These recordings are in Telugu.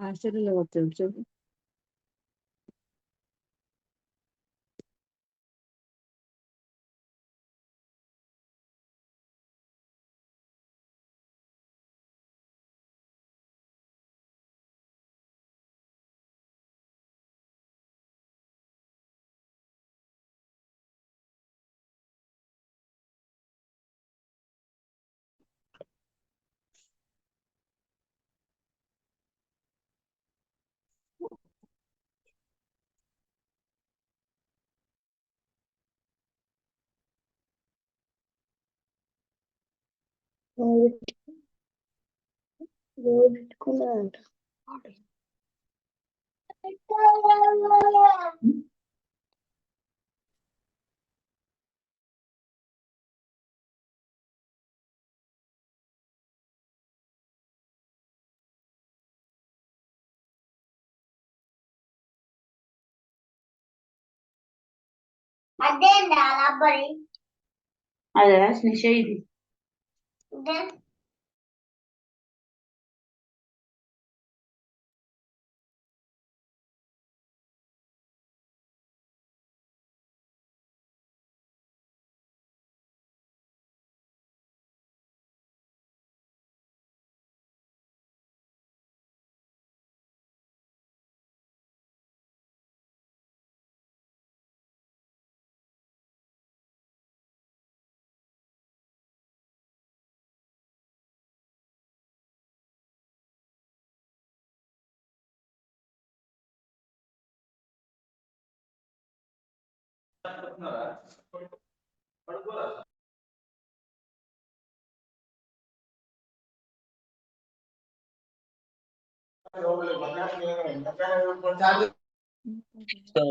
ఆశ్చర్యంలో వచ్చాడు చూడు. పెట్టుకున్నాడంట. అదేందా రబ్బరి అదే స్నిష ఇది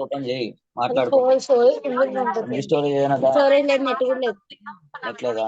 ఓపెన్ చేయి మాట్లాడుకో. స్టోరేజ్ ఏదైనా స్టోరేజ్ లేదు, నెట్ కూడా లేదు. ఎట్లేదా?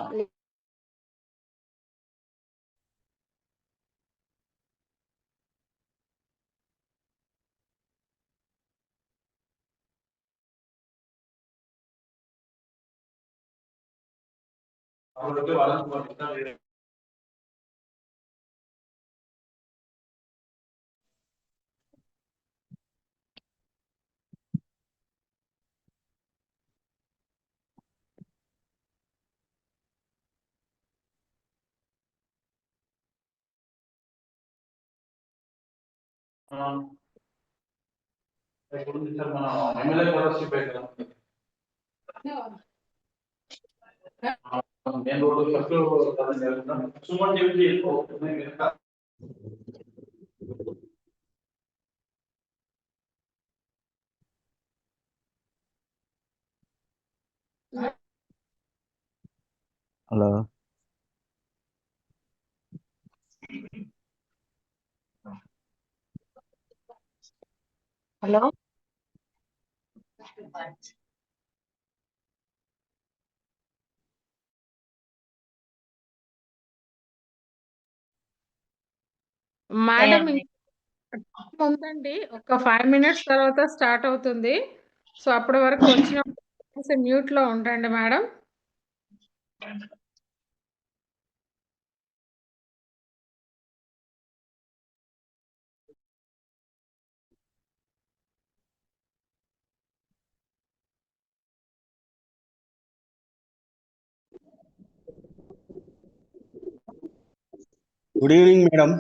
హలో హలో మేడం ఉందండి, ఒక 5 minutes తర్వాత స్టార్ట్ అవుతుంది. సో అప్పటి వరకు వచ్చిన మ్యూట్ లో ఉండండి madam. Good evening madam.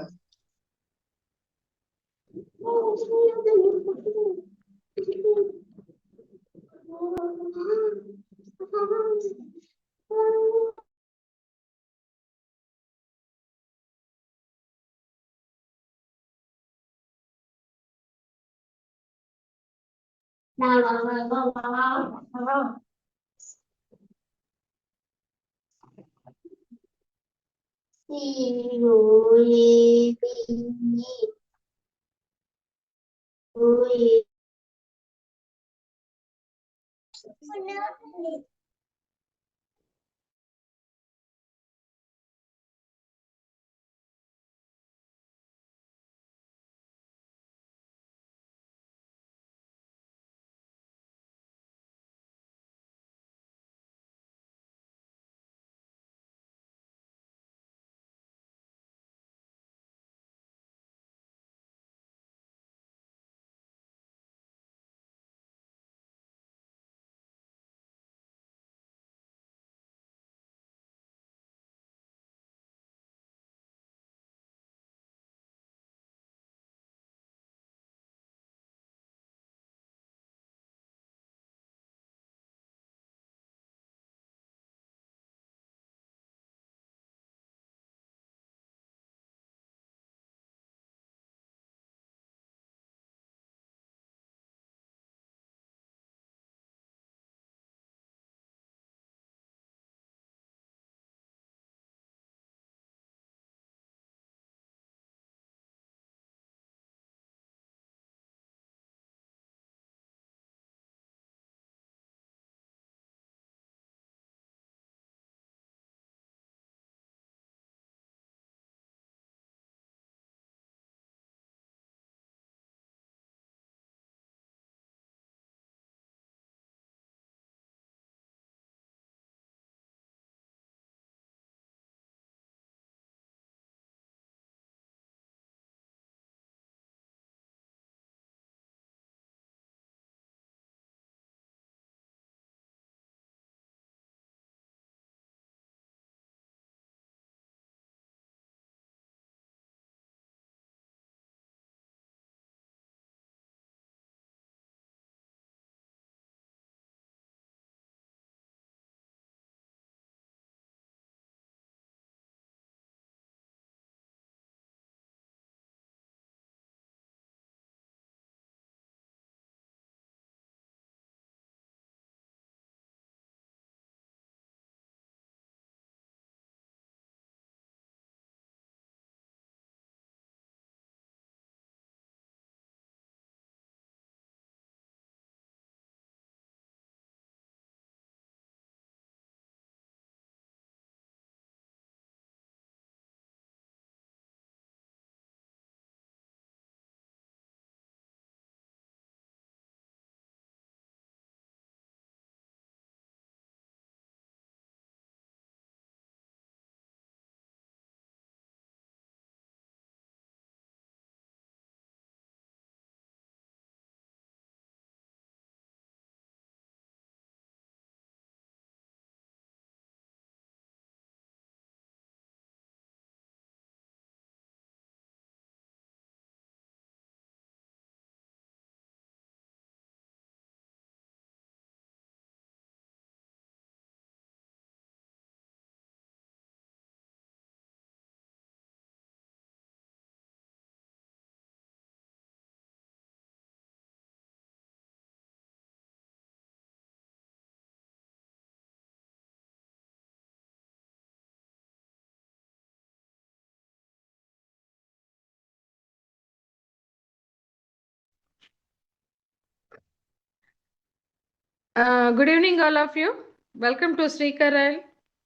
Good evening, all of you. Welcome to Srikaral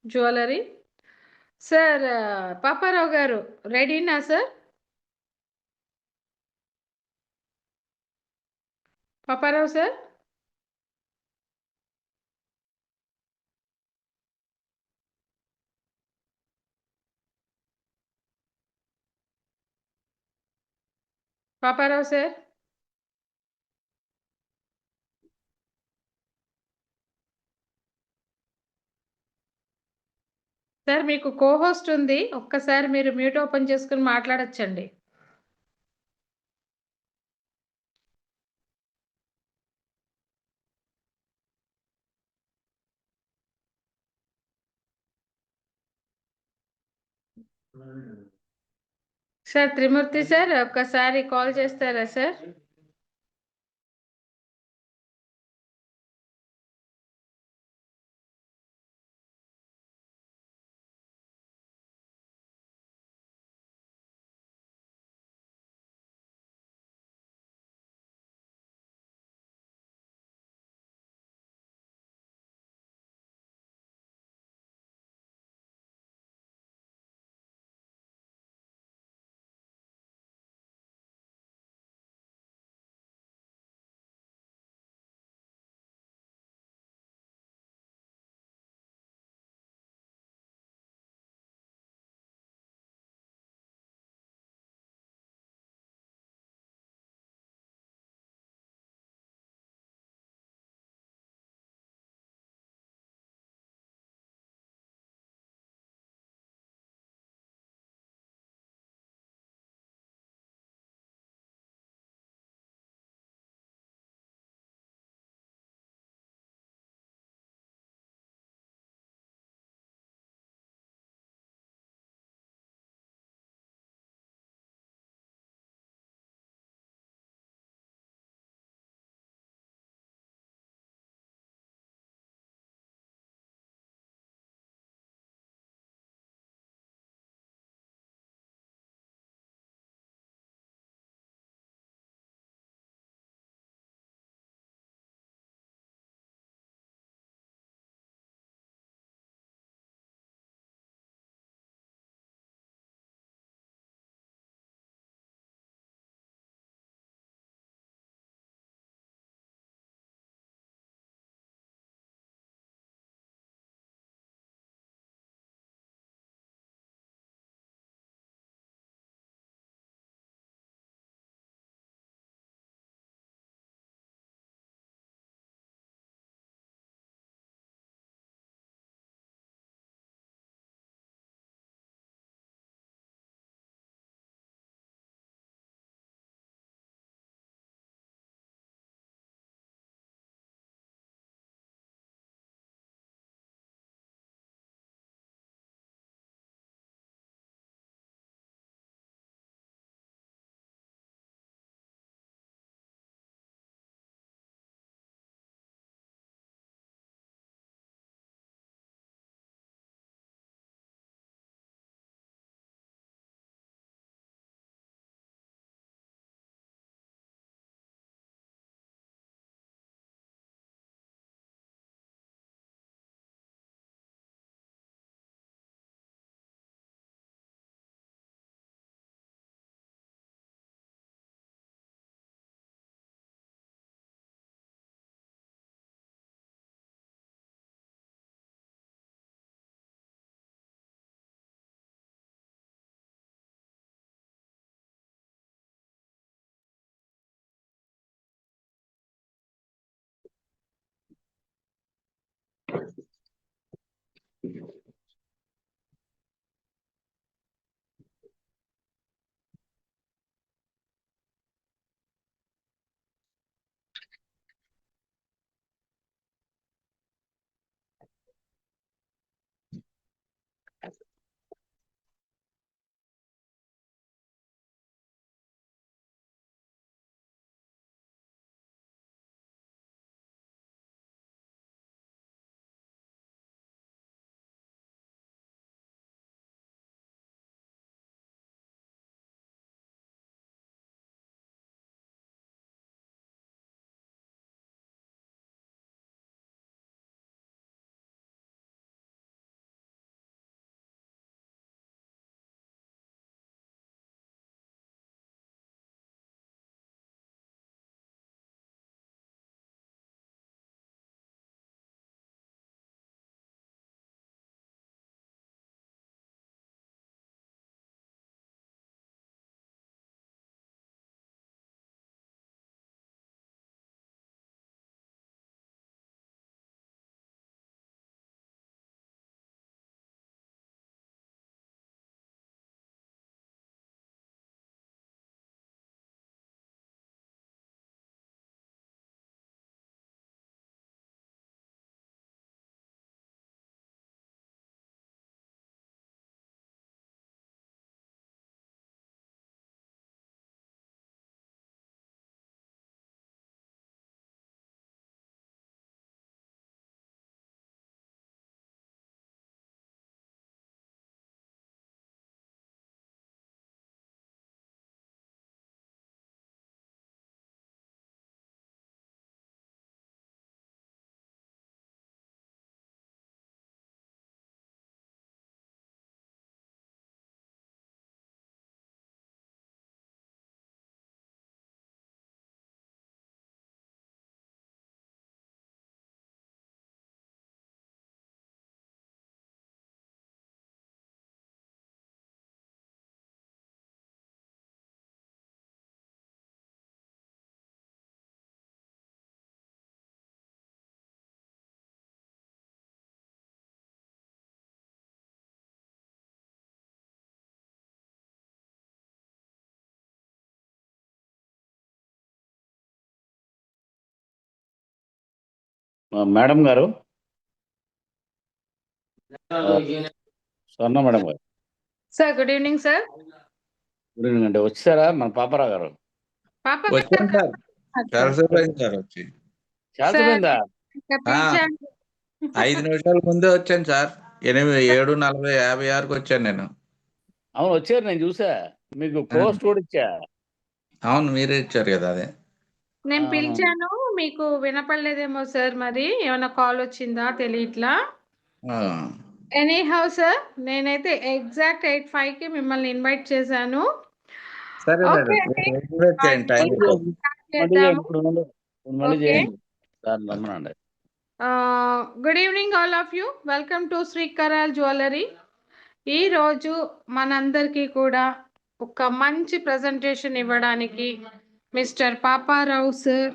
Jewelry. Sir, Paparao garu, ready na sir? Paparao sir? Paparao sir? Sir మీకు కోహోస్ట్ ఉంది, ఒక్కసారి మీరు మ్యూట్ ఓపెన్ చేసుకుని మాట్లాడొచ్చండి. సార్ త్రిమూర్తి సార్ ఒక్కసారి కాల్ చేస్తారా సార్? మేడం గారు, స్వర్ణ మేడం గారు, sir good evening sir. Good evening అండి. వచ్చారా మన పాపారావు గారు? పాప వచ్చాను సార్, చాలాసేపు అయింది సార్ వచ్చి. చేతమైందా? పిలిచాను. 5 నిమిషాల ముందే వచ్చాను సార్. 7:40, 56కి వచ్చాను నేను. అవును వచ్చారు, నేను చూసా. మీకు పోస్ట్ కూడా ఇచ్చా. అవును, మీరే ఇచ్చారు కదా అదే. నేను ఆ. పిలిచాను, మీకు వినపడలేదేమో సార్, మరి ఏమైనా కాల్ వచ్చిందా తెలియట్లా. ఆ, ఎనీ హౌ సార్, నేనైతే ఎగ్జాక్ట్ 8:05కి మిమ్మల్ని ఇన్వైట్ చేశాను. సరే ఓకే మేడం, అండి. మీరు కూడా వచ్చేయండి, టైం ఇప్పుడు ఉంటుంది. మళ్ళీ చేయండి, చేద్దాము. ఇప్పుడు మళ్ళీ ఓకే. చేయండి సార్, రమ్మనండి. Good evening all of you. Welcome to Srikaral jewellery. ఈరోజు మనందరికీ కూడా ఒక మంచి ప్రజెంటేషన్ ఇవ్వడానికి mister Paparao sir,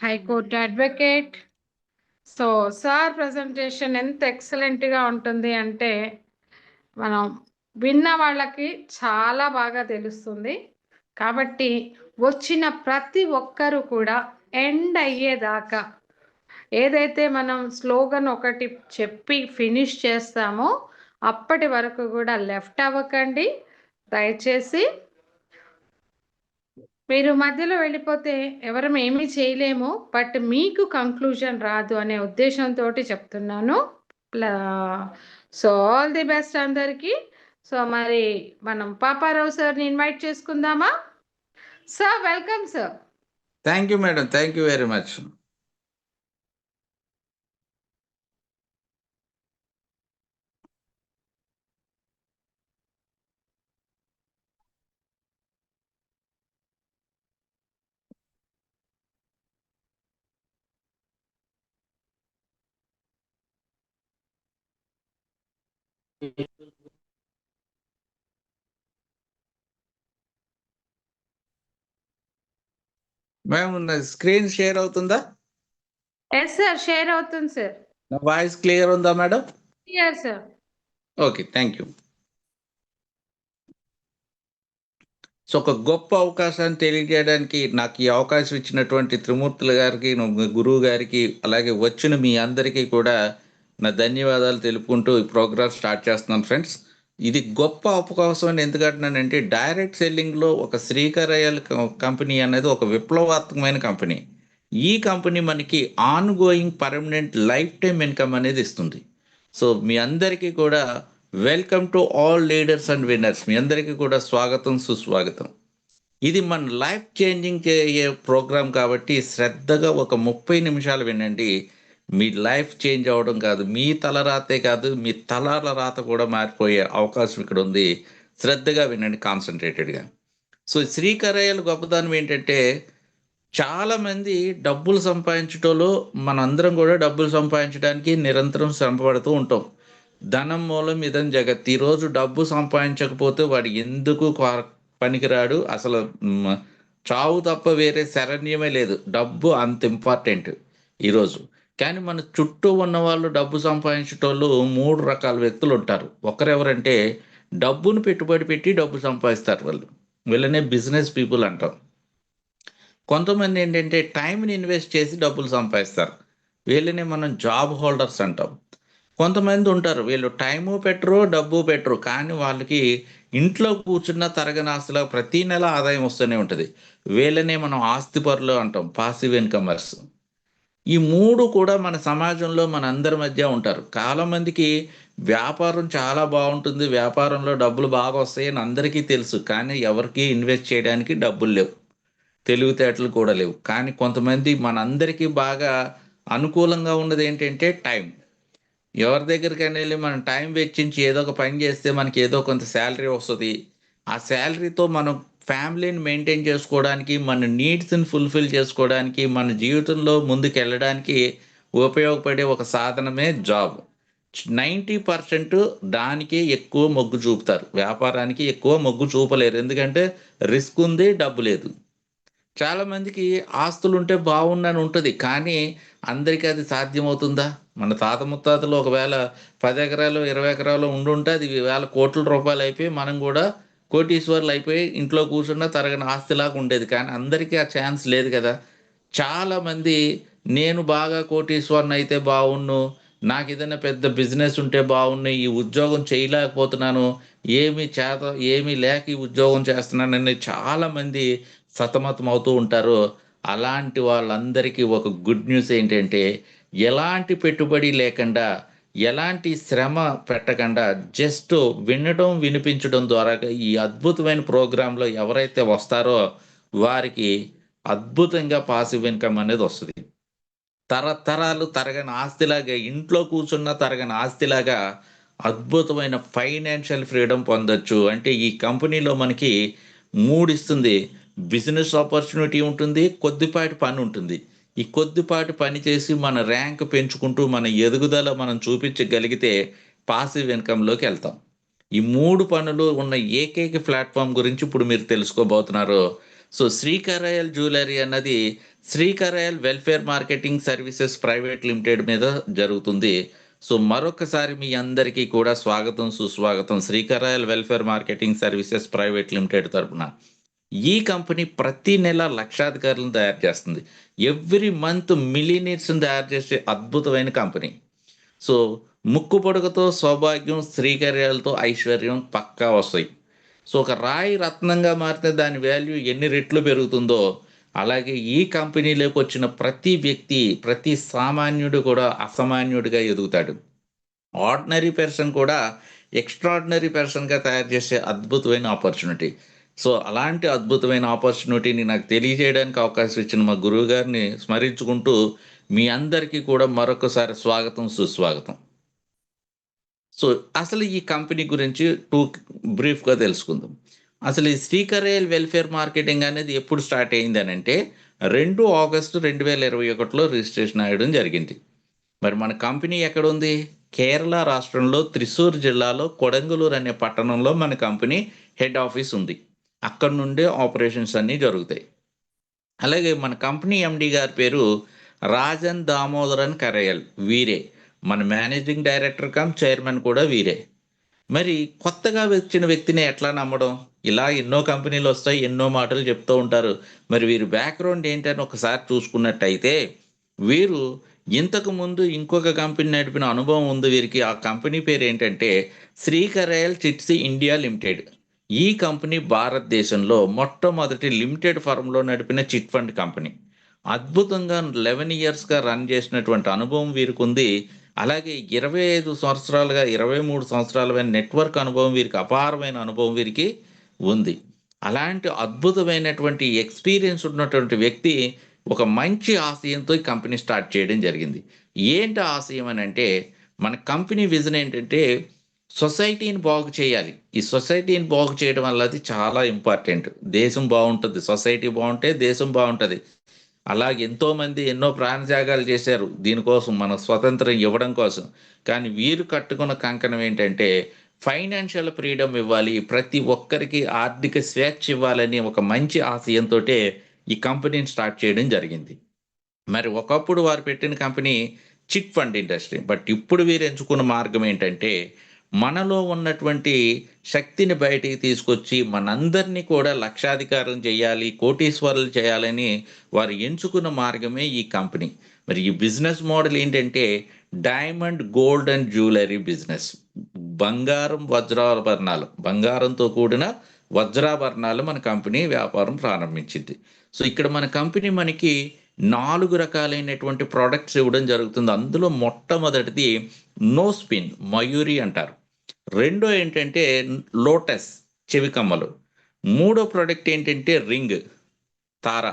high court advocate. So sir presentation ఎంత ఎక్సలెంట్గా ఉంటుంది అంటే మనం విన్న వాళ్ళకి చాలా బాగా తెలుస్తుంది. కాబట్టి వచ్చిన ప్రతి ఒక్కరు కూడా ఎండ్ అయ్యేదాకా ఏదైతే మనం స్లోగన్ ఒకటి చెప్పి ఫినిష్ చేస్తామో అప్పటి వరకు కూడా లెఫ్ట్ అవ్వకండి దయచేసి. మీరు మధ్యలో వెళ్ళిపోతే ఎవరం ఏమీ చేయలేము, బట్ మీకు కంక్లూజన్ రాదు అనే ఉద్దేశంతో చెప్తున్నాను. సో ఆల్ ది బెస్ట్ అందరికీ. సో మరి మనం పాపారావు సార్ని ఇన్వైట్ చేసుకుందామా? Sir welcome sir. Thank you madam, thank you very much. మేము స్క్రీన్ షేర్ అవుతుందా? ఎస్ సార్, షేర్ అవుతుంది సార్. నా వాయిస్ క్లియర్ ఉందా madam? Clear sir. Okay, thank you. So ఒక గొప్ప అవకాశాన్ని తెలియజేయడానికి నాకు ఈ అవకాశం ఇచ్చినటువంటి త్రిమూర్తుల గారికి, గురువు గారికి, అలాగే వచ్చిన మీ అందరికీ కూడా నా ధన్యవాదాలు తెలుపుకుంటూ ఈ ప్రోగ్రామ్ స్టార్ట్ చేస్తున్నాను ఫ్రెండ్స్. ఇది గొప్ప అవకాశం అని ఎందుకంటున్నానంటే, డైరెక్ట్ సెల్లింగ్లో ఒక శ్రీకరయ్యల్ కంపెనీ అనేది ఒక విప్లవాత్మకమైన కంపెనీ. ఈ కంపెనీ మనకి ongoing permanent lifetime income అనేది ఇస్తుంది. సో మీ అందరికీ కూడా welcome to all leaders and winners. మీ అందరికీ కూడా స్వాగతం, సుస్వాగతం. ఇది మన లైఫ్ చేంజింగ్ ప్రోగ్రామ్ కాబట్టి శ్రద్ధగా ఒక 30 నిమిషాలు వినండి. మీ లైఫ్ చేంజ్ అవ్వడం కాదు, మీ తలరాతే కాదు, మీ తలాల రాత కూడా మారిపోయే అవకాశం ఇక్కడ ఉంది. శ్రద్ధగా వినండి, కాన్సన్ట్రేటెడ్గా. సో శ్రీకరయ్యల గొప్పదనం ఏంటంటే, చాలామంది డబ్బులు సంపాదించటంలో మనందరం కూడా డబ్బులు సంపాదించడానికి నిరంతరం శ్రమపడుతూ ఉంటాం. ధనం మూలం ఇదం జగత్. ఈరోజు డబ్బు సంపాదించకపోతే వాడు ఎందుకు పనికిరాడు. అసలు చావు తప్ప వేరే శరణ్యమే లేదు. డబ్బు అంత ఇంపార్టెంట్ ఈరోజు. కానీ మన చుట్టూ ఉన్న వాళ్ళు డబ్బు సంపాదించేటోళ్ళు 3 రకాల వ్యక్తులు ఉంటారు. ఒకరెవరంటే డబ్బును పెట్టుబడి పెట్టి డబ్బు సంపాదిస్తారు. వీళ్ళనే బిజినెస్ పీపుల్ అంటాం. కొంతమంది ఏంటంటే టైంని ఇన్వెస్ట్ చేసి డబ్బులు సంపాదిస్తారు. వీళ్ళనే మనం జాబ్ హోల్డర్స్ అంటాం. కొంతమంది ఉంటారు, వీళ్ళు టైము పెట్టరు, డబ్బు పెట్టరు, కానీ వాళ్ళకి ఇంట్లో కూర్చున్న తరగని ఆస్తుల ప్రతి నెల ఆదాయం వస్తూనే ఉంటుంది. వీళ్ళనే మనం ఆస్తిపరులు అంటాం, పాసివ్ ఇన్కమర్స్. ఈ 3 కూడా మన సమాజంలో మన అందరి మధ్య ఉంటారు. చాలామందికి వ్యాపారం చాలా బాగుంటుంది, వ్యాపారంలో డబ్బులు బాగా వస్తాయని అందరికీ తెలుసు, కానీ ఎవరికి ఇన్వెస్ట్ చేయడానికి డబ్బులు లేవు, తెలివితేటలు కూడా లేవు. కానీ కొంతమంది మనందరికీ బాగా అనుకూలంగా ఉన్నది ఏంటంటే టైం. ఎవరి దగ్గరికైనా వెళ్ళి మనం టైం వెచ్చించి ఏదో ఒక పని చేస్తే మనకి ఏదో కొంత శాలరీ వస్తుంది. ఆ శాలరీతో మనం ఫ్యామిలీని మెయింటైన్ చేసుకోవడానికి, మన నీడ్స్ని ఫుల్ఫిల్ చేసుకోవడానికి, మన జీవితంలో ముందుకు వెళ్ళడానికి ఉపయోగపడే ఒక సాధనమే జాబ్. 90% దానికే ఎక్కువ మొగ్గు చూపుతారు, వ్యాపారానికి ఎక్కువ మొగ్గు చూపలేరు. ఎందుకంటే రిస్క్ ఉంది, డబ్బు లేదు. చాలామందికి ఆస్తులు ఉంటే బాగుండని ఉంటుంది, కానీ అందరికీ అది సాధ్యమవుతుందా? మన తాత ముత్తాతలు ఒకవేళ 10 ఎకరాలు 20 ఎకరాలు ఉండుంటే అది వేల కోట్ల రూపాయలు అయిపోయి మనం కూడా కోటీశ్వర్లు అయిపోయి ఇంట్లో కూర్చున్న తరగని ఆస్తిలాగా ఉండేది. కానీ అందరికీ ఆ ఛాన్స్ లేదు కదా. చాలామంది నేను బాగా కోటీశ్వరన్ అయితే బాగున్ను, నాకు ఏదైనా పెద్ద బిజినెస్ ఉంటే బాగున్ను, ఈ ఉద్యోగం చేయలేకపోతున్నాను, ఏమీ లేక ఈ ఉద్యోగం చేస్తున్నానని చాలామంది సతమతం అవుతూ ఉంటారు. అలాంటి వాళ్ళందరికీ ఒక గుడ్ న్యూస్ ఏంటంటే, ఎలాంటి పెట్టుబడి లేకుండా, ఎలాంటి శ్రమ పెట్టకుండా జస్ట్ వినడం, వినిపించడం ద్వారా ఈ అద్భుతమైన ప్రోగ్రాంలో ఎవరైతే వస్తారో వారికి అద్భుతంగా పాసివ్ ఇన్కమ్ అనేది వస్తుంది. తరతరాలు తరగని ఆస్తిలాగా, ఇంట్లో కూర్చున్న తరగని ఆస్తిలాగా అద్భుతమైన ఫైనాన్షియల్ ఫ్రీడమ్ పొందొచ్చు. అంటే ఈ కంపెనీలో మనకి 3 ఇస్తుంది. బిజినెస్ ఆపర్చునిటీ ఉంటుంది, కొద్దిపాటి పని ఉంటుంది. ఈ కొద్దిపాటి పని చేసి మన ర్యాంక్ పెంచుకుంటూ మన ఎదుగుదల మనం చూపించగలిగితే పాసివ్ ఇన్కమ్లోకి వెళ్తాం. ఈ 3 పనులు ఉన్న ఏకైక ప్లాట్ఫామ్ గురించి ఇప్పుడు మీరు తెలుసుకోబోతున్నారు. సో శ్రీకరయల్ జ్యువెలరీ అన్నది Srikaryal welfare marketing services private limited మీద జరుగుతుంది. సో మరొకసారి మీ అందరికీ కూడా స్వాగతం, సుస్వాగతం. Srikaryal welfare marketing services private limited తరపున ఈ కంపెనీ ప్రతి నెల లక్షాధికారులను తయారు చేస్తుంది. ఎవ్రీ మంత్ మిలియనీర్స్ని తయారు చేసే అద్భుతమైన కంపెనీ. సో ముక్కు పొడకతో సౌభాగ్యం, శ్రీకర్యాలతో ఐశ్వర్యం పక్కా వస్తాయి. సో ఒక రాయి రత్నంగా మారితే దాని వాల్యూ ఎన్ని రెట్లు పెరుగుతుందో, అలాగే ఈ కంపెనీలోకి వచ్చిన ప్రతి వ్యక్తి, ప్రతి సామాన్యుడు కూడా అసామాన్యుడిగా ఎదుగుతాడు. ఆర్డినరీ పర్సన్ కూడా ఎక్స్ట్రాడినరీ పర్సన్గా తయారు చేసే అద్భుతమైన ఆపర్చునిటీ. సో అలాంటి అద్భుతమైన ఆపర్చునిటీని నాకు తెలియజేయడానికి అవకాశం ఇచ్చిన మా గురువు గారిని స్మరించుకుంటూ మీ అందరికీ కూడా మరొకసారి స్వాగతం, సుస్వాగతం. సో అసలు ఈ కంపెనీ గురించి బ్రీఫ్గా తెలుసుకుందాం. అసలు ఈ శ్రీకరయల్ వెల్ఫేర్ మార్కెటింగ్ అనేది ఎప్పుడు స్టార్ట్ అయింది అని అంటే 2 ఆగస్టు 2021లో రిజిస్ట్రేషన్ అయ్యడం జరిగింది. మరి మన కంపెనీ ఎక్కడ ఉంది? కేరళ రాష్ట్రంలో త్రిశూర్ జిల్లాలో కొడంగలూరు అనే పట్టణంలో మన కంపెనీ హెడ్ ఆఫీస్ ఉంది. అక్కడ నుండే ఆపరేషన్స్ అన్నీ జరుగుతాయి. అలాగే మన కంపెనీ ఎండి గారి పేరు రాజన్ దామోదరన్ కరయల్. వీరే మన మేనేజింగ్ డైరెక్టర్ కమ్ చైర్మన్ కూడా వీరే. మరి కొత్తగా వచ్చిన వ్యక్తిని ఎట్లా నమ్మడం? ఇలా ఎన్నో కంపెనీలు వస్తాయి, ఎన్నో మాటలు చెప్తూ ఉంటారు. మరి వీరి బ్యాక్గ్రౌండ్ ఏంటని ఒకసారి చూసుకున్నట్టయితే, వీరు ఇంతకు ముందు ఇంకొక కంపెనీ నడిపిన అనుభవం ఉంది వీరికి. ఆ కంపెనీ పేరు ఏంటంటే శ్రీకరయల్ చిట్స్ ఇండియా లిమిటెడ్. ఈ కంపెనీ భారతదేశంలో మొట్టమొదటి లిమిటెడ్ ఫర్మ్లో నడిపిన చిట్ ఫండ్ కంపెనీ. అద్భుతంగా 11 ఇయర్స్గా రన్ చేసినటువంటి అనుభవం వీరికి ఉంది. అలాగే 25 సంవత్సరాలుగా 23 సంవత్సరాలమైన నెట్వర్క్ అనుభవం వీరికి, అపారమైన అనుభవం వీరికి ఉంది. అలాంటి అద్భుతమైనటువంటి ఎక్స్పీరియన్స్ ఉన్నటువంటి వ్యక్తి ఒక మంచి ఆశయంతో ఈ కంపెనీ స్టార్ట్ చేయడం జరిగింది. ఏంటి ఆశయం అని అంటే, మన కంపెనీ విజన్ ఏంటంటే సొసైటీని బాగు చేయాలి. ఈ సొసైటీని బాగు చేయడం వల్ల అది చాలా ఇంపార్టెంట్. దేశం బాగుంటుంది, సొసైటీ బాగుంటే దేశం బాగుంటుంది. అలాగే ఎంతోమంది ఎన్నో ప్రాణత్యాగాలు చేశారు దీనికోసం, మన స్వతంత్రం ఇవ్వడం కోసం. కానీ వీరు కట్టుకున్న కంకణం ఏంటంటే ఫైనాన్షియల్ ఫ్రీడమ్ ఇవ్వాలి, ప్రతి ఒక్కరికి ఆర్థిక స్వేచ్ఛ ఇవ్వాలని ఒక మంచి ఆశయంతో ఈ కంపెనీని స్టార్ట్ చేయడం జరిగింది. మరి ఒకప్పుడు వారు పెట్టిన company chit fund industry. But ఇప్పుడు వీరు ఎంచుకున్న మార్గం ఏంటంటే మనలో ఉన్నటువంటి శక్తిని బయటికి తీసుకొచ్చి మనందరినీ కూడా లక్షాధికారం చేయాలి, కోటీశ్వరులు చేయాలని వారు ఎంచుకున్న మార్గమే ఈ కంపెనీ. మరి ఈ బిజినెస్ మోడల్ ఏంటంటే diamond, gold and jewellery business. బంగారం, వజ్రాభరణాలు, బంగారంతో కూడిన వజ్రాభరణాలు మన కంపెనీ వ్యాపారం ప్రారంభించింది. సో ఇక్కడ మన కంపెనీ మనకి 4 రకాలైనటువంటి ప్రోడక్ట్స్ ఇవ్వడం జరుగుతుంది. అందులో మొట్టమొదటిది నో స్పిన్, మయూరి అంటారు. రెండో ఏంటంటే లోటస్, చెవికమ్మలు. మూడో ప్రోడక్ట్ ఏంటంటే రింగ్, తార.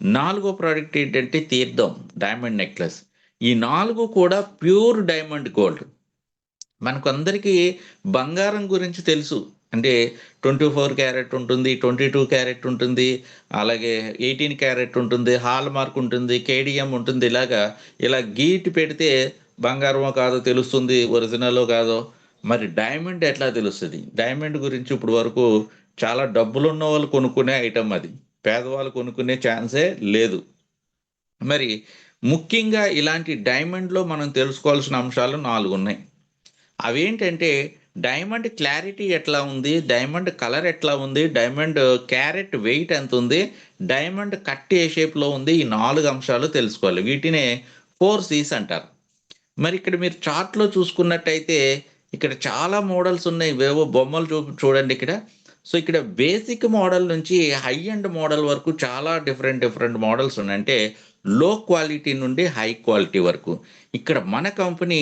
4గో ప్రోడక్ట్ ఏంటంటే తీర్థం, డైమండ్ నెక్లెస్. ఈ 4 కూడా ప్యూర్ డైమండ్ గోల్డ్. మనకు అందరికీ బంగారం గురించి తెలుసు. అంటే 24 క్యారెట్ ఉంటుంది, 22 క్యారెట్ ఉంటుంది, అలాగే 18 క్యారెట్ ఉంటుంది, హాల్ మార్క్ ఉంటుంది, కేడిఎం ఉంటుంది. ఇలా గీటి పెడితే బంగారమో కాదో తెలుస్తుంది, ఒరిజినలో కాదో. మరి డైమండ్ ఎట్లా తెలుస్తుంది? డైమండ్ గురించి ఇప్పుడు వరకు చాలా డబ్బులు ఉన్న వాళ్ళు కొనుక్కునే ఐటమ్ అది, పేదవాళ్ళు కొనుక్కునే ఛాన్సే లేదు. మరి ముఖ్యంగా ఇలాంటి డైమండ్లో మనం తెలుసుకోవాల్సిన అంశాలు 4 ఉన్నాయి. అవేంటంటే డైమండ్ క్లారిటీ ఎట్లా ఉంది, డైమండ్ కలర్ ఎట్లా ఉంది, డైమండ్ క్యారెట్ వెయిట్ ఎంత ఉంది, డైమండ్ కట్ ఏ షేప్లో ఉంది, ఈ 4 అంశాలు తెలుసుకోవాలి. వీటినే 4 C's అంటారు. మరి ఇక్కడ మీరు చార్ట్లో చూసుకున్నట్టయితే ఇక్కడ చాలా మోడల్స్ ఉన్నాయి. ఇవేవో బొమ్మలు చూడండి ఇక్కడ. సో ఇక్కడ బేసిక్ మోడల్ నుంచి హై అండ్ మోడల్ వరకు చాలా డిఫరెంట్ మోడల్స్ ఉన్నాయి. అంటే లో క్వాలిటీ నుండి హై క్వాలిటీ వరకు. ఇక్కడ మన కంపెనీ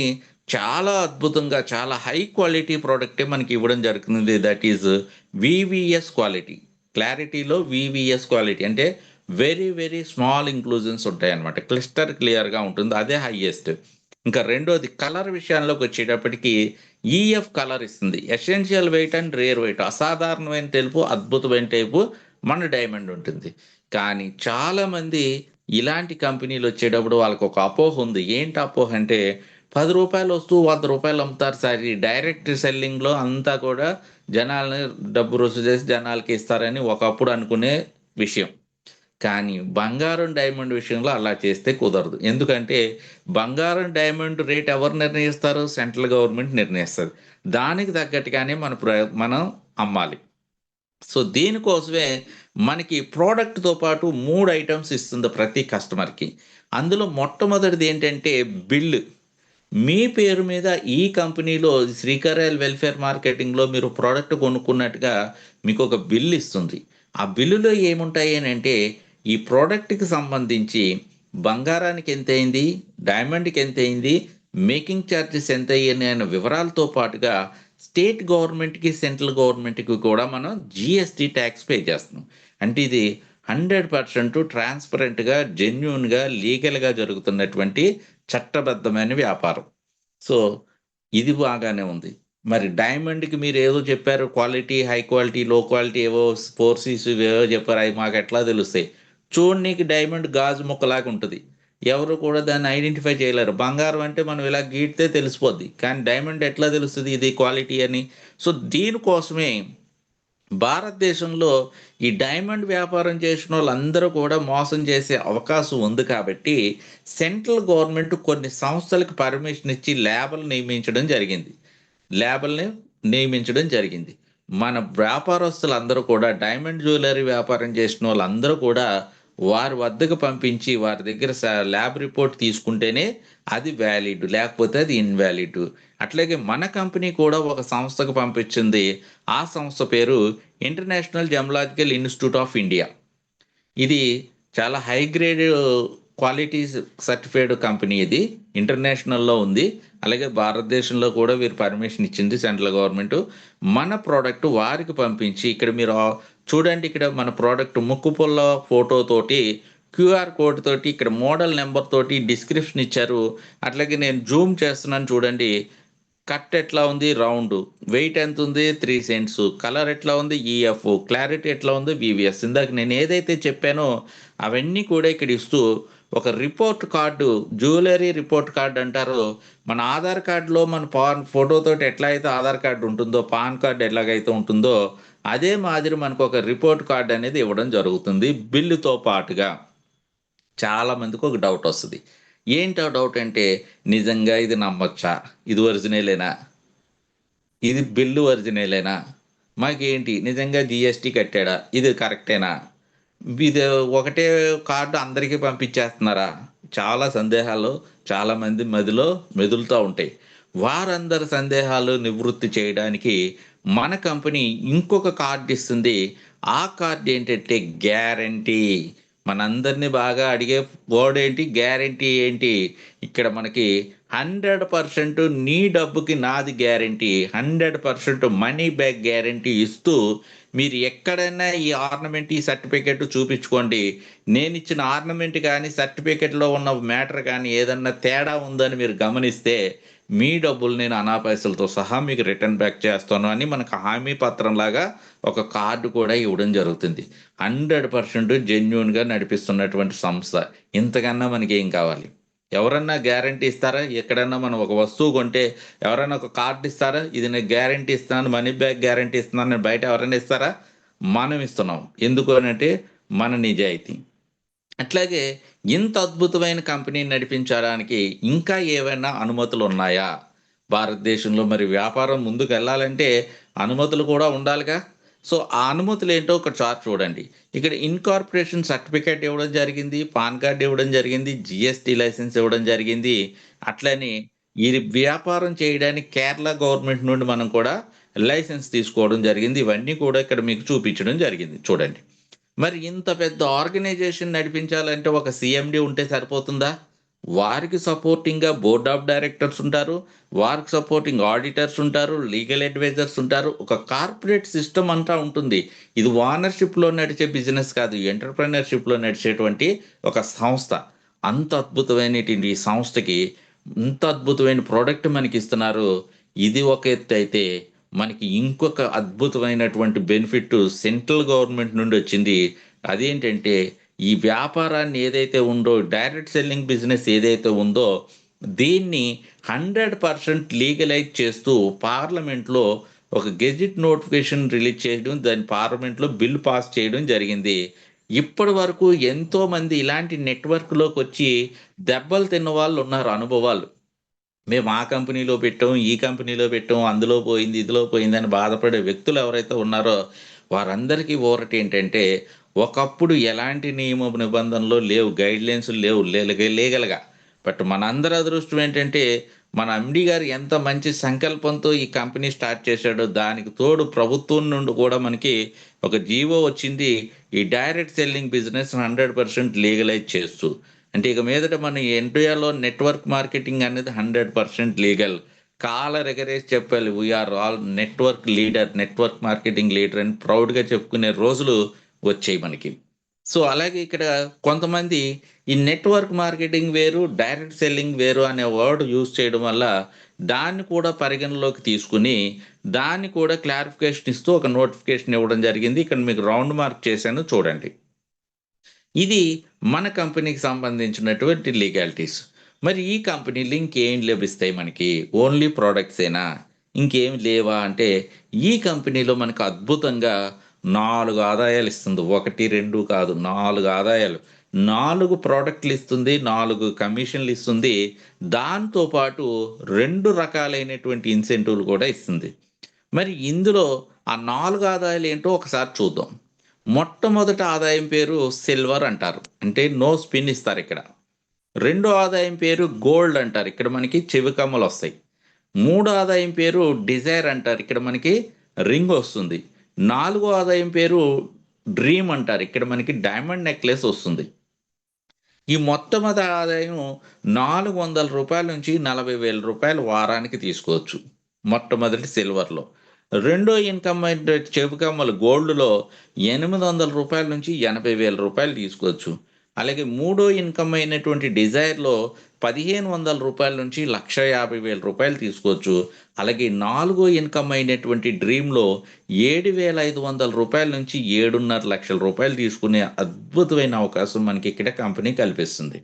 చాలా అద్భుతంగా చాలా హై క్వాలిటీ ప్రోడక్టే మనకి ఇవ్వడం జరుగుతుంది. That is VVS quality. క్లారిటీలో వివిఎస్ క్వాలిటీ అంటే వెరీ స్మాల్ ఇంక్లూజన్స్ ఉంటాయి అన్నమాట. క్లిస్టర్ క్లియర్గా ఉంటుంది, అదే హైయెస్ట్. ఇంకా రెండోది కలర్ విషయాల్లోకి వచ్చేటప్పటికి ఈఎఫ్ కలర్ ఇస్తుంది. Essential weight and rare weight, అసాధారణమైన తెలుపు, అద్భుతమైన టైపు మన డైమండ్ ఉంటుంది. కానీ చాలామంది ఇలాంటి కంపెనీలు వచ్చేటప్పుడు వాళ్ళకి ఒక అపోహ ఉంది. ఏంటి అపోహ అంటే 10 రూపాయలు వస్తూ 100 రూపాయలు అమ్ముతారు సార్. ఈ డైరెక్ట్ సెల్లింగ్లో అంతా కూడా జనాలని డబ్బు రుసు చేసి జనాలకి ఇస్తారని ఒకప్పుడు అనుకునే విషయం. కానీ బంగారం డైమండ్ విషయంలో అలా చేస్తే కుదరదు. ఎందుకంటే బంగారం డైమండ్ రేట్ ఎవరు నిర్ణయిస్తారు? సెంట్రల్ గవర్నమెంట్ నిర్ణయిస్తుంది. దానికి తగ్గట్టుగానే మనం అమ్మాలి. సో దీనికోసమే మనకి ప్రోడక్ట్తో పాటు 3 ఐటమ్స్ ఇస్తుంది ప్రతి కస్టమర్కి. అందులో మొట్టమొదటిది ఏంటంటే బిల్లు. మీ పేరు మీద ఈ కంపెనీలో శ్రీకరాయల్ వెల్ఫేర్ మార్కెటింగ్లో మీరు ప్రోడక్ట్ కొనుక్కున్నట్టుగా మీకు ఒక బిల్ ఇస్తుంది. ఆ బిల్లులో ఏముంటాయి అని అంటే ఈ ప్రోడక్ట్కి సంబంధించి బంగారానికి ఎంత అయింది, డైమండ్కి ఎంత అయింది, మేకింగ్ ఛార్జెస్ ఎంత అయ్యాయి అనే వివరాలతో పాటుగా స్టేట్ గవర్నమెంట్కి సెంట్రల్ గవర్నమెంట్కి కూడా మనం జిఎస్టీ ట్యాక్స్ పే చేస్తున్నాం. అంటే ఇది 100% ట్రాన్స్పరెంట్గా, జెన్యూన్గా, లీగల్గా జరుగుతున్నటువంటి చట్టబద్ధమైన వ్యాపారం. సో ఇది బాగానే ఉంది. మరి డైమండ్కి మీరు ఏదో చెప్పారు, క్వాలిటీ, హై క్వాలిటీ, లో క్వాలిటీ, ఏవో 4 C's ఏవో చెప్పారు. అవి మాకు ఎట్లా తెలుస్తాయి? చూడనీకి డైమండ్ గాజు ముక్కలాగా ఉంటుంది. ఎవరు కూడా దాన్ని ఐడెంటిఫై చేయలేరు. బంగారం అంటే మనం ఇలా గీడితే తెలిసిపోద్ది, కానీ డైమండ్ ఎట్లా తెలుస్తుంది ఇది క్వాలిటీ అని? సో దీనికోసమే భారతదేశంలో ఈ డైమండ్ వ్యాపారం చేసిన వాళ్ళందరూ కూడా మోసం చేసే అవకాశం ఉంది. కాబట్టి సెంట్రల్ గవర్నమెంట్ కొన్ని సంస్థలకు పర్మిషన్ ఇచ్చి ల్యాబుల్ని నియమించడం జరిగింది. మన వ్యాపారస్తులందరూ కూడా డైమండ్ జ్యువెలరీ వ్యాపారం చేసిన వాళ్ళందరూ కూడా వారి వద్దకు పంపించి వారి దగ్గర ల్యాబ్ రిపోర్ట్ తీసుకుంటేనే అది వ్యాలిడ్, లేకపోతే అది ఇన్వాలిడ్. అట్లాగే మన కంపెనీ కూడా ఒక సంస్థకు పంపించింది. ఆ సంస్థ పేరు ఇంటర్నేషనల్ జెమలాజికల్ ఇన్స్టిట్యూట్ ఆఫ్ ఇండియా. ఇది చాలా high grade quality certified company. ఇది ఇంటర్నేషనల్లో ఉంది. అలాగే భారతదేశంలో కూడా వీరు పర్మిషన్ ఇచ్చింది సెంట్రల్ గవర్నమెంట్. మన ప్రోడక్ట్ వారికి పంపించి ఇక్కడ మీరు చూడండి, ఇక్కడ మన ప్రోడక్ట్ ముక్కు పుల్ల ఫోటోతోటి, QR కోడ్ తోటి, ఇక్కడ మోడల్ నెంబర్ తోటి డిస్క్రిప్షన్ ఇచ్చారు. అట్లాగే నేను జూమ్ చేస్తున్నాను చూడండి. కట్ ఎట్లా ఉంది, రౌండ్, వెయిట్ ఎంత ఉంది, 3 cents, కలర్ ఎట్లా ఉంది, EF, క్లారిటీ ఎట్లా ఉంది, VVS. ఇందాక నేను ఏదైతే చెప్పానో అవన్నీ కూడా ఇక్కడ ఇస్తూ ఒక report card, jewellery report card అంటారు. మన ఆధార్ కార్డులో మన ఫోటోతోటి ఎట్లా అయితే ఆధార్ కార్డు ఉంటుందో, పాన్ కార్డు ఎలాగైతే ఉంటుందో అదే మాదిరి మనకు ఒక రిపోర్ట్ కార్డు అనేది ఇవ్వడం జరుగుతుంది బిల్లుతో పాటుగా. చాలామందికి ఒక డౌట్ వస్తుంది. ఏంటో డౌట్ అంటే, నిజంగా ఇది నమ్మొచ్చా? ఇది ఒరిజినలేనా? ఇది బిల్లు ఒరిజినలేనా? మాకేంటి నిజంగా GST కట్టాడా? ఇది కరెక్టేనా? ఇది ఒకటే కార్డు అందరికీ పంపించేస్తున్నారా? చాలా సందేహాలు చాలామంది మదిలో మెదులుతూ ఉంటాయి. వారందరి సందేహాలు నివృత్తి చేయడానికి మన కంపెనీ ఇంకొక కార్డు ఇస్తుంది. ఆ కార్డు ఏంటంటే గ్యారంటీ. మనందరినీ బాగా అడిగే వర్డ్ ఏంటి? గ్యారంటీ ఏంటి? ఇక్కడ మనకి 100% నీ డబ్బుకి నాది గ్యారంటీ, 100% మనీ బ్యాక్ గ్యారంటీ ఇస్తూ మీరు ఎక్కడైనా ఈ ఆర్నమెంట్, ఈ సర్టిఫికెట్ చూపించుకోండి. నేను ఇచ్చిన ఆర్నమెంట్ కానీ సర్టిఫికెట్లో ఉన్న మ్యాటర్ కానీ ఏదన్నా తేడా ఉందని మీరు గమనిస్తే మీ డబ్బులు నేను అనాపైసలతో సహా మీకు రిటర్న్ బ్యాక్ చేస్తాను అని మనకు హామీ పత్రం లాగా ఒక కార్డు కూడా ఇవ్వడం జరుగుతుంది. 100% జెన్యూన్గా నడిపిస్తున్నటువంటి సంస్థ. ఇంతకన్నా మనకి ఏం కావాలి? ఎవరన్నా గ్యారంటీ ఇస్తారా? ఎక్కడన్నా మనం ఒక వస్తువు కొంటే ఎవరైనా ఒక కార్డు ఇస్తారా? ఇది నేను గ్యారంటీ ఇస్తున్నాను, మనీ బ్యాక్ గ్యారంటీ ఇస్తున్నాను నేను బయట ఎవరైనా ఇస్తారా? మనం ఇస్తున్నాం. ఎందుకు అంటే మన నిజాయితీ. అట్లాగే ఇంత అద్భుతమైన కంపెనీని నడిపించడానికి ఇంకా ఏవైనా అనుమతులు ఉన్నాయా? భారతదేశంలో మరి వ్యాపారం ముందుకు వెళ్ళాలంటే అనుమతులు కూడా ఉండాలిగా. సో ఆ అనుమతులు ఏంటో ఒక చార్ట్ చూడండి. ఇక్కడ ఇన్కార్పొరేషన్ సర్టిఫికేట్ ఇవ్వడం జరిగింది, పాన్ కార్డ్ ఇవ్వడం జరిగింది, జిఎస్టీ లైసెన్స్ ఇవ్వడం జరిగింది. అట్లనే ఈ వ్యాపారం చేయడానికి కేరళ గవర్నమెంట్ నుండి మనం కూడా లైసెన్స్ తీసుకోవడం జరిగింది. ఇవన్నీ కూడా ఇక్కడ మీకు చూపించడం జరిగింది చూడండి. మరి ఇంత పెద్ద ఆర్గనైజేషన్ నడిపించాలంటే ఒక సిఎండి ఉంటే సరిపోతుందా? వారికి సపోర్టింగ్గా బోర్డ్ ఆఫ్ డైరెక్టర్స్ ఉంటారు, వారికి సపోర్టింగ్ ఆడిటర్స్ ఉంటారు, లీగల్ అడ్వైజర్స్ ఉంటారు. ఒక కార్పొరేట్ సిస్టమ్ అంతా ఉంటుంది. ఇది ఓనర్షిప్లో నడిచే బిజినెస్ కాదు, ఎంటర్ప్రెన్యూర్షిప్లో నడిచేటువంటి ఒక సంస్థ. అంత అద్భుతమైనటువంటి ఈ సంస్థకి ఇంత అద్భుతమైన ప్రోడక్ట్ మనకి ఇస్తున్నారు. ఇది ఒక ఎత్తు అయితే మనకి ఇంకొక అద్భుతమైనటువంటి బెనిఫిట్ సెంట్రల్ గవర్నమెంట్ నుండి వచ్చింది. అదేంటంటే ఈ వ్యాపారాన్ని ఏదైతే ఉందో, డైరెక్ట్ సెల్లింగ్ బిజినెస్ ఏదైతే ఉందో, దీన్ని 100% లీగలైజ్ చేస్తూ పార్లమెంట్లో ఒక గెజిట్ నోటిఫికేషన్ రిలీజ్ చేయడం, దాని పార్లమెంట్లో బిల్ పాస్ చేయడం జరిగింది. ఇప్పటి వరకు ఎంతో మంది ఇలాంటి నెట్వర్క్లోకి వచ్చి దెబ్బలు తిన్న వాళ్ళు ఉన్నారు, అనుభవాలు. మేము ఆ కంపెనీలో పెట్టాం, ఈ కంపెనీలో పెట్టాం, అందులో పోయింది, ఇదిలో పోయింది అని బాధపడే వ్యక్తులు ఎవరైతే ఉన్నారో వారందరికీ ఊరట ఏంటంటే, ఒకప్పుడు ఎలాంటి నియమ నిబంధనలు లేవు, గైడ్లైన్స్ లేవు లీగల్గా. బట్ మనందరి అదృష్టం ఏంటంటే మన ఎండి గారు ఎంత మంచి సంకల్పంతో ఈ కంపెనీ స్టార్ట్ చేశాడో, దానికి తోడు ప్రభుత్వం నుండి కూడా మనకి ఒక జీవో వచ్చింది. ఈ డైరెక్ట్ సెల్లింగ్ బిజినెస్ 100% లీగలైజ్ చేస్తూ, అంటే ఇక మీదట మన ఇండియాలో నెట్వర్క్ మార్కెటింగ్ అనేది 100% లీగల్. కాలర్ ఎగరేసి చెప్పాలి, we are all network leader, network marketing leader అని ప్రౌడ్గా చెప్పుకునే రోజులు వచ్చాయి మనకి. సో అలాగే ఇక్కడ కొంతమంది ఈ నెట్వర్క్ మార్కెటింగ్ వేరు, డైరెక్ట్ సెల్లింగ్ వేరు అనే వర్డ్ యూజ్ చేయడం వల్ల దాన్ని కూడా పరిగణలోకి తీసుకుని దాన్ని కూడా క్లారిఫికేషన్ ఇస్తూ ఒక నోటిఫికేషన్ ఇవ్వడం జరిగింది. ఇక్కడ మీకు రౌండ్ మార్క్ చేశాను చూడండి. ఇది మన కంపెనీకి సంబంధించినటువంటి లీగాలిటీస్. మరి ఈ కంపెనీలు ఇంకేం లభిస్తాయి మనకి? ఓన్లీ ప్రోడక్ట్సేనా, ఇంకేం లేవా అంటే, ఈ కంపెనీలో మనకు అద్భుతంగా 4 ఆదాయాలు ఇస్తుంది. 1, 2 కాదు, 4 ఆదాయాలు. 4 ప్రోడక్ట్లు ఇస్తుంది, 4 కమిషన్లు ఇస్తుంది. దాంతోపాటు 2 రకాలైనటువంటి ఇన్సెంటివ్లు కూడా ఇస్తుంది. మరి ఇందులో ఆ 4 ఆదాయాలు ఏంటో ఒకసారి చూద్దాం. మొట్టమొదటి ఆదాయం పేరు సిల్వర్ అంటారు, అంటే నో స్పిన్ ఇస్తారు ఇక్కడ. రెండో ఆదాయం పేరు గోల్డ్ అంటారు, ఇక్కడ మనకి చెవి కమ్మలు వస్తాయి. 3 ఆదాయం పేరు డిజైర్ అంటారు, ఇక్కడ మనకి రింగ్ వస్తుంది. 4 ఆదాయం పేరు డ్రీమ్ అంటారు, ఇక్కడ మనకి డైమండ్ నెక్లెస్ వస్తుంది. ఈ మొట్టమొదటి ఆదాయం 400 రూపాయల నుంచి 40,000 రూపాయలు వారానికి తీసుకోవచ్చు మొట్టమొదటి సిల్వర్లో. రెండో ఇన్కమ్ చెవి కమ్మలు గోల్డ్లో 800 రూపాయల నుంచి 80,000 రూపాయలు తీసుకోవచ్చు. అలాగే మూడో ఇన్కమ్ అయినటువంటి డిజైర్లో 1,500 రూపాయల నుంచి 1,50,000 రూపాయలు తీసుకోవచ్చు. అలాగే 4గో ఇన్కమ్ అయినటువంటి డ్రీమ్లో 7,500 రూపాయల నుంచి 7.5 లక్షల రూపాయలు తీసుకునే అద్భుతమైన అవకాశం మనకి ఇక్కడ కంపెనీ కల్పిస్తుంది.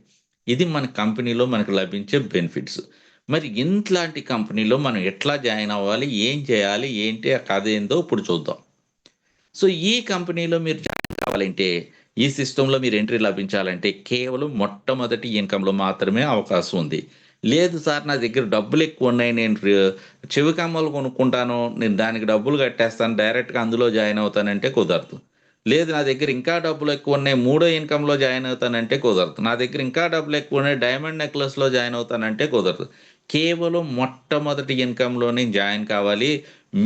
ఇది మన కంపెనీలో మనకు లభించే బెనిఫిట్స్. మరి ఇంట్లాంటి కంపెనీలో మనం ఎట్లా జాయిన్ అవ్వాలి, ఏం చేయాలి, ఏంటి ఆ కథ ఏందో ఇప్పుడు చూద్దాం. సో ఈ కంపెనీలో మీరు జాయిన్ కావాలంటే, ఈ సిస్టంలో మీరు ఎంట్రీ లభించాలంటే కేవలం మొట్టమొదటి ఇన్కంలో మాత్రమే అవకాశం ఉంది. లేదు సార్ నా దగ్గర డబ్బులు ఎక్కువ ఉన్నాయి, నేను చెవి కమ్మలు కొనుక్కుంటాను, నేను దానికి డబ్బులు కట్టేస్తాను, డైరెక్ట్గా అందులో జాయిన్ అవుతానంటే కుదరదు. లేదు నా దగ్గర ఇంకా డబ్బులు ఎక్కువ ఉన్నాయి, మూడో ఇన్కంలో జాయిన్ అవుతానంటే కుదరదు. నా దగ్గర ఇంకా డబ్బులు ఎక్కువ ఉన్నాయి, డైమండ్ నెక్లెస్లో జాయిన్ అవుతానంటే కుదరదు. కేవలం మొట్టమొదటి ఇన్కంలోనే జాయిన్ కావాలి.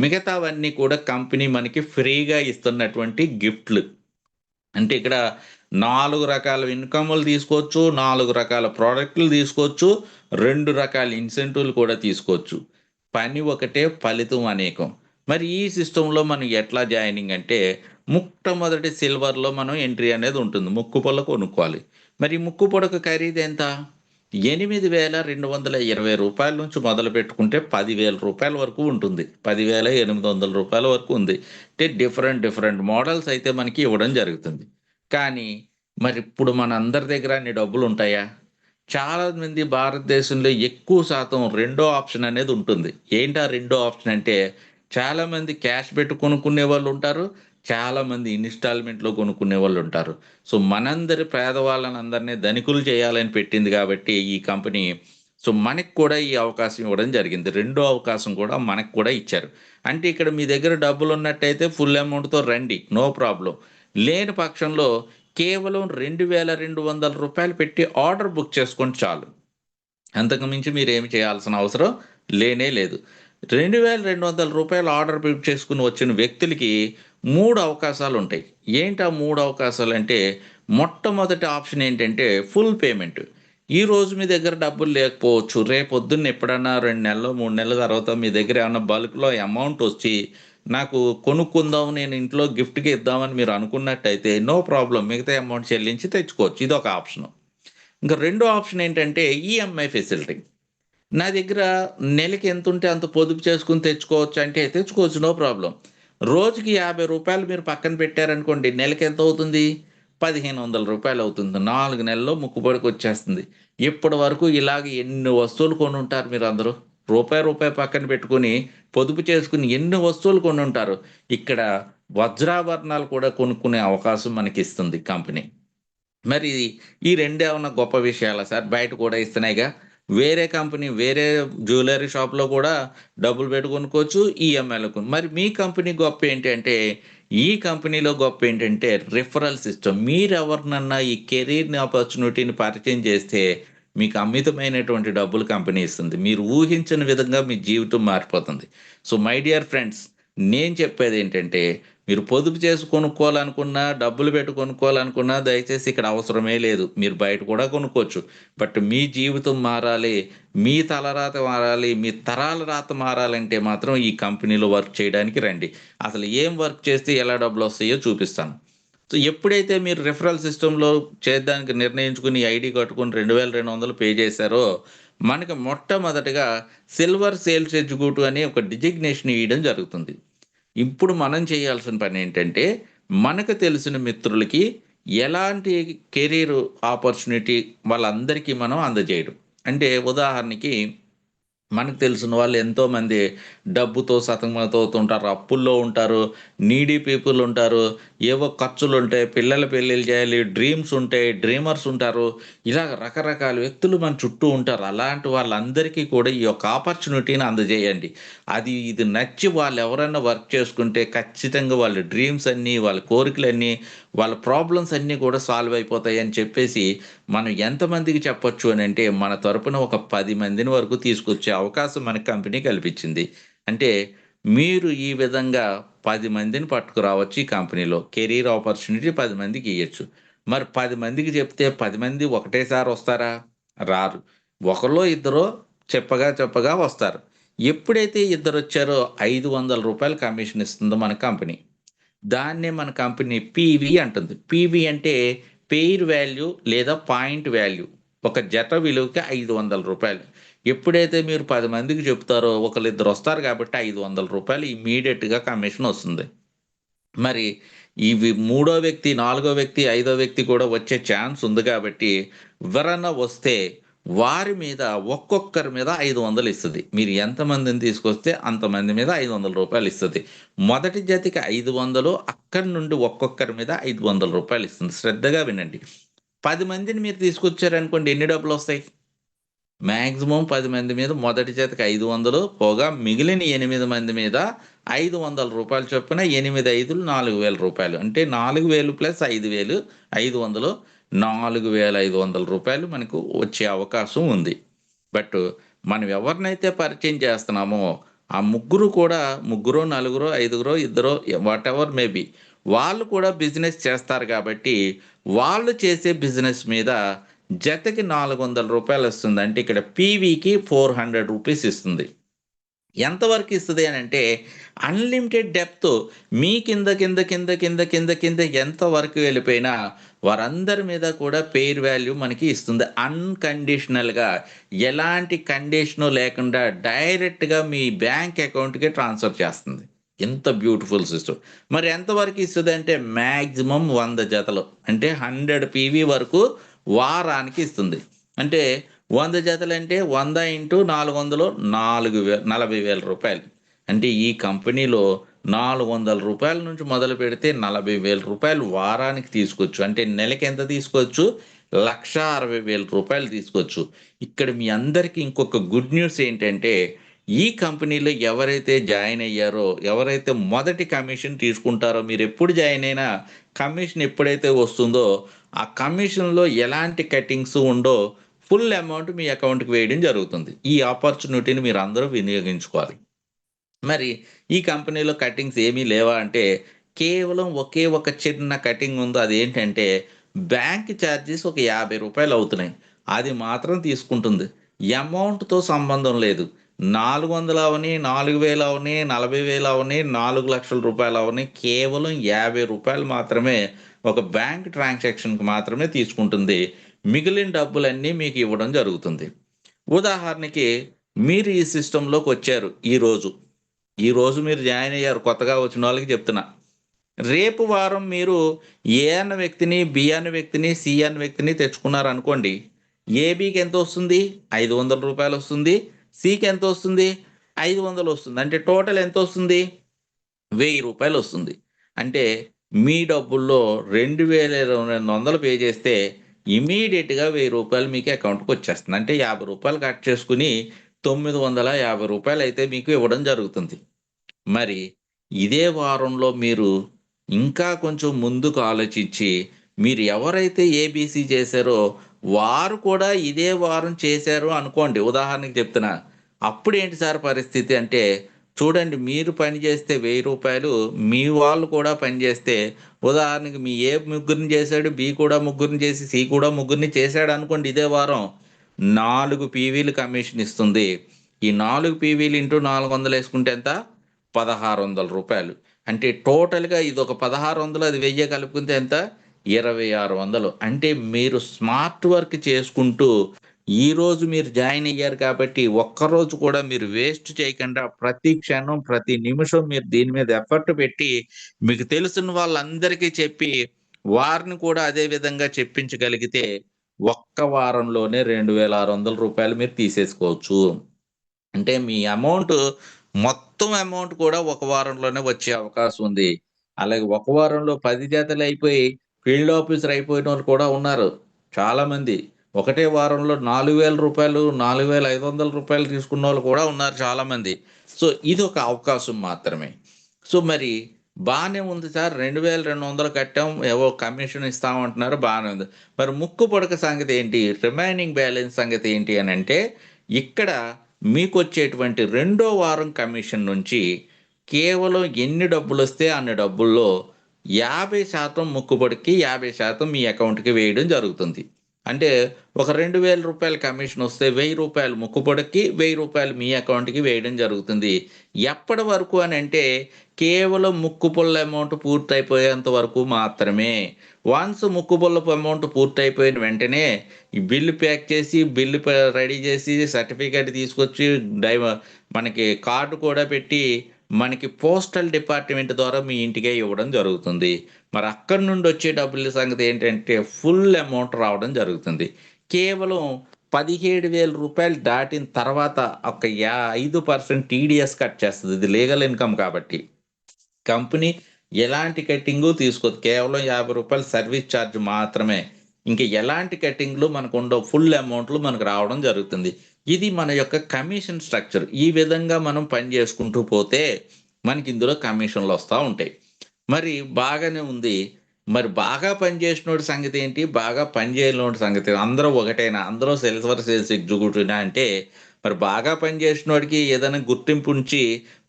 మిగతావన్నీ కూడా కంపెనీ మనకి ఫ్రీగా ఇస్తున్నటువంటి గిఫ్ట్లు. అంటే ఇక్కడ 4 రకాల ఇన్కమ్లు తీసుకోవచ్చు, 4 రకాల ప్రోడక్ట్లు తీసుకోవచ్చు, 2 రకాల ఇన్సెంటివ్లు కూడా తీసుకోవచ్చు. పని ఒకటే, ఫలితం అనేకం. మరి ఈ సిస్టంలో మనం ఎట్లా జాయినింగ్ అంటే, మొట్టమొదటి సిల్వర్లో మనం ఎంట్రీ అనేది ఉంటుంది. ముక్కు పొల కొనుక్కోవాలి. మరి ముక్కు పొడకు ఖరీదు ఎంత? 8,220 రూపాయల నుంచి మొదలు పెట్టుకుంటే 10,000 రూపాయల వరకు ఉంటుంది. 10,800 రూపాయల వరకు ఉంది. అంటే డిఫరెంట్ మోడల్స్ అయితే మనకి ఇవ్వడం జరుగుతుంది. కానీ మరి ఇప్పుడు మన అందరి దగ్గర అన్ని డబ్బులు ఉంటాయా? చాలామంది భారతదేశంలో ఎక్కువ శాతం రెండో ఆప్షన్ అనేది ఉంటుంది. ఏంటి ఆ రెండో ఆప్షన్ అంటే, చాలామంది క్యాష్ పెట్టి కొనుక్కునే వాళ్ళు ఉంటారు, చాలామంది ఇన్స్టాల్మెంట్లో కొనుక్కునే వాళ్ళు ఉంటారు. సో మనందరి పేదవాళ్ళని అందరినీ ధనికులు చేయాలని పెట్టింది కాబట్టి ఈ కంపెనీ. సో మనకి కూడా ఈ అవకాశం ఇవ్వడం జరిగింది. రెండో అవకాశం కూడా మనకు కూడా ఇచ్చారు. అంటే ఇక్కడ మీ దగ్గర డబ్బులు ఉన్నట్టయితే ఫుల్ అమౌంట్తో రండి, నో ప్రాబ్లం. లేని పక్షంలో కేవలం 2200 రూపాయలు పెట్టి ఆర్డర్ బుక్ చేసుకొని చాలు. అంతకు మించి మీరు ఏమి చేయాల్సిన అవసరం లేనే లేదు. 2200 రూపాయలు ఆర్డర్ బుక్ చేసుకుని వచ్చిన వ్యక్తులకి 3 అవకాశాలు ఉంటాయి. ఏంటి ఆ 3 అవకాశాలు అంటే, మొట్టమొదటి ఆప్షన్ ఏంటంటే ఫుల్ పేమెంట్. ఈ రోజు మీ దగ్గర డబ్బులు లేకపోవచ్చు, రేపొద్దున్న ఎప్పుడన్నా 2 నెలలు 3 నెలల తర్వాత మీ దగ్గర ఏమన్నా బల్క్లో అమౌంట్ వచ్చి నాకు కొనుక్కుందాం, నేను ఇంట్లో గిఫ్ట్కి ఇద్దామని మీరు అనుకున్నట్టయితే నో ప్రాబ్లం, మిగతా అమౌంట్ చెల్లించి తెచ్చుకోవచ్చు. ఇది ఒక ఆప్షన్. ఇంకా రెండో ఆప్షన్ ఏంటంటే ఈఎంఐ ఫెసిలిటీ. నా దగ్గర నెలకి ఎంత ఉంటే అంత పొదుపు చేసుకుని తెచ్చుకోవచ్చు అంటే తెచ్చుకోవచ్చు, నో ప్రాబ్లం. రోజుకి 50 రూపాయలు మీరు పక్కన పెట్టారనుకోండి, నెలకి ఎంత అవుతుంది? 1500 రూపాయలు అవుతుంది. 4 నెలల్లో ముక్కుపడికి వచ్చేస్తుంది. ఇప్పటి వరకు ఇలాగ ఎన్ని వస్తువులు కొని ఉంటారు మీరు అందరూ? రూపాయి పక్కన పెట్టుకుని పొదుపు చేసుకుని ఎన్ని వస్తువులు కొని ఉంటారు. ఇక్కడ వజ్రాభరణాలు కూడా కొనుక్కునే అవకాశం మనకి ఇస్తుంది కంపెనీ. మరి ఈ రెండే ఏమన్నా గొప్ప విషయాలా సార్? బయట కూడా ఇస్తున్నాయిగా. వేరే కంపెనీ వేరే జ్యువెలరీ షాప్లో కూడా డబ్బులు పెట్టి కొనుక్కోవచ్చు, ఈఎంఐలకు. మరి మీ కంపెనీ గొప్ప ఏంటి అంటే, ఈ కంపెనీలో గొప్ప ఏంటంటే రిఫరల్ సిస్టమ్. మీరు ఎవరినన్నా ఈ కెరీర్ని ఆపర్చునిటీని పరిచయం చేస్తే మీకు అమితమైనటువంటి డబ్బులు కంపెనీ ఇస్తుంది. మీరు ఊహించిన విధంగా మీ జీవితం మారిపోతుంది. సో మై డియర్ ఫ్రెండ్స్, నేను చెప్పేది ఏంటంటే, మీరు పొదుపు చేసి కొనుక్కోవాలనుకున్నా, డబ్బులు పెట్టి కొనుక్కోవాలనుకున్నా దయచేసి ఇక్కడ అవసరమే లేదు. మీరు బయట కూడా కొనుక్కోవచ్చు. బట్ మీ జీవితం మారాలి, మీ తలరాత మారాలి, మీ తరాల రాత మారాలంటే మాత్రం ఈ కంపెనీలో వర్క్ చేయడానికి రండి. అసలు ఏం వర్క్ చేస్తే ఎలా డబ్బులు వస్తాయో చూపిస్తాను. సో ఎప్పుడైతే మీరు రిఫరల్ సిస్టంలో చేయడానికి నిర్ణయించుకుని ఐడి కట్టుకుని 2200 పే చేశారో, మనకి మొట్టమొదటిగా సిల్వర్ సేల్స్ ఎగ్జిక్యూటివ్ అనే ఒక డిజిగ్నేషన్ ఇవ్వడం జరుగుతుంది. ఇప్పుడు మనం చేయాల్సిన పని ఏంటంటే, మనకు తెలిసిన మిత్రులకి ఎలాంటి కెరీర్ ఆపర్చునిటీ వాళ్ళందరికీ మనం అందజేయడం. అంటే ఉదాహరణకి మనకు తెలిసిన వాళ్ళు ఎంతోమంది డబ్బుతో సతమతమవుతుంటారు, అప్పుల్లో ఉంటారు, నీడీ పీపుల్ ఉంటారు, ఏవో ఖర్చులు ఉంటాయి, పిల్లల పెళ్ళిళ్ళు చేయాలి, డ్రీమ్స్ ఉంటాయి, డ్రీమర్స్ ఉంటారు, ఇలా రకరకాల వ్యక్తులు మన చుట్టూ ఉంటారు. అలాంటి వాళ్ళందరికీ కూడా ఈ యొక్క ఆపర్చునిటీని అందజేయండి. ఇది నచ్చి వాళ్ళు ఎవరైనా వర్క్ చేసుకుంటే ఖచ్చితంగా వాళ్ళ డ్రీమ్స్ అన్నీ, వాళ్ళ కోరికలన్నీ, వాళ్ళ ప్రాబ్లమ్స్ అన్నీ కూడా సాల్వ్ అయిపోతాయి అని చెప్పేసి మనం ఎంతమందికి చెప్పొచ్చు అని అంటే, మన తరపున ఒక 10 మందిని వరకు తీసుకొచ్చే అవకాశం మన కంపెనీ కల్పించింది. అంటే మీరు ఈ విధంగా 10 మందిని పట్టుకురావచ్చు. ఈ కంపెనీలో కెరీర్ ఆపర్చునిటీ 10 మందికి ఇవ్వచ్చు. మరి 10 మందికి చెప్తే 10 మంది ఒకటేసారి వస్తారా? రారు. ఒకరో ఇద్దరో చెప్పగా వస్తారు. ఎప్పుడైతే ఇద్దరు వచ్చారో 500 రూపాయలు కమిషన్ ఇస్తుందో మన కంపెనీ. దాన్నే మన కంపెనీ పీవీ అంటుంది. పీవీ అంటే పెయిర్ వాల్యూ లేదా పాయింట్ వాల్యూ. ఒక జత విలువకి 500 రూపాయలు. ఎప్పుడైతే మీరు 10 మందికి చెప్తారో ఒకళ్ళిద్దరు వస్తారు కాబట్టి 500 రూపాయలు ఇమ్మీడియట్గా కమిషన్ వస్తుంది. మరి ఇవి 3వ వ్యక్తి, 4వ వ్యక్తి, 5వ వ్యక్తి కూడా వచ్చే ఛాన్స్ ఉంది కాబట్టి ఎవరన్నా వస్తే వారి మీద ఒక్కొక్కరి మీద 500 ఇస్తుంది. మీరు ఎంతమందిని తీసుకొస్తే అంతమంది మీద 500 రూపాయలు ఇస్తుంది. మొదటి జతకి 500, అక్కడి నుండి ఒక్కొక్కరి మీద 500 రూపాయలు ఇస్తుంది. శ్రద్ధగా వినండి. 10 మందిని మీరు తీసుకొచ్చారనుకోండి, ఎన్ని డబ్బులు వస్తాయి? మ్యాక్సిమం 10 మంది మీద మొదటి జతకి 500 పోగా మిగిలిన 8 మంది మీద 500 రూపాయలు చొప్పున 8 5లు 4000 రూపాయలు. అంటే 4000 ప్లస్ 5000 500 4500 రూపాయలు మనకు వచ్చే అవకాశం ఉంది. బట్ మనం ఎవరినైతే పరిచయం చేస్తున్నామో ఆ ముగ్గురు నలుగురో 5గురో ఇద్దరో వాట్ ఎవర్ మేబీ వాళ్ళు కూడా బిజినెస్ చేస్తారు కాబట్టి వాళ్ళు చేసే బిజినెస్ మీద జతకి 400 రూపాయలు వస్తుంది. అంటే ఇక్కడ పీవీకి 400 రూపీస్ ఇస్తుంది. ఎంతవరకు ఇస్తుంది అని అంటే, అన్లిమిటెడ్ డెప్త్ మీ కింద ఎంతవరకు వెళ్ళిపోయినా వారందరి మీద కూడా పెయిర్ వాల్యూ మనకి ఇస్తుంది. అన్కండిషనల్గా, ఎలాంటి కండిషను లేకుండా డైరెక్ట్గా మీ బ్యాంక్ అకౌంట్కి ట్రాన్స్ఫర్ చేస్తుంది. ఎంత బ్యూటిఫుల్ సిస్టమ్. మరి ఎంతవరకు ఇస్తుంది అంటే మ్యాక్సిమం 100 జతలు, అంటే 100 పీవీ వరకు వారానికి ఇస్తుంది. అంటే 100 జతలు అంటే 100 × 400 40,000 రూపాయలు. అంటే ఈ కంపెనీలో 400 రూపాయల నుంచి మొదలు పెడితే 40,000 రూపాయలు వారానికి తీసుకోవచ్చు. అంటే నెలకి ఎంత తీసుకోవచ్చు? 1,60,000 తీసుకోవచ్చు. ఇక్కడ మీ అందరికీ ఇంకొక గుడ్ న్యూస్ ఏంటంటే, ఈ కంపెనీలో ఎవరైతే జాయిన్ అయ్యారో, ఎవరైతే మొదటి కమిషన్ తీసుకుంటారో, మీరు ఎప్పుడు జాయిన్ అయినా కమిషన్ ఎప్పుడైతే వస్తుందో ఆ కమిషన్లో ఎలాంటి కటింగ్స్ ఉండో ఫుల్ అమౌంట్ మీ అకౌంట్కి వేయడం జరుగుతుంది. ఈ ఆపర్చునిటీని మీరు అందరూ వినియోగించుకోవాలి. మరి ఈ కంపెనీలో కటింగ్స్ ఏమీ లేవా అంటే, కేవలం ఒకే ఒక చిన్న కటింగ్ ఉందో. అదేంటంటే బ్యాంక్ ఛార్జెస్ ఒక 50 రూపాయలు అవుతున్నాయి. అది మాత్రం తీసుకుంటుంది. అమౌంట్తో సంబంధం లేదు. 400 అవని, 4,000 అవని, 40,000 అవని, 4 లక్షల రూపాయలు అవని, కేవలం 50 రూపాయలు మాత్రమే ఒక బ్యాంక్ ట్రాన్సాక్షన్కి మాత్రమే తీసుకుంటుంది. మిగిలిన డబ్బులన్నీ మీకు ఇవ్వడం జరుగుతుంది. ఉదాహరణకి మీరు ఈ సిస్టంలోకి వచ్చారు. ఈరోజు మీరు జాయిన్ అయ్యారు. కొత్తగా వచ్చిన వాళ్ళకి చెప్తున్నా, రేపు వారం మీరు ఏ అన్న వ్యక్తిని, బి అన్న వ్యక్తిని, సి అన్న వ్యక్తిని తెచ్చుకున్నారు అనుకోండి. ఏబికి ఎంత వస్తుంది? 500 రూపాయలు వస్తుంది. సికి ఎంత వస్తుంది? 500 వస్తుంది. అంటే టోటల్ ఎంత వస్తుంది? 1000 రూపాయలు వస్తుంది. అంటే మీ డబ్బుల్లో 2,200 పే చేస్తే ఇమీడియట్గా 1000 రూపాయలు మీకు అకౌంట్కి వచ్చేస్తుంది. అంటే 50 రూపాయలు కట్ చేసుకుని 950 రూపాయలు అయితే మీకు ఇవ్వడం జరుగుతుంది. మరి ఇదే వారంలో మీరు ఇంకా కొంచెం ముందుకు ఆలోచించి, మీరు ఎవరైతే ఏబీసీ చేశారో వారు కూడా ఇదే వారం చేశారు అనుకోండి. ఉదాహరణకి చెప్తున్నా, అప్పుడు ఏంటి సార్ పరిస్థితి అంటే, చూడండి, మీరు పని చేస్తే 1000 రూపాయలు, మీ వాళ్ళు కూడా పని చేస్తే, ఉదాహరణకి మీ ఏ ముగ్గురిని చేశాడు, బి కూడా ముగ్గురిని చేసి, సి కూడా ముగ్గురిని చేశాడు అనుకోండి. ఇదే వారం 4 పీవీలు కమిషన్ ఇస్తుంది. ఈ 4 పీవీలు ఇంటూ 400 వేసుకుంటే ఎంత? 1,600 రూపాయలు. అంటే టోటల్గా ఇది ఒక 1,600, అది 1000 కలుపుకుంటే ఎంత? 2,600. అంటే మీరు స్మార్ట్ వర్క్ చేసుకుంటూ ఈరోజు మీరు జాయిన్ అయ్యారు కాబట్టి ఒక్కరోజు కూడా మీరు వేస్ట్ చేయకుండా ప్రతి క్షణం, ప్రతి నిమిషం మీరు దీని మీద ఎఫర్ట్ పెట్టి మీకు తెలిసిన వాళ్ళందరికీ చెప్పి వారిని కూడా అదే విధంగా చెప్పించగలిగితే ఒక్క వారంలోనే 2,600 రూపాయలు మీరు తీసేసుకోవచ్చు. అంటే మీ అమౌంట్, మొత్తం అమౌంట్ కూడా ఒక వారంలోనే వచ్చే అవకాశం ఉంది. అలాగే ఒక వారంలో 10 జతలు అయిపోయి ఫీల్డ్ ఆఫీసర్ అయిపోయిన వాళ్ళు కూడా ఉన్నారు చాలామంది. ఒకటే వారంలో 4,000 రూపాయలు, 4,500 రూపాయలు తీసుకున్న వాళ్ళు కూడా ఉన్నారు చాలామంది. సో ఇది ఒక అవకాశం మాత్రమే. సో మరి బాగానే ఉంది సార్, 2,200 కట్టాం, ఏవో కమిషన్ ఇస్తామంటున్నారు, బాగానే ఉంది. మరి ముక్కు పొడక సంగతి ఏంటి, రిమైనింగ్ బ్యాలెన్స్ సంగతి ఏంటి అని అంటే, ఇక్కడ మీకు వచ్చేటువంటి 2వ వారం కమిషన్ నుంచి కేవలం ఎన్ని డబ్బులు వస్తే అన్ని డబ్బుల్లో 50% ముక్కుబడికి, 50% మీ అకౌంట్కి వేయడం జరుగుతుంది. అంటే ఒక 2,000 రూపాయల కమిషన్ వస్తే 1,000 రూపాయలు ముక్కుబడికి, 1,000 రూపాయలు మీ అకౌంట్కి వేయడం జరుగుతుంది. ఎప్పటి వరకు అని అంటే, కేవలం ముక్కుపుల్ల అమౌంట్ పూర్తయిపోయేంత వరకు మాత్రమే. వన్స్ ముక్కుపుల్లపు అమౌంట్ పూర్తయిపోయిన వెంటనే ఈ బిల్లు ప్యాక్ చేసి, బిల్లు రెడీ చేసి, సర్టిఫికేట్ తీసుకొచ్చి, మనకి కార్డు కూడా పెట్టి మనకి పోస్టల్ డిపార్ట్మెంట్ ద్వారా మీ ఇంటికే ఇవ్వడం జరుగుతుంది. మరి అక్కడి నుండి వచ్చే డబ్బుల సంగతి ఏంటంటే ఫుల్ అమౌంట్ రావడం జరుగుతుంది. కేవలం 17,000 రూపాయలు దాటిన తర్వాత ఒక 5% టీడీఎస్ కట్ చేస్తుంది. ఇది లీగల్ ఇన్కమ్ కాబట్టి కంపెనీ ఎలాంటి కట్టింగు తీసుకోదు. కేవలం 50 రూపాయలు సర్వీస్ ఛార్జ్ మాత్రమే. ఇంకా ఎలాంటి కట్టింగ్లు మనకు ఉండవు. ఫుల్ అమౌంట్లు మనకు రావడం జరుగుతుంది. ఇది మన యొక్క కమిషన్ స్ట్రక్చర్. ఈ విధంగా మనం పని చేసుకుంటూ పోతే మనకి ఇందులో కమిషన్లు వస్తూ ఉంటాయి. మరి బాగానే ఉంది. మరి బాగా పనిచేసినోడి సంగతి ఏంటి, బాగా పనిచేయనోడి సంగతి, అందరూ ఒకటైనా, అందరూ సిల్వర్ సేల్స్ ఎగ్జిక్యూటివ్ అంటే, మరి బాగా పనిచేసినోడికి ఏదైనా గుర్తింపు ఉంచి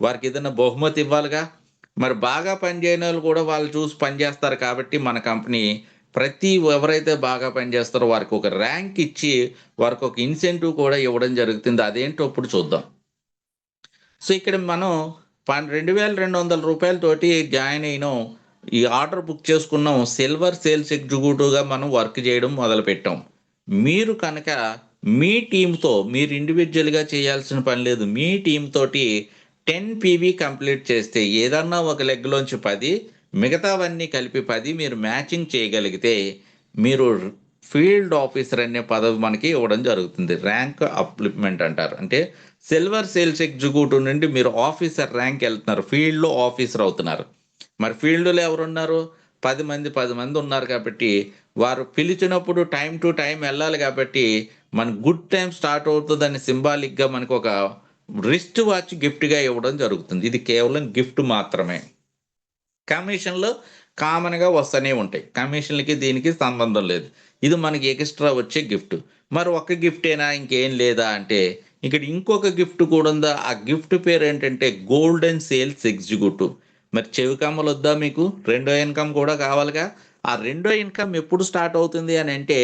వారికి ఏదైనా బహుమతి ఇవ్వాలిగా. మరి బాగా పనిచేయని వాళ్ళు కూడా వాళ్ళు చూసి పనిచేస్తారు కాబట్టి మన కంపెనీ ఎవరైతే బాగా పనిచేస్తారో వారికి ఒక ర్యాంక్ ఇచ్చి వారికి ఒక ఇన్సెంటివ్ కూడా ఇవ్వడం జరుగుతుంది. అదేంటో ఇప్పుడు చూద్దాం. సో ఇక్కడ మనం 2,200 రూపాయలతోటి జాయిన్ అయినాం, ఈ ఆర్డర్ బుక్ చేసుకున్నాం, సిల్వర్ సేల్స్ ఎగ్జిక్యూటివ్గా మనం వర్క్ చేయడం మొదలుపెట్టాం. మీరు కనుక మీ టీంతో, మీరు ఇండివిజువల్గా చేయాల్సిన పని లేదు, మీ టీం తోటి 10 PV కంప్లీట్ చేస్తే, ఏదన్నా ఒక లెగ్లోంచి 10, మిగతావన్నీ కలిపి 10 మీరు మ్యాచింగ్ చేయగలిగితే మీరు ఫీల్డ్ ఆఫీసర్ అనే పదవి మనకి ఇవ్వడం జరుగుతుంది. ర్యాంక్ అప్లిప్మెంట్ అంటారు. అంటే సిల్వర్ సేల్స్ ఎగ్జిక్యూటివ్ నుండి మీరు ఆఫీసర్ ర్యాంక్ వెళ్తున్నారు, ఫీల్డ్లో ఆఫీసర్ అవుతున్నారు. మరి ఫీల్డ్లో ఎవరున్నారు? 10 మంది ఉన్నారు కాబట్టి వారు పిలిచినప్పుడు టైం టు టైం వెళ్ళాలి కాబట్టి మన గుడ్ టైం స్టార్ట్ అవుతుందని సింబాలిక్గా మనకు ఒక రిస్ట్ వాచ్ గిఫ్ట్గా ఇవ్వడం జరుగుతుంది. ఇది కేవలం గిఫ్ట్ మాత్రమే. కమిషన్లు కామన్గా వస్తూనే ఉంటాయి, కమిషన్లకి దీనికి సంబంధం లేదు. ఇది మనకి ఎక్స్ట్రా వచ్చే గిఫ్ట్. మరి ఒక్క గిఫ్టేనా, ఇంకేం లేదా అంటే ఇక్కడ ఇంకొక గిఫ్ట్ కూడా ఉందా. ఆ గిఫ్ట్ పేరు ఏంటంటే గోల్డెన్ సేల్స్ ఎగ్జిక్యూటివ్. మరి చెవి కమ్మలు వద్దా మీకు? రెండో ఇన్కమ్ కూడా కావాలిగా. ఆ రెండో ఇన్కమ్ ఎప్పుడు స్టార్ట్ అవుతుంది అని అంటే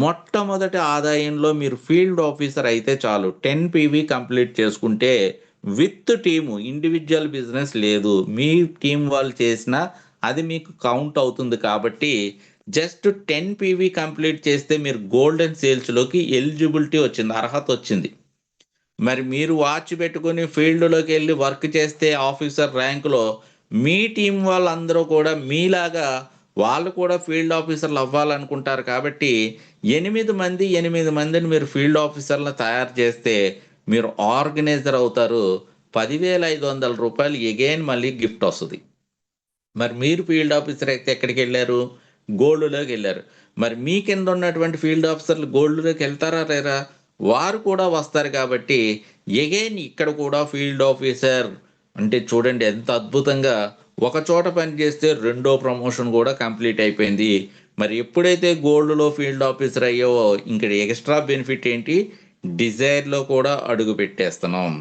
మొట్టమొదటి ఆదాయంలో మీరు ఫీల్డ్ ఆఫీసర్ అయితే చాలు. 10 PV కంప్లీట్ చేసుకుంటే విత్ టీము, ఇండివిజువల్ బిజినెస్ లేదు, మీ టీం వాళ్ళు చేసినా అది మీకు కౌంట్ అవుతుంది. కాబట్టి జస్ట్ 10 PV కంప్లీట్ చేస్తే మీరు గోల్డెన్ సేల్స్లోకి ఎలిజిబిలిటీ వచ్చింది, అర్హత వచ్చింది. మరి మీరు వాచ్ పెట్టుకుని ఫీల్డ్లోకి వెళ్ళి వర్క్ చేస్తే ఆఫీసర్ ర్యాంకులో మీ టీం వాళ్ళందరూ కూడా మీలాగా వాళ్ళు కూడా ఫీల్డ్ ఆఫీసర్లు అవ్వాలనుకుంటారు. కాబట్టి 8 మందిని మీరు ఫీల్డ్ ఆఫీసర్లను తయారు చేస్తే మీరు ఆర్గనైజర్ అవుతారు. 10,500 రూపాయలు ఎగైన్ మళ్ళీ గిఫ్ట్ వస్తుంది. మరి మీరు ఫీల్డ్ ఆఫీసర్ అయితే ఎక్కడికి వెళ్ళారు? గోల్డ్లోకి వెళ్ళారు. మరి మీ కింద ఉన్నటువంటి ఫీల్డ్ ఆఫీసర్లు గోల్డ్లోకి వెళ్తారా లేరా? వారు కూడా వస్తారు. కాబట్టి ఎగైన్ ఇక్కడ కూడా ఫీల్డ్ ఆఫీసర్ అంటే చూడండి ఎంత అద్భుతంగా ఒక చోట పని చేస్తే రెండో ప్రమోషన్ కూడా కంప్లీట్ అయిపోయింది. మరి ఎప్పుడైతే గోల్డ్లో ఫీల్డ్ ఆఫీసర్ అయ్యావో ఇక్కడ ఎక్స్ట్రా బెనిఫిట్ ఏంటి, డిజైర్లో కూడా అడుగు పెట్టేస్తున్నాం.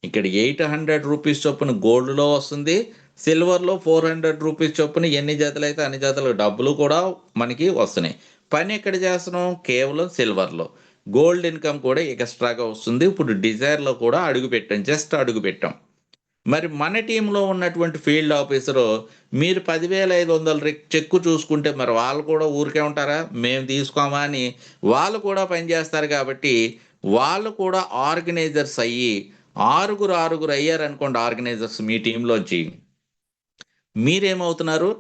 ఇక్కడ 800 రూపీస్ చొప్పున గోల్డ్లో వస్తుంది, సిల్వర్లో 400 రూపీస్ చొప్పున ఎన్ని జతలు అయితే అన్ని జతలు డబ్బులు కూడా మనకి వస్తున్నాయి. పని ఎక్కడ చేస్తున్నాం? కేవలం సిల్వర్లో. గోల్డ్ ఇన్కమ్ కూడా ఎక్స్ట్రాగా వస్తుంది. ఇప్పుడు డిజైర్లో కూడా అడుగు పెట్టాం, జస్ట్ అడుగు పెట్టాం. మరి మన టీంలో ఉన్నటువంటి ఫీల్డ్ ఆఫీసరు మీరు 10,500 చెక్కు చూసుకుంటే మరి వాళ్ళు కూడా ఊరికే ఉంటారా? మేము తీసుకోమా అని వాళ్ళు కూడా పనిచేస్తారు. కాబట్టి వాళ్ళు కూడా ఆర్గనైజర్స్ అయ్యి ఆరుగురు అయ్యారనుకోండి ఆర్గనైజర్స్ మీ టీంలోంచి, మీరేమవుతున్నారు?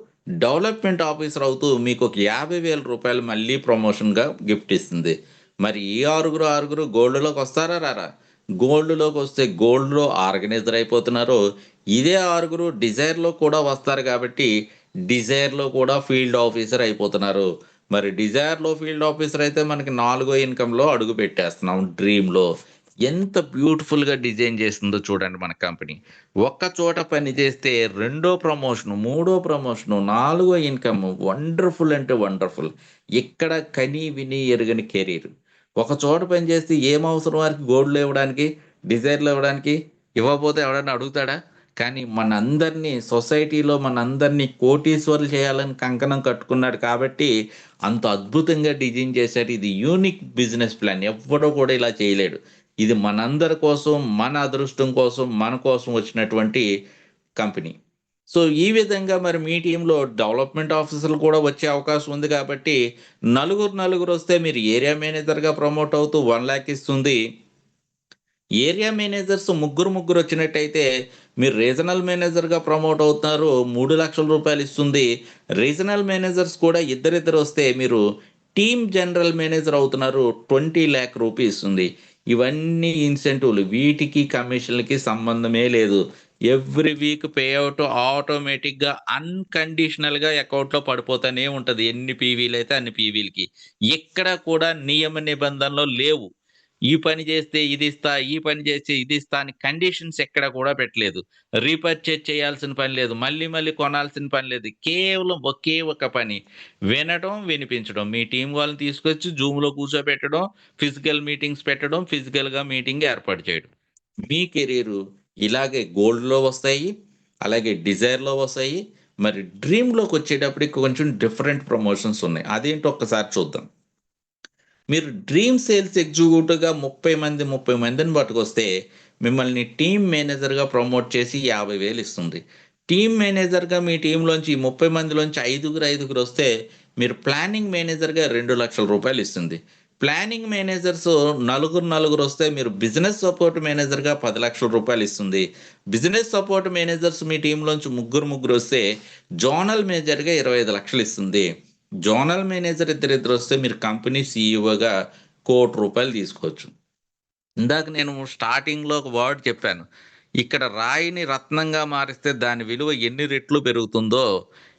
డెవలప్మెంట్ ఆఫీసర్ అవుతూ మీకు ఒక 50,000 రూపాయలు మళ్ళీ ప్రమోషన్గా గిఫ్ట్ ఇస్తుంది. మరి ఈ ఆరుగురు గోల్డ్లోకి వస్తారా రారా? గోల్డ్లోకి వస్తే గోల్డ్లో ఆర్గనైజర్ అయిపోతున్నారు. ఇదే ఆరుగురు డిజైర్లో కూడా వస్తారు. కాబట్టి డిజైర్లో కూడా ఫీల్డ్ ఆఫీసర్ అయిపోతున్నారు. మరి డిజైర్లో ఫీల్డ్ ఆఫీసర్ అయితే మనకి 4వ ఇన్కంలో అడుగు పెట్టేస్తున్నాం. డ్రీమ్లో ఎంత బ్యూటిఫుల్గా డిజైన్ చేస్తుందో చూడండి మన కంపెనీ. ఒక్క చోట పని చేస్తే రెండో ప్రమోషను, మూడో ప్రమోషను, 4వ ఇన్కమ్. వండర్ఫుల్ అంటే వండర్ఫుల్. ఇక్కడ కని విని ఎరుగని కెరీర్. ఒక చోట పని చేస్తే ఏం అవసరం వారికి? గోల్డ్లో ఇవ్వడానికి, డిజైర్లో ఇవ్వడానికి. ఇవ్వకపోతే ఎవడన్నా అడుగుతాడా? కానీ మనందరినీ సొసైటీలో మనందరినీ కోటీశ్వర్లు చేయాలని కంకణం కట్టుకున్నాడు. కాబట్టి అంత అద్భుతంగా డిజైన్ చేశాడు. ఇది యూనిక్ బిజినెస్ ప్లాన్, ఎవ్వడో కూడా ఇలా చేయలేడు. ఇది మనందరి కోసం, మన అదృష్టం కోసం, మన కోసం వచ్చినటువంటి కంపెనీ. సో ఈ విధంగా మరి మీ టీంలో డెవలప్మెంట్ ఆఫీసర్లు కూడా వచ్చే అవకాశం ఉంది. కాబట్టి నలుగురు వస్తే మీరు ఏరియా మేనేజర్గా ప్రమోట్ అవుతూ 1 lakh ఇస్తుంది. ఏరియా మేనేజర్స్ ముగ్గురు వచ్చినట్టయితే మీరు రీజనల్ మేనేజర్గా ప్రమోట్ అవుతున్నారు, 3 లక్షల రూపాయలు ఇస్తుంది. రీజనల్ మేనేజర్స్ కూడా ఇద్దరిద్దరు వస్తే మీరు టీమ్ జనరల్ మేనేజర్ అవుతున్నారు, 20 lakh రూపీస్ ఇస్తుంది. ఇవన్నీ ఇన్సెంటివ్లు, వీటికి కమిషన్లకి సంబంధమే లేదు. ఎవ్రీ వీక్ పే అవుట్ ఆటోమేటిక్గా అన్కండిషనల్గా అకౌంట్లో పడిపోతూనే ఉంటుంది. ఎన్ని పీవీలు అయితే అన్ని పీవీలకి. ఎక్కడ కూడా నియమ నిబంధనలు లేవు. ఈ పని చేస్తే ఇది ఇస్తా, ఈ పని చేస్తే ఇది ఇస్తా అని కండిషన్స్ ఎక్కడ కూడా పెట్టలేదు. రీపర్చేజ్ చేయాల్సిన పని లేదు, మళ్ళీ కొనాల్సిన పని లేదు. కేవలం ఒకే ఒక పని, వినడం, వినిపించడం. మీ టీం వాళ్ళని తీసుకొచ్చి జూమ్లో కూర్చోబెట్టడం, ఫిజికల్ మీటింగ్స్ పెట్టడం, ఫిజికల్గా మీటింగ్ ఏర్పాటు చేయడం. మీ కెరీరు ఇలాగే గోల్డ్లో వస్తాయి, అలాగే డిజైర్లో వస్తాయి. మరి డ్రీమ్లోకి వచ్చేటప్పటికి కొంచెం డిఫరెంట్ ప్రమోషన్స్ ఉన్నాయి. అదేంటో ఒక్కసారి చూద్దాం. మీరు డ్రీమ్ సేల్స్ ఎగ్జిక్యూటివ్గా 30 మందిని పట్టుకొస్తే మిమ్మల్ని టీమ్ మేనేజర్గా ప్రమోట్ చేసి 50,000 ఇస్తుంది. టీమ్ మేనేజర్గా మీ టీంలోంచి 30 మందిలోంచి ఐదుగురు వస్తే మీరు ప్లానింగ్ మేనేజర్గా 2 లక్షల రూపాయలు ఇస్తుంది. ప్లానింగ్ మేనేజర్స్ నలుగురు వస్తే మీరు బిజినెస్ సపోర్ట్ మేనేజర్గా 10 లక్షల రూపాయలు ఇస్తుంది. బిజినెస్ సపోర్ట్ మేనేజర్స్ మీ టీంలోంచి ముగ్గురు వస్తే జోనల్ మేనేజర్గా 25 లక్షలు ఇస్తుంది. జోనల్ మేనేజర్ ఇద్దరు వస్తే మీరు కంపెనీ సీఈఓగా 1 కోటి రూపాయలు తీసుకోవచ్చు. ఇందాక నేను స్టార్టింగ్లో ఒక వర్డ్ చెప్పాను, ఇక్కడ రాయిని రత్నంగా మారిస్తే దాని విలువ ఎన్ని రెట్లు పెరుగుతుందో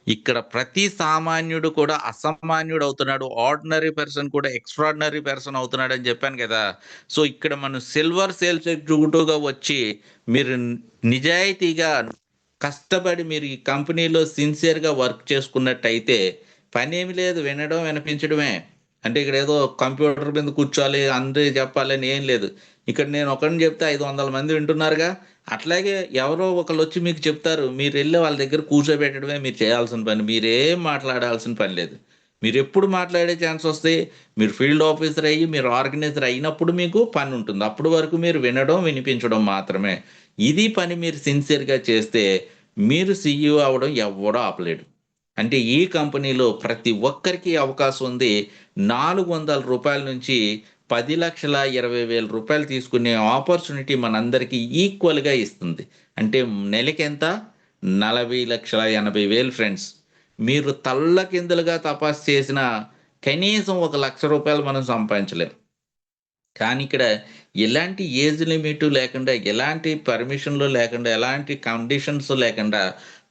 ఇక్కడ ప్రతి సామాన్యుడు కూడా అసామాన్యుడు అవుతున్నాడు, ఆర్డినరీ పర్సన్ కూడా ఎక్స్ట్రాడినరీ పర్సన్ అవుతున్నాడు అని చెప్పాను కదా. సో ఇక్కడ మనం సిల్వర్ సేల్స్ ఎగ్జిక్యూటివ్గా వచ్చి మీరు నిజాయితీగా కష్టపడి మీరు ఈ కంపెనీలో సిన్సియర్గా వర్క్ చేసుకున్నట్టయితే పని ఏమి లేదు, వినడం వినిపించడమే. అంటే ఇక్కడ ఏదో కంప్యూటర్ మీద కూర్చోాలి అందరూ చెప్పాలని ఏం లేదు. ఇక్కడ నేను ఒకరిని చెప్తే 500 మంది వింటున్నారుగా, అట్లాగే ఎవరో ఒకళ్ళు వచ్చి మీకు చెప్తారు, మీరు వెళ్ళి వాళ్ళ దగ్గర కూర్చోబెట్టడమే మీరు చేయాల్సిన పని. మీరేం మాట్లాడాల్సిన పని లేదు. మీరు ఎప్పుడు మాట్లాడే ఛాన్స్ వస్తే మీరు ఫీల్డ్ ఆఫీసర్ అయ్యి మీరు ఆర్గనైజర్ అయినప్పుడు మీకు పని ఉంటుంది. అప్పుడు వరకు మీరు వినడం వినిపించడం మాత్రమే. ఇది పని మీరు సిన్సియర్గా చేస్తే మీరు CEO అవ్వడం ఎవడో ఆపలేడు. అంటే ఈ కంపెనీలో ప్రతి ఒక్కరికి అవకాశం ఉంది. 400 రూపాయల నుంచి 10,20,000 తీసుకునే ఆపర్చునిటీ మనందరికీ ఈక్వల్గా ఇస్తుంది. అంటే నెలకి ఎంత? 40,80,000 ఫ్రెండ్స్. మీరు తల్ల కిందలుగా తపస్సు చేసిన కనీసం 1,00,000 రూపాయలు మనం సంపాదించలేం. కానీ ఇక్కడ ఎలాంటి ఏజ్ లిమిట్ లేకుండా, ఎలాంటి పర్మిషన్లు లేకుండా, ఎలాంటి కండిషన్స్ లేకుండా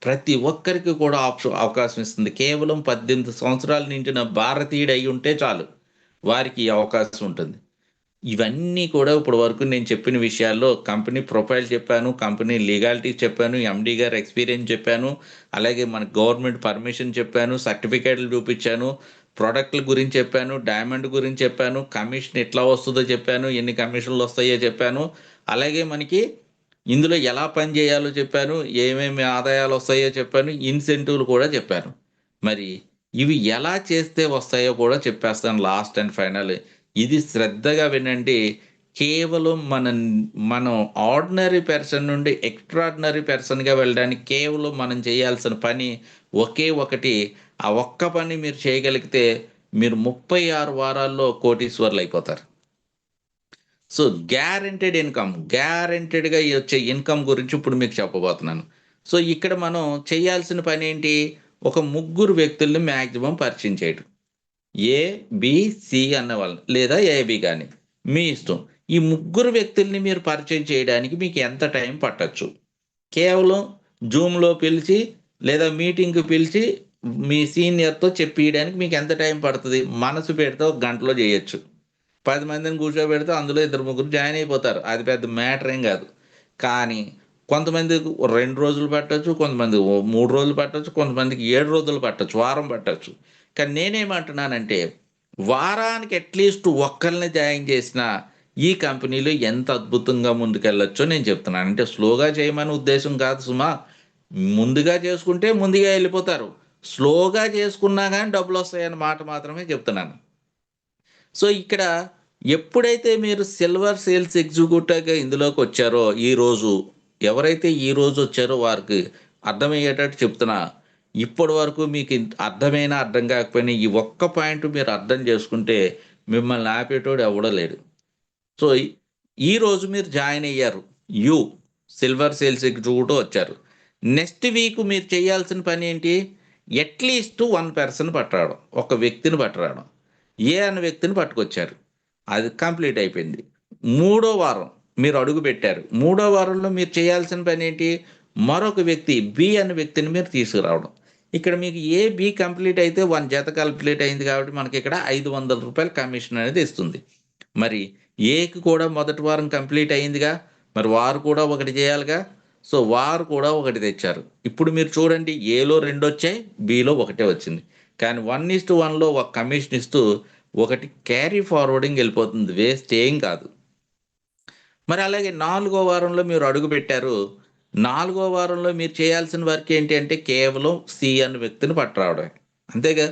ప్రతి ఒక్కరికి కూడా అవకాశం ఇస్తుంది. కేవలం 18 సంవత్సరాల నిండిన భారతీయుడు అయి ఉంటే చాలు, వారికి ఈ అవకాశం ఉంటుంది. ఇవన్నీ కూడా ఇప్పుడు వరకు నేను చెప్పిన విషయాల్లో కంపెనీ ప్రొఫైల్ చెప్పాను, కంపెనీ లీగాలిటీ చెప్పాను, MD గారి ఎక్స్పీరియన్స్ చెప్పాను, అలాగే మన గవర్నమెంట్ పర్మిషన్ చెప్పాను, సర్టిఫికేట్లు చూపించాను, ప్రోడక్ట్ల గురించి చెప్పాను, డైమండ్ గురించి చెప్పాను, కమిషన్ ఎట్లా వస్తుందో చెప్పాను, ఎన్ని కమిషన్లు వస్తాయో చెప్పాను, అలాగే మనకి ఇందులో ఎలా పని చేయాలో చెప్పాను, ఏమేమి ఆదాయాలు వస్తాయో చెప్పాను, ఇన్సెంటివ్లు కూడా చెప్పాను. మరి ఇవి ఎలా చేస్తే వస్తాయో కూడా చెప్పేస్తాను లాస్ట్ అండ్ ఫైనల్. ఇది శ్రద్ధగా వినండి. కేవలం మనం ఆర్డినరీ పర్సన్ నుండి ఎక్స్ట్రాడినరీ పర్సన్గా వెళ్ళడానికి కేవలం మనం చేయాల్సిన పని ఒకే ఒకటి. ఆ ఒక్క పని మీరు చేయగలిగితే మీరు 36 వారాల్లో కోటీశ్వర్లు అయిపోతారు. సో గ్యారెంటెడ్ ఇన్కమ్, గ్యారెంటెడ్గా వచ్చే ఇన్కమ్ గురించి ఇప్పుడు మీకు చెప్పబోతున్నాను. సో ఇక్కడ మనం చేయాల్సిన పని ఏంటి? ఒక 3 వ్యక్తుల్ని మ్యాక్సిమం పరిచయం చేయడం. ABC అన్న వాళ్ళని, లేదా AB కానీ మీ ఇష్టం. ఈ 3 వ్యక్తుల్ని మీరు పరిచయం చేయడానికి మీకు ఎంత టైం పట్టచ్చు? కేవలం జూమ్లో పిలిచి లేదా మీటింగ్కి పిలిచి మీ సీనియర్తో చెప్పియడానికి మీకు ఎంత టైం పడుతుంది? మనసు పెడితే 1 గంటలో చేయొచ్చు. 10 మందిని కూర్చోబెడితే అందులో 2-3 జాయిన్ అయిపోతారు. అది పెద్ద మ్యాటర్ ఏం కాదు. కానీ కొంతమందికి 2 రోజులు పట్టచ్చు, కొంతమందికి 3 రోజులు పట్టచ్చు, కొంతమందికి 7 రోజులు పట్టచ్చు, వారం పట్టచ్చు. కానీ నేనేమంటున్నానంటే వారానికి అట్లీస్ట్ ఒక్కరిని జాయిన్ చేసిన ఈ కంపెనీలో ఎంత అద్భుతంగా ముందుకెళ్ళొచ్చో నేను చెప్తున్నాను. అంటే స్లోగా చేయమని ఉద్దేశం కాదు సుమా. ముందుగా చేసుకుంటే ముందుగా వెళ్ళిపోతారు, స్లోగా చేసుకున్నా కానీ డబ్బులు వస్తాయన్న మాట మాత్రమే చెప్తున్నాను. సో ఇక్కడ ఎప్పుడైతే మీరు సిల్వర్ సేల్స్ ఎగ్జిక్యూటివ్గా ఇందులోకి వచ్చారో, ఎవరైతే ఈరోజు వచ్చారో వారికి అర్థమయ్యేటట్టు చెప్తున్నా. ఇప్పటి వరకు మీకు అర్థమైనా అర్థం కాకపోయినా ఈ ఒక్క పాయింట్ మీరు అర్థం చేసుకుంటే మిమ్మల్ని ఆపేటోడు ఎవడో లేడు. సో ఈరోజు మీరు జాయిన్ అయ్యారు, సిల్వర్ సేల్స్ ఎగ్జిక్యూటివ్ వచ్చారు. నెక్స్ట్ వీక్ మీరు చేయాల్సిన పని ఏంటి? అట్లీస్ట్ 1 పర్సన్ పట్టరావడం, ఒక వ్యక్తిని పట్టరావడం. ఏ అన్న వ్యక్తిని పట్టుకొచ్చారు, అది కంప్లీట్ అయిపోయింది. 3వ వారం మీరు అడుగు పెట్టారు. 3వ వారంలో మీరు చేయాల్సిన పని ఏంటి? మరొక వ్యక్తి B అనే వ్యక్తిని మీరు తీసుకురావడం. ఇక్కడ మీకు B కంప్లీట్ అయితే 1 జత కంప్లీట్ అయింది కాబట్టి మనకి ఇక్కడ 500 రూపాయల కమిషన్ అనేది ఇస్తుంది. మరి Aకి కూడా మొదటి వారం కంప్లీట్ అయిందిగా, మరి వారు కూడా ఒకటి చేయాలిగా. సో వారు కూడా ఒకటి తెచ్చారు. ఇప్పుడు మీరు చూడండి, Aలో 2 వచ్చాయి, Bలో 1 వచ్చింది. కానీ 1:1లో ఒక కమిషన్ ఇస్తూ ఒకటి క్యారీ ఫార్వర్డింగ్ వెళ్ళిపోతుంది, వేస్ట్ ఏం కాదు. మరి అలాగే 4వ వారంలో మీరు అడుగు పెట్టారు. 4వ వారంలో మీరు చేయాల్సిన వర్క్ ఏంటి అంటే కేవలం C అనే వ్యక్తిని పట్టరావడం, అంతేగా.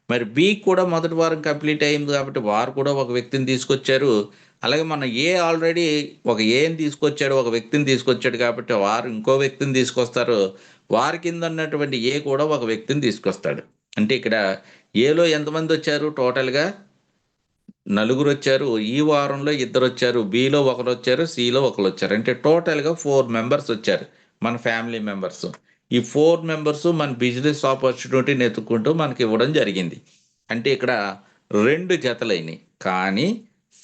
మరి B కూడా మొదటి వారం కంప్లీట్ అయింది కాబట్టి వారు కూడా ఒక వ్యక్తిని తీసుకొచ్చారు. అలాగే మన ఆల్రెడీ ఒక Aని తీసుకొచ్చాడు, ఒక వ్యక్తిని తీసుకొచ్చాడు కాబట్టి వారు ఇంకో వ్యక్తిని తీసుకొస్తారు. వారి కింద ఉన్నటువంటి A కూడా ఒక వ్యక్తిని తీసుకొస్తాడు. అంటే ఇక్కడ Aలో ఎంతమంది వచ్చారు? టోటల్గా 4 వచ్చారు. ఈ వారంలో 2 వచ్చారు, Bలో 1 వచ్చారు, Cలో 1 వచ్చారు. అంటే టోటల్గా 4 మెంబర్స్ వచ్చారు, మన ఫ్యామిలీ మెంబర్స్. ఈ 4 మెంబర్స్ మన బిజినెస్ ఆపర్చునిటీని ఎత్తుకుంటూ మనకి ఇవ్వడం జరిగింది. అంటే ఇక్కడ 2 జతలైనవి. కానీ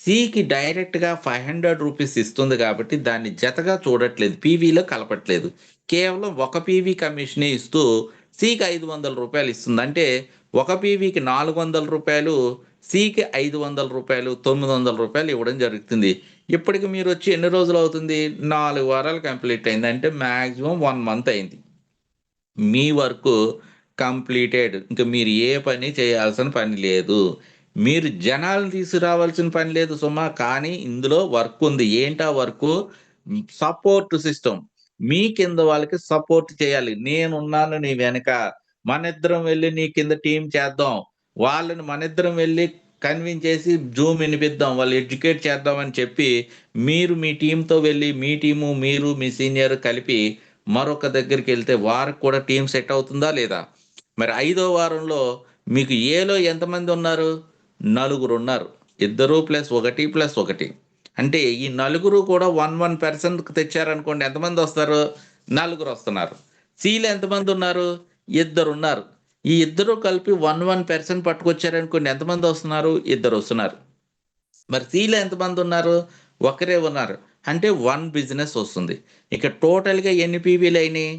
Cకి డైరెక్ట్గా 500 రూపీస్ ఇస్తుంది కాబట్టి దాన్ని జతగా చూడట్లేదు, పీవీలో కలపట్లేదు. కేవలం 1 PV కమిషనే ఇస్తూ సికి 500 రూపాయలు ఇస్తుంది. అంటే ఒక పీవీకి 400 రూపాయలు, సికి 500 రూపాయలు, 900 రూపాయలు ఇవ్వడం జరుగుతుంది. ఇప్పటికి మీరు వచ్చి ఎన్ని రోజులు అవుతుంది? 4 వారాలు కంప్లీట్ అయింది. అంటే మ్యాక్సిమం 1 మంత్ అయింది. మీ వర్క్ కంప్లీటెడ్. ఇంకా మీరు ఏ పని చేయాల్సిన పని లేదు. మీరు జనాలను తీసుకురావాల్సిన పని లేదు సుమా. కానీ ఇందులో వర్క్ ఉంది. ఏంటా వర్క్? Support system. మీ కింద వాళ్ళకి సపోర్ట్ చేయాలి. నేనున్నాను నీ వెనక, మనిద్దరం వెళ్ళి నీ కింద టీం చేద్దాం, వాళ్ళని మనిద్దరం వెళ్ళి కన్విన్స్ చేసి జూమ్ వినిపిద్దాం, వాళ్ళు ఎడ్యుకేట్ చేద్దామని చెప్పి మీరు మీ టీంతో వెళ్ళి, మీ టీము మీరు మీ సీనియర్ కలిపి మరొక దగ్గరికి వెళ్తే వారికి కూడా టీం సెట్ అవుతుందా లేదా? మరి 5వ వారంలో మీకు ఏలో ఎంతమంది ఉన్నారు? 4 ఉన్నారు. 2 + 1 + 1. అంటే ఈ 4 కూడా 1% తెచ్చారనుకోండి, ఎంతమంది వస్తారు? 4 వస్తున్నారు. సిలో ఎంతమంది ఉన్నారు? 2 ఉన్నారు. ఈ 2 కలిపి 1% పట్టుకొచ్చారనుకోండి, ఎంతమంది వస్తున్నారు? 2 వస్తున్నారు. మరి సిలో ఎంతమంది ఉన్నారు? ఒకరే ఉన్నారు. అంటే 1 బిజినెస్ వస్తుంది. ఇక టోటల్గా ఎన్ని పీవీలు అయినాయి?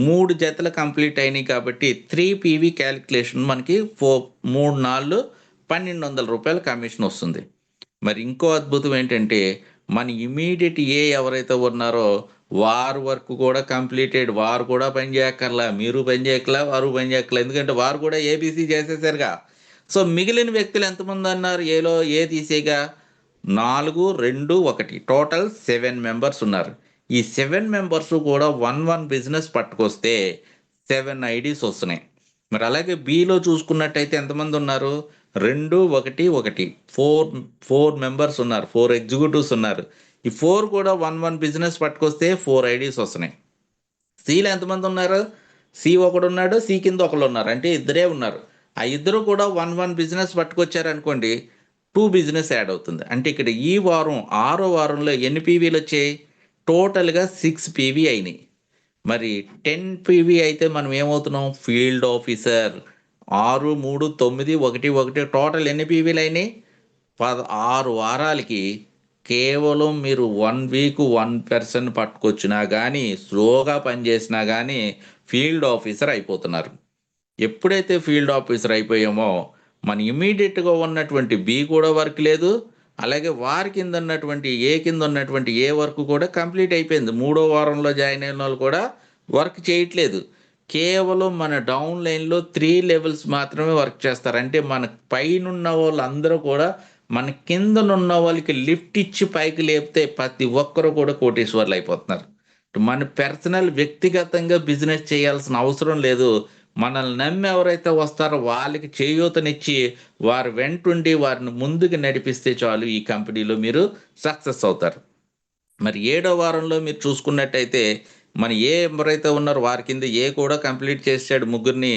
3 జతలు కంప్లీట్ అయినాయి. కాబట్టి 3 పీవీ క్యాలిక్యులేషన్ మనకి 3 4 1200 రూపాయల కమిషన్ వస్తుంది. మరి ఇంకో అద్భుతం ఏంటంటే, మన ఇమీడియట్ ఎవరైతే ఉన్నారో వారు వర్క్ కూడా కంప్లీటెడ్. వారు కూడా పని చేయక్కర్లా, మీరు పని చేయక్కర్లా, వారు పని చేయక్కర్లా. ఎందుకంటే వారు కూడా ఏబీసీ చేసేసారుగా. సో మిగిలిన వ్యక్తులు ఎంతమంది అన్నారు? ఏ తీసేగా 4 2 1 టోటల్ 7 మెంబర్స్ ఉన్నారు. ఈ 7 మెంబర్స్ కూడా 1 బిజినెస్ పట్టుకొస్తే 7 ఐడీస్ వస్తున్నాయి. మరి అలాగే బిలో చూసుకున్నట్టయితే ఎంతమంది ఉన్నారు? 2 1 1 4 మెంబర్స్ ఉన్నారు. 4 ఎగ్జిక్యూటివ్స్ ఉన్నారు. ఈ 4 కూడా 1 బిజినెస్ పట్టుకొస్తే 4 ఐడీస్ వస్తున్నాయి. సిలో ఎంతమంది ఉన్నారు? సి ఒకడు ఉన్నాడు, సి కింద ఒకళ్ళు ఉన్నారు. అంటే 2 ఉన్నారు. ఆ 2 కూడా 1 బిజినెస్ పట్టుకొచ్చారనుకోండి, 2 బిజినెస్ యాడ్ అవుతుంది. అంటే ఇక్కడ ఈ వారం 6వ వారంలో ఎన్ని పీవీలు వచ్చాయి? టోటల్గా 6 పీవీ అయినాయి. మరి 10 పీవీ అయితే మనం ఏమవుతున్నాం? Field officer. 6 3 9 1 1 టోటల్ ఎన్ని పీవీలు అయినాయి? 16 వారాలకి కేవలం మీరు 1 వీక్ 1% పట్టుకొచ్చినా కానీ, స్లోగా పనిచేసినా కానీ ఫీల్డ్ ఆఫీసర్ అయిపోతున్నారు. ఎప్పుడైతే ఫీల్డ్ ఆఫీసర్ అయిపోయామో మన ఇమీడియట్గా ఉన్నటువంటి బి కూడా వర్క్ లేదు, అలాగే వారి కింద ఉన్నటువంటి కింద ఉన్నటువంటి వర్క్ కూడా కంప్లీట్ అయిపోయింది. 3వ వారంలో జాయిన్ అయిన వాళ్ళు కూడా వర్క్ చేయట్లేదు. కేవలం మన డౌన్ లైన్లో 3 లెవెల్స్ మాత్రమే వర్క్ చేస్తారు. అంటే మన పైన ఉన్న వాళ్ళందరూ కూడా మన కిందనున్న వాళ్ళకి లిఫ్ట్ ఇచ్చి పైకి లేపితే ప్రతి ఒక్కరు కూడా కోటీశ్వర్లు అయిపోతున్నారు. మన పర్సనల్ వ్యక్తిగతంగా బిజినెస్ చేయాల్సిన అవసరం లేదు. మనల్ని నమ్మి ఎవరైతే వస్తారో వాళ్ళకి చేయూతనిచ్చి వారు వెంటుండి వారిని ముందుకు నడిపిస్తే చాలు, ఈ కంపెనీలో మీరు సక్సెస్ అవుతారు. మరి 7వ వారంలో మీరు చూసుకున్నట్టయితే మన ఎవరైతే ఉన్నారో వారి కింద కూడా కంప్లీట్ చేసాడు 3ని,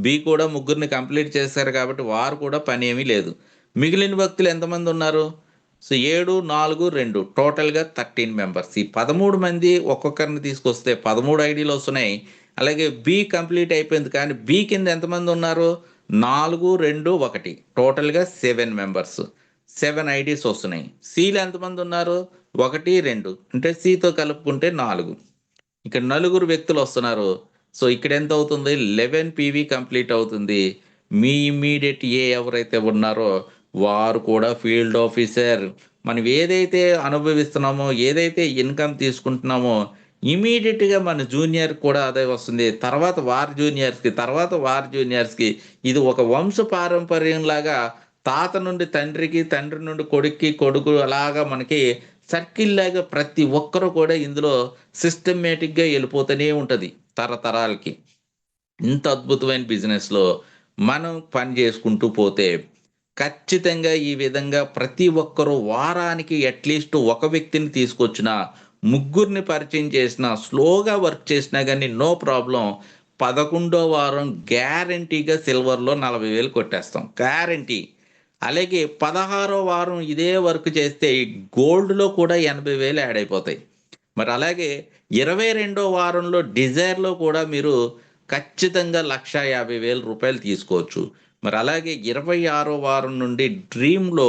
బి కూడా 3ని కంప్లీట్ చేశారు. కాబట్టి వారు కూడా పని ఏమీ లేదు. మిగిలిన వ్యక్తులు ఎంతమంది ఉన్నారు? సో 7 4 2 టోటల్గా 13 మెంబర్స్. ఈ 13 మంది ఒక్కొక్కరిని తీసుకొస్తే 13 ఐడీలు వస్తున్నాయి. అలాగే బి కంప్లీట్ అయిపోయింది. కానీ బి కింద ఎంతమంది ఉన్నారు? 4 2 1 టోటల్గా 7 మెంబర్స్, 7 ఐడీస్ వస్తున్నాయి. సిలో ఎంతమంది ఉన్నారు? 1 2 అంటే సితో కలుపుకుంటే 4. ఇక్కడ 4 వ్యక్తులు వస్తున్నారు. సో ఇక్కడ ఎంత అవుతుంది? 11 పీవీ కంప్లీట్ అవుతుంది. మీ ఇమ్మీడియట్ ఎవరైతే ఉన్నారో వారు కూడా ఫీల్డ్ ఆఫీసర్. మనం ఏదైతే అనుభవిస్తున్నామో, ఏదైతే ఇన్కమ్ తీసుకుంటున్నామో ఇమీడియట్గా మన జూనియర్ కూడా అదే వస్తుంది. తర్వాత వారి జూనియర్స్కి, తర్వాత వారి జూనియర్స్కి. ఇది ఒక వంశ పారంపర్యంలాగా తాత నుండి తండ్రికి, తండ్రి నుండి కొడుక్కి, కొడుకు అలాగా మనకి సర్కిల్ లాగా ప్రతి ఒక్కరు కూడా ఇందులో సిస్టమేటిక్గా వెళ్ళిపోతూనే ఉంటుంది తరతరాలకి. ఇంత అద్భుతమైన బిజినెస్లో మనం పని చేసుకుంటూ పోతే ఖచ్చితంగా ఈ విధంగా ప్రతి ఒక్కరూ వారానికి అట్లీస్ట్ ఒక వ్యక్తిని తీసుకొచ్చినా, 3 పరిచయం చేసినా, స్లోగా వర్క్ చేసినా కానీ నో ప్రాబ్లం. 11వ వారం గ్యారంటీగా సిల్వర్లో 40,000 కొట్టేస్తాం, గ్యారంటీ. అలాగే 16వ వారం ఇదే వర్క్ చేస్తే గోల్డ్లో కూడా 80,000 యాడ్ అయిపోతాయి. మరి అలాగే 22వ వారంలో డిజైర్లో కూడా మీరు ఖచ్చితంగా 1,50,000 రూపాయలు తీసుకోవచ్చు. మరి అలాగే 26వ వారం నుండి డ్రీమ్లో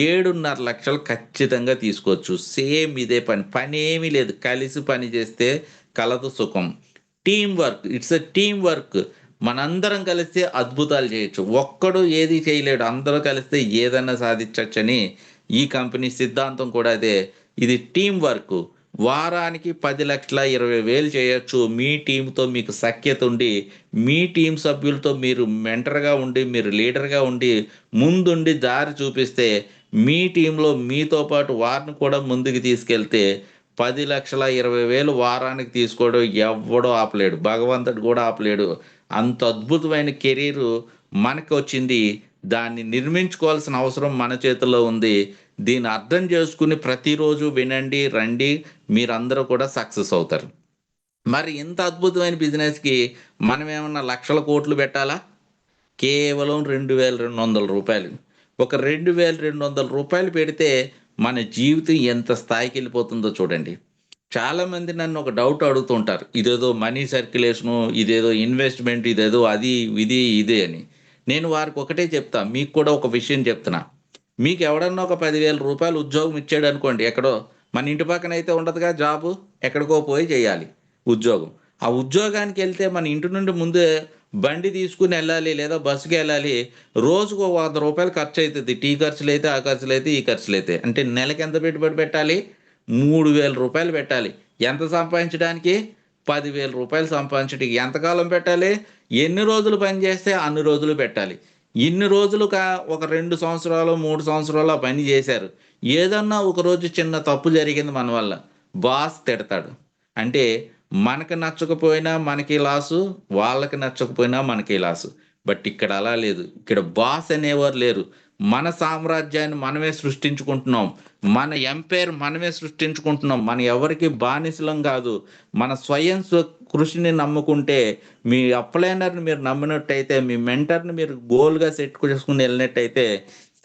7.5 లక్షలు ఖచ్చితంగా తీసుకోవచ్చు. సేమ్ ఇదే పని ఏమీ లేదు. కలిసి పని చేస్తే కలదు సుఖం. Team work, it's a team work. మనందరం కలిస్తే అద్భుతాలు చేయొచ్చు. ఒక్కడు ఏది చేయలేడు, అందరూ కలిస్తే ఏదన్నా సాధించవచ్చని ఈ కంపెనీ సిద్ధాంతం కూడా అదే. ఇది టీం వర్క్. వారానికి 10,20,000 చేయొచ్చు. మీ టీంతో మీకు సఖ్యత ఉండి, మీ టీం సభ్యులతో మీరు మెంటర్గా ఉండి, మీరు లీడర్గా ఉండి, ముందుండి దారి చూపిస్తే, మీ టీంలో మీతో పాటు వారిని కూడా ముందుకు తీసుకెళ్తే 10,20,000 వారానికి తీసుకోవడం ఎవ్వడో ఆపలేడు, భగవంతుడు కూడా ఆపలేడు. అంత అద్భుతమైన కెరీరు మనకు వచ్చింది. దాన్ని నిర్మించుకోవాల్సిన అవసరం మన చేతుల్లో ఉంది. దీన్ని అర్థం చేసుకుని ప్రతిరోజు వినండి, రండి, మీరందరూ కూడా సక్సెస్ అవుతారు. మరి ఇంత అద్భుతమైన బిజినెస్కి మనం ఏమన్నా లక్షల కోట్లు పెట్టాలా? కేవలం 2,200 రూపాయలు. ఒక 2,200 రూపాయలు పెడితే మన జీవితం ఎంత స్థాయికి వెళ్ళిపోతుందో చూడండి. చాలామంది నన్ను ఒక డౌట్ అడుగుతుంటారు, ఇదేదో మనీ సర్క్యులేషను, ఇదేదో ఇన్వెస్ట్మెంట్, ఇదేదో అది ఇది ఇదే అని. నేను వారికి ఒకటే చెప్తా, మీకు కూడా ఒక విషయం చెప్తున్నా. మీకు ఎవడన్నా ఒక 10,000 రూపాయలు ఉద్యోగం ఇచ్చాడు అనుకోండి, ఎక్కడో మన ఇంటి పక్కన అయితే ఉండదుగా జాబు, ఎక్కడికో పోయి చేయాలి ఉద్యోగం. ఆ ఉద్యోగానికి వెళ్తే మన ఇంటి నుండి ముందే బండి తీసుకుని వెళ్ళాలి, లేదా బస్సుకి వెళ్ళాలి. రోజుకు 100 రూపాయలు ఖర్చు అవుతుంది. టీ ఖర్చులు అయితే, ఆ ఖర్చులు అయితే, ఈ ఖర్చులు అయితే. అంటే నెలకి ఎంత పెట్టుబడి పెట్టాలి? 3,000 రూపాయలు పెట్టాలి. ఎంత సంపాదించడానికి? 10,000 రూపాయలు సంపాదించడానికి ఎంతకాలం పెట్టాలి? ఎన్ని రోజులు పని చేస్తే అన్ని రోజులు పెట్టాలి. ఇన్ని రోజులు ఒక 2 సంవత్సరాలు 3 సంవత్సరాలు ఆ పని చేశారు. ఏదన్నా ఒకరోజు చిన్న తప్పు జరిగింది మన వల్ల, బాస్ తిడతాడు. అంటే మనకు నచ్చకపోయినా మనకి లాసు, వాళ్ళకి నచ్చకపోయినా మనకి లాసు. బట్ ఇక్కడ అలా లేదు. ఇక్కడ బాస్ అనేవారు లేరు. మన సామ్రాజ్యాన్ని మనమే సృష్టించుకుంటున్నాం. మన ఎంపైర్ మనమే సృష్టించుకుంటున్నాం. మన ఎవరికి బానిసలం కాదు. మన స్వయం కృషిని నమ్ముకుంటే, మీ అప్లైనర్ని మీరు నమ్మినట్టయితే, మీ మెంటర్ని మీరు గోల్గా సెట్ చేసుకుని వెళ్ళినట్టయితే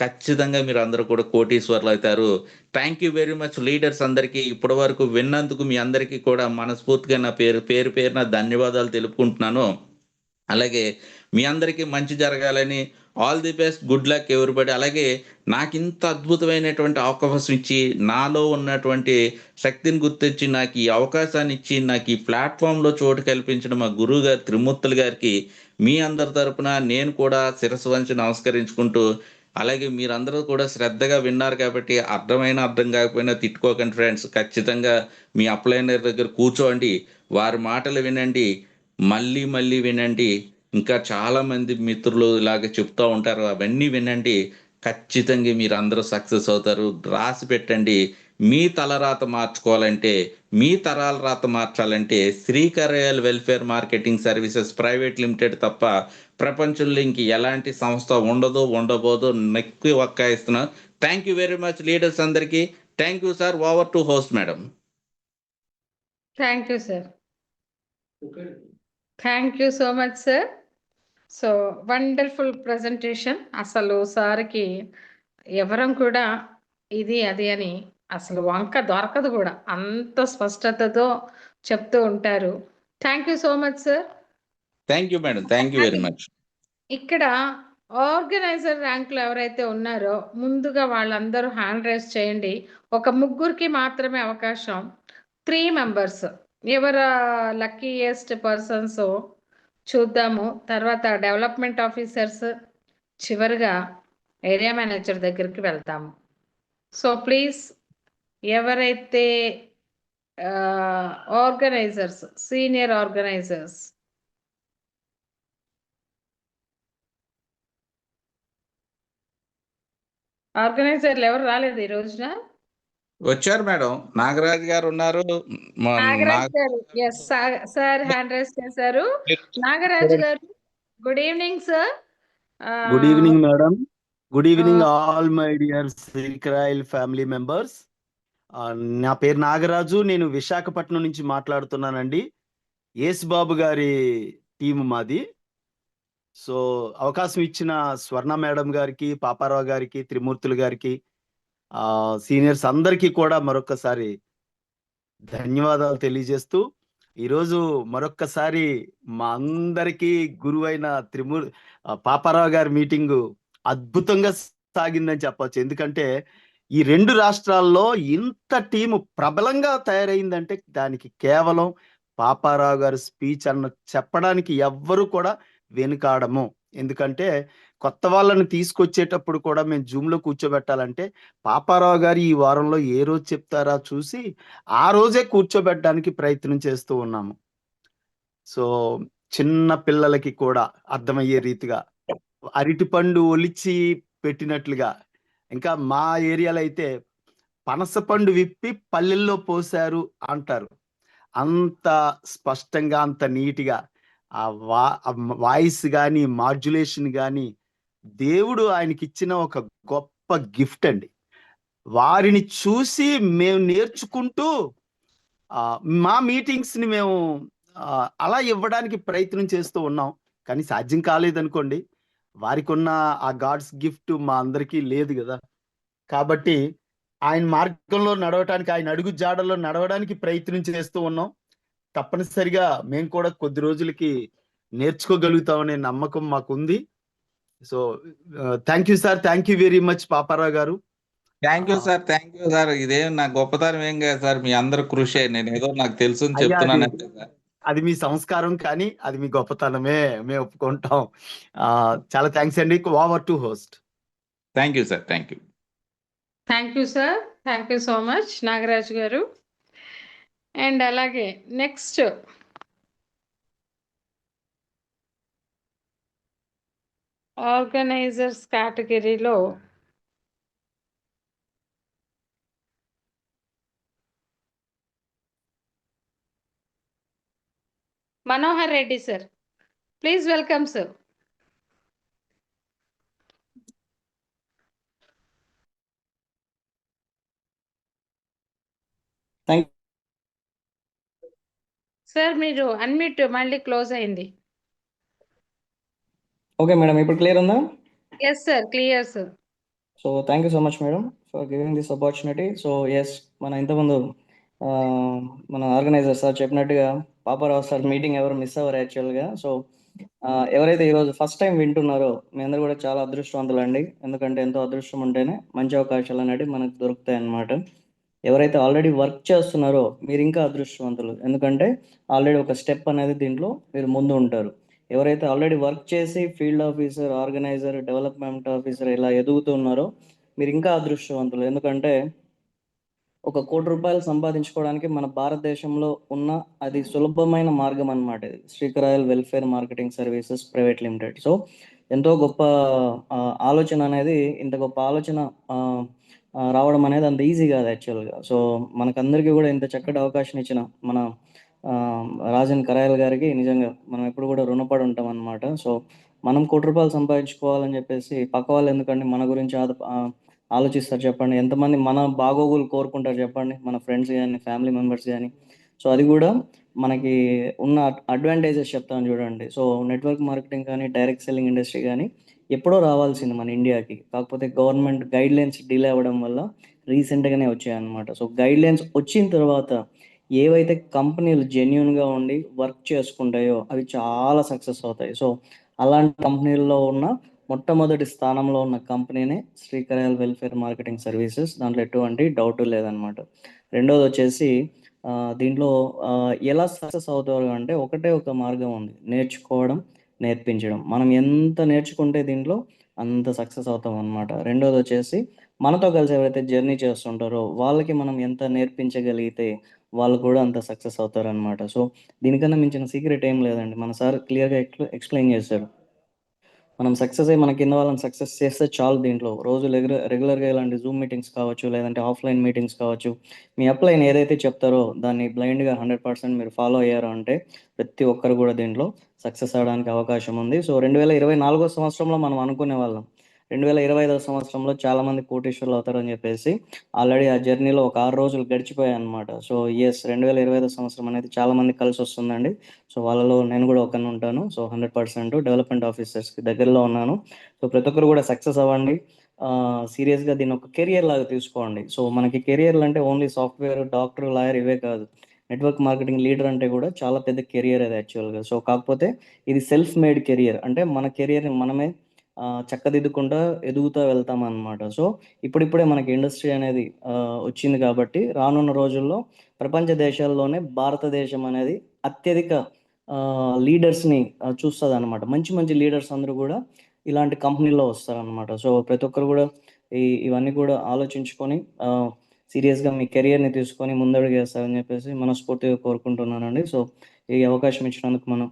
ఖచ్చితంగా మీరు అందరూ కూడా కోటీశ్వర్లు అవుతారు. Thank you very much leaders అందరికీ. ఇప్పటి వరకు విన్నందుకు మీ అందరికీ కూడా మనస్ఫూర్తిగా నా పేరున ధన్యవాదాలు తెలుపుకుంటున్నాను. అలాగే మీ అందరికీ మంచి జరగాలని, all the best, good luck everybody. అలాగే నాకు ఇంత అద్భుతమైనటువంటి అవకాశం ఇచ్చి, నాలో ఉన్నటువంటి శక్తిని గుర్తించి, నాకు ఈ అవకాశాన్ని ఇచ్చి, నాకు ఈ ప్లాట్ఫామ్లో చోటు కల్పించిన మా గురువు గారు త్రిమూర్తులు గారికి మీ అందరి తరపున నేను కూడా శిరస్సు వంచి నమస్కరించుకుంటూ, అలాగే మీరందరూ కూడా శ్రద్ధగా విన్నారు కాబట్టి అర్థం కాకపోయినా తిట్టుకోకండి ఫ్రెండ్స్. ఖచ్చితంగా మీ అప్లైనర్ దగ్గర కూర్చోండి, వారి మాటలు వినండి, మళ్ళీ మళ్ళీ వినండి. ఇంకా చాలామంది మిత్రులు ఇలాగ చెప్తూ ఉంటారు, అవన్నీ వినండి. ఖచ్చితంగా మీరు అందరూ సక్సెస్ అవుతారు. రాసి పెట్టండి. మీ తలరాత మార్చుకోవాలంటే, మీ తరాల రాత మార్చాలంటే Srikaryal welfare marketing services private limited తప్ప ప్రపంచంలో ఇంక ఎలాంటి సంస్థ ఉండబోదు. నెక్కి వక్కాయిస్తున్నా. Thank you very much leaders అందరికీ. Thank you sir. Over to host madam. Thank you sir. Thank you so much sir. So wonderful presentation. అసలు సార్కి ఎవరం కూడా ఇది అది అని అసలు వంక దొరకదు కూడా, అంత స్పష్టతతో చెప్తూ ఉంటారు. Thank you so much sir. Thank you madam. Thank you very much. ఇక్కడ ఆర్గనైజర్ ర్యాంకులు ఎవరైతే ఉన్నారో ముందుగా వాళ్ళందరూ హ్యాండ్ రైజ్ చేయండి. ఒక 3 మాత్రమే అవకాశం. 3 మెంబర్స్ ఎవరు లక్కీయెస్ట్ పర్సన్స్ చూద్దాము. తర్వాత డెవలప్మెంట్ ఆఫీసర్స్, చివరిగా ఏరియా మేనేజర్ దగ్గరికి వెళ్తాము. సో ప్లీజ్ ఎవరైతే ఆర్గనైజర్స్, సీనియర్ ఆర్గనైజర్స్ ఆర్గనైజర్లు ఎవరు రాలేదు ఈ రోజున? వచ్చారు మేడం. నాగరాజ్ గారు ఉన్నారు. నాగరాజ్ గారు, ఎస్ సార్ హ్యాండ్ రైజ్ చేశారు. Nagaraj garu, good evening sir. Good evening madam. Good evening all my dear Srikaral family members. నా పేరు నాగరాజు. నేను విశాఖపట్నం నుంచి మాట్లాడుతున్నానండి. యేసుబాబు గారి టీము మాది. సో అవకాశం ఇచ్చిన స్వర్ణ మేడం గారికి, పాపారావు గారికి, త్రిమూర్తులు గారికి, సీనియర్స్ అందరికీ కూడా మరొక్కసారి ధన్యవాదాలు తెలియజేస్తూ, ఈరోజు మరొక్కసారి మా అందరికీ గురువైన పాపారావు గారి మీటింగు అద్భుతంగా సాగిందని చెప్పచ్చు. ఎందుకంటే ఈ 2 రాష్ట్రాల్లో ఇంత టీము ప్రబలంగా తయారైందంటే దానికి కేవలం పాపారావు గారి స్పీచ్ అన్న చెప్పడానికి ఎవ్వరు కూడా వెనుకాడము. ఎందుకంటే కొత్త వాళ్ళని తీసుకొచ్చేటప్పుడు కూడా మేము జూమ్లో కూర్చోబెట్టాలంటే పాపారావు గారు ఈ వారంలో ఏ రోజు చెప్తారా చూసి ఆ రోజే కూర్చోబెట్టడానికి ప్రయత్నం చేస్తూ ఉన్నాము. సో చిన్న పిల్లలకి కూడా అర్థమయ్యే రీతిగా అరటిపండు ఒలిచి పెట్టినట్లుగా, ఇంకా మా ఏరియాలో అయితే పనసపండు విప్పి పల్లెల్లో పోశారు అంటారు. అంత స్పష్టంగా, అంత నీట్గా ఆ వాయిస్ కానీ, మాడ్యులేషన్ కానీ దేవుడు ఆయనకి ఇచ్చిన ఒక గొప్ప గిఫ్ట్ అండి. వారిని చూసి మేము నేర్చుకుంటూ మా మీటింగ్స్ని మేము అలా ఇవ్వడానికి ప్రయత్నం చేస్తూ ఉన్నాం. కానీ సాధ్యం కాలేదనుకోండి. వారికి ఉన్న ఆ గాడ్స్ గిఫ్ట్ మా అందరికీ లేదు కదా. కాబట్టి ఆయన మార్గంలో నడవటానికి, ఆయన అడుగు జాడల్లో నడవడానికి ప్రయత్నం చేస్తూ ఉన్నాం. తప్పనిసరిగా మేము కూడా కొద్ది రోజులకి నేర్చుకోగలుగుతామనే నమ్మకం మాకుంది. So thank you sir, thank you very much Paparao garu. Thank you sir. ఇదేం నా గొప్పతనం ఏం కాదు సార్, మీ అందరు కృషి. నేను ఏదో నాకు తెలుసు అని చెప్తున్నాను అంతే సార్. అది మీ సంస్కారం, కానీ అది మీ గొప్పతనమే, మేము ఒప్పుకుంటాం. చాలా థ్యాంక్స్ అండి. Over to host. Thank you sir. Thank you. Thank you sir, thank you so much Nagaraju గారు. అండ్ అలాగే నెక్స్ట్ ఆర్గనైజర్స్ కేటగిరీలో Manohar Reddy sir, please welcome sir. Sir మీరు అన్మ్యూట్ మళ్ళీ క్లోజ్ అయింది. ఓకే మేడం, ఇప్పుడు క్లియర్ ఉందా? Yes sir, clear sir. So thank you so much madam for giving this opportunity. So yes, మన ఇంతకుముందు మన ఆర్గనైజర్ సార్ చెప్పినట్టుగా పాపారావు సార్ మీటింగ్ ఎవరు మిస్ అవ్వరు యాక్చువల్గా. సో ఎవరైతే ఈరోజు ఫస్ట్ టైం వింటున్నారో మీ అందరూ కూడా చాలా అదృష్టవంతులండి. ఎందుకంటే ఎంతో అదృష్టం ఉంటేనే మంచి అవకాశాలు అనేవి మనకు దొరుకుతాయి అన్నమాట. ఎవరైతే ఆల్రెడీ వర్క్ చేస్తున్నారో మీరు ఇంకా అదృష్టవంతులు, ఎందుకంటే ఆల్రెడీ ఒక స్టెప్ అనేది దీంట్లో మీరు ముందు ఉంటారు. ఎవరైతే ఆల్రెడీ వర్క్ చేసి field officer, organizer, development officer ఇలా ఎదుగుతున్నారో మీరు ఇంకా అదృష్టవంతులు. ఎందుకంటే 1 కోటి రూపాయలు సంపాదించుకోవడానికి మన భారతదేశంలో ఉన్న అది సులభమైన మార్గం అన్నమాట. ఇది Srikaral welfare marketing services private limited. So ఎంతో గొప్ప ఆలోచన అనేది, ఇంత గొప్ప ఆలోచన రావడం అనేది అంత ఈజీ కాదు యాక్చువల్గా. సో మనకందరికీ కూడా ఇంత చక్కటి అవకాశం ఇచ్చిన మన రాజన్ కరాయల్ గారికి నిజంగా మనం ఎప్పుడు కూడా రుణపడి ఉంటాం అన్నమాట. సో మనం 1 కోటి రూపాయలు సంపాదించుకోవాలని చెప్పేసి పక్క వాళ్ళు ఎందుకండి మన గురించి ఆలోచిస్తారు చెప్పండి? ఎంతమంది మన బాగోగులు కోరుకుంటారు చెప్పండి? మన ఫ్రెండ్స్ కానీ, ఫ్యామిలీ మెంబర్స్ కానీ. సో అది కూడా మనకి ఉన్న అడ్వాంటేజెస్ చెప్తాను చూడండి. సో నెట్వర్క్ మార్కెటింగ్ కానీ, డైరెక్ట్ సెల్లింగ్ ఇండస్ట్రీ కానీ ఎప్పుడో రావాల్సింది మన ఇండియాకి. కాకపోతే గవర్నమెంట్ గైడ్ లైన్స్ డిలే అవ్వడం వల్ల రీసెంట్గానే వచ్చాయన్నమాట. సో గైడ్ లైన్స్ వచ్చిన తర్వాత ఏవైతే కంపెనీలు జెన్యున్గా ఉండి వర్క్ చేసుకుంటాయో అవి చాలా సక్సెస్ అవుతాయి. సో అలాంటి కంపెనీల్లో ఉన్న మొట్టమొదటి స్థానంలో ఉన్న కంపెనీనే శ్రీకరాయల్ వెల్ఫేర్ మార్కెటింగ్ సర్వీసెస్. దాంట్లో ఎటువంటి డౌట్ లేదనమాట. రెండోది వచ్చేసి దీంట్లో ఎలా సక్సెస్ అవుతారు అంటే ఒకటే ఒక మార్గం ఉంది, నేర్చుకోవడం, నేర్పించడం. మనం ఎంత నేర్చుకుంటే దీంట్లో అంత సక్సెస్ అవుతాం అనమాట. రెండోది వచ్చేసి మనతో కలిసి ఎవరైతే జర్నీ చేస్తుంటారో వాళ్ళకి మనం ఎంత నేర్పించగలిగితే వాళ్ళు కూడా అంత సక్సెస్ అవుతారు అనమాట. సో దీనికన్నా మించిన సీక్రెట్ ఏం లేదండి. మన సార్ క్లియర్గా ఎక్స్ప్లెయిన్ చేశారు. మనం సక్సెస్ అయ్యి మన కింద వాళ్ళని సక్సెస్ చేస్తే చాలు. దీంట్లో రోజు రెగ్యులర్గా ఇలాంటి జూమ్ మీటింగ్స్ కావచ్చు, లేదంటే ఆఫ్లైన్ మీటింగ్స్ కావచ్చు, మీ అప్లైన్ ఏదైతే చెప్తారో దాన్ని బ్లైండ్గా 100% మీరు ఫాలో అయ్యారు అంటే ప్రతి ఒక్కరు కూడా దీంట్లో సక్సెస్ అవడానికి అవకాశం ఉంది. సో 2024 సంవత్సరంలో మనం అనుకునే వాళ్ళం 2025 సంవత్సరంలో చాలామంది కోటీశ్వర్లు అవుతారని చెప్పేసి ఆల్రెడీ ఆ జర్నీలో ఒక 6 రోజులు గడిచిపోయాయి అనమాట. సో ఎస్, 2025 సంవత్సరం అనేది చాలా మంది కలిసి వస్తుందండి. సో వాళ్ళలో నేను కూడా ఒకరిని ఉంటాను. సో 100% డెవలప్మెంట్ ఆఫీసర్స్కి దగ్గరలో ఉన్నాను. సో ప్రతి ఒక్కరు కూడా సక్సెస్ అవ్వండి. సీరియస్గా దీన్ని ఒక కెరియర్ లాగా తీసుకోండి. సో మనకి కెరియర్లు అంటే ఓన్లీ సాఫ్ట్వేర్, డాక్టర్, లాయర్ ఇవే కాదు. నెట్వర్క్ మార్కెటింగ్ లీడర్ అంటే కూడా చాలా పెద్ద కెరియర్ అది యాక్చువల్గా. సో కాకపోతే ఇది సెల్ఫ్ మేడ్ కెరియర్, అంటే మన కెరియర్ని మనమే చక్కదిద్దుకుంటూ ఎదుగుతూ వెళ్తాం అన్నమాట. సో ఇప్పుడిప్పుడే మనకి ఇండస్ట్రీ అనేది వచ్చింది కాబట్టి రానున్న రోజుల్లో ప్రపంచ దేశాల్లోనే భారతదేశం అనేది అత్యధిక లీడర్స్ని చూస్తుంది అనమాట. మంచి మంచి లీడర్స్ అందరూ కూడా ఇలాంటి కంపెనీలో వస్తారనమాట. సో ప్రతి ఒక్కరు కూడా ఇవన్నీ కూడా ఆలోచించుకొని సీరియస్గా మీ కెరియర్ని తీసుకొని ముందడుగు వేస్తారని చెప్పేసి మనస్ఫూర్తిగా కోరుకుంటున్నానండి. సో ఈ అవకాశం ఇచ్చినందుకు మనం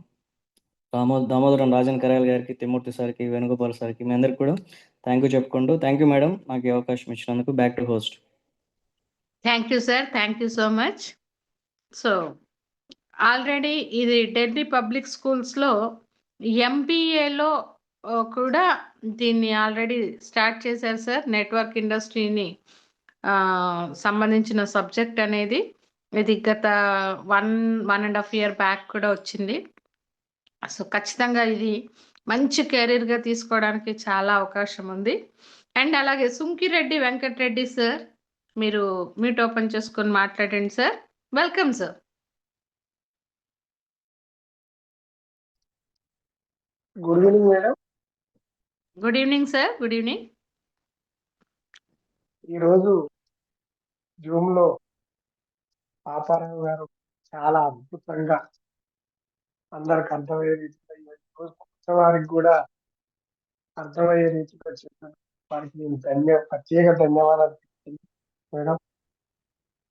దామోదరం రాజన్ కరాయల్ గారికి, తిమ్మూర్తి సార్కి, వేణుగోపాల్ సార్కి, మీ అందరికి కూడా థ్యాంక్ యూ చెప్పుకుంటూ, థ్యాంక్ యూ మేడం నాకు ఈ అవకాశం ఇచ్చినందుకు. Back to host. Thank you sir, thank you so much. So already ఇది ఢిల్లీ పబ్లిక్ స్కూల్స్లో ఎంబీఏలో కూడా దీన్ని ఆల్రెడీ స్టార్ట్ చేశారు సార్. నెట్వర్క్ ఇండస్ట్రీని సంబంధించిన సబ్జెక్ట్ అనేది ఇది గత 1.5 year బ్యాక్ కూడా వచ్చింది. సో ఖచ్చితంగా ఇది మంచి కెరీర్గా తీసుకోవడానికి చాలా అవకాశం ఉంది. అండ్ అలాగే సుంకిరెడ్డి వెంకటరెడ్డి సార్, మీరు మీట్ ఓపెన్ చేసుకొని మాట్లాడండి sir. Welcome sir. Good evening madam. Good evening sir. Good evening. ఈరోజు జూమ్లో పాపారావు గారు చాలా అద్భుతంగా అందరికి అర్థమయ్యే రీతిలో, కొత్త వారికి కూడా అర్థమయ్యే రీతిలో చెప్పారు. వారికి నేను ప్రత్యేక ధన్యవాదాలు మేడం.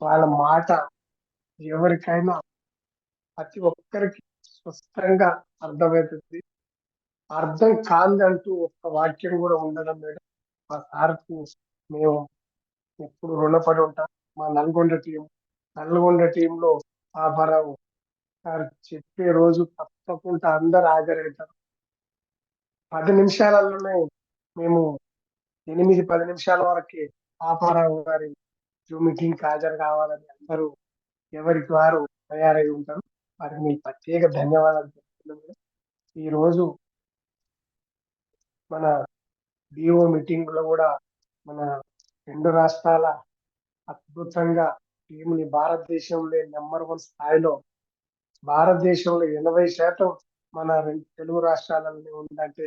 వాళ్ళ మాట ఎవరికైనా ప్రతి ఒక్కరికి స్పష్టంగా అర్థమవుతుంది. అర్థం కాదంటూ ఒక్క వాక్యం కూడా ఉండడం మేడం. మా సార్కు మేము ఎప్పుడు రుణపడి ఉంటాం. మా నల్గొండ టీంలో పాపారావు గారు చెప్పే రోజు తప్పకుండా అందరు హాజరవుతారు. 10 నిమిషాలలోనే మేము 8-10 నిమిషాల వరకే పాపారావు గారి జూమ్ మీటింగ్కి హాజరు కావాలని అందరూ ఎవరికి వారు తయారై ఉంటారు. వారికి మీ ప్రత్యేక ధన్యవాదాలు చెప్తున్నాను. ఈరోజు మన డిఓ మీటింగ్ లో కూడా మన 2 రాష్ట్రాల అద్భుతంగా టీంని భారతదేశంలో నెంబర్ 1 స్థాయిలో, భారతదేశంలో 80% మన 2 తెలుగు రాష్ట్రాలలో ఉందంటే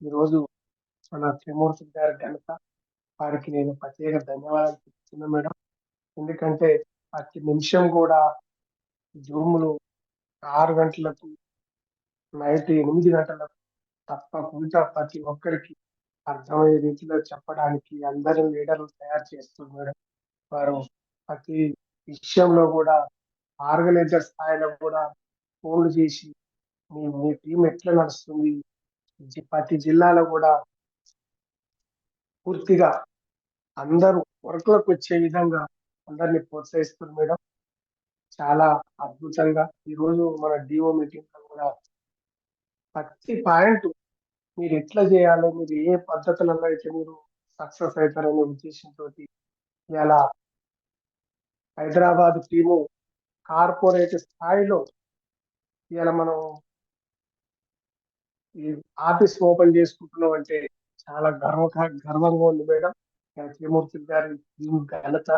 ఈరోజు మన త్రిమూర్తి గారి ఘనత. వారికి నేను ప్రత్యేక ధన్యవాదాలు చెప్తున్నా మేడం. ఎందుకంటే ప్రతి నిమిషం కూడా జూములు 6 గంటలకు, నైట్ 8 గంటలకు తప్పకుండా ప్రతి ఒక్కరికి అర్థమయ్యే రీతిలో చెప్పడానికి అందరూ లీడర్లు తయారు చేస్తున్నారు మేడం. వారు ప్రతి విషయంలో కూడా ఆర్గనైజర్ స్థాయిలో కూడా ఫోన్లు చేసి మీ టీం ఎట్లా నడుస్తుంది, ప్రతి జిల్లాలో కూడా పూర్తిగా అందరూ వర్క్లోకి వచ్చే విధంగా అందరినీ ప్రోత్సహిస్తున్నారు మేడం. చాలా అద్భుతంగా ఈరోజు మన డిఓ మీటింగ్ లో కూడా ప్రతి పాయింట్ మీరు ఎట్లా చేయాలో, మీరు ఏ పద్ధతులలో అయితే మీరు సక్సెస్ అవుతారనే ఉద్దేశంతో ఇలా హైదరాబాద్ టీము కార్పొరేట్ స్థాయిలో ఇలా మనం ఈ ఆఫీస్ ఓపెన్ చేసుకుంటున్నాం అంటే చాలా గర్వంగా ఉంది మేడం. త్రిమూర్తి గారి టీం ఘనత,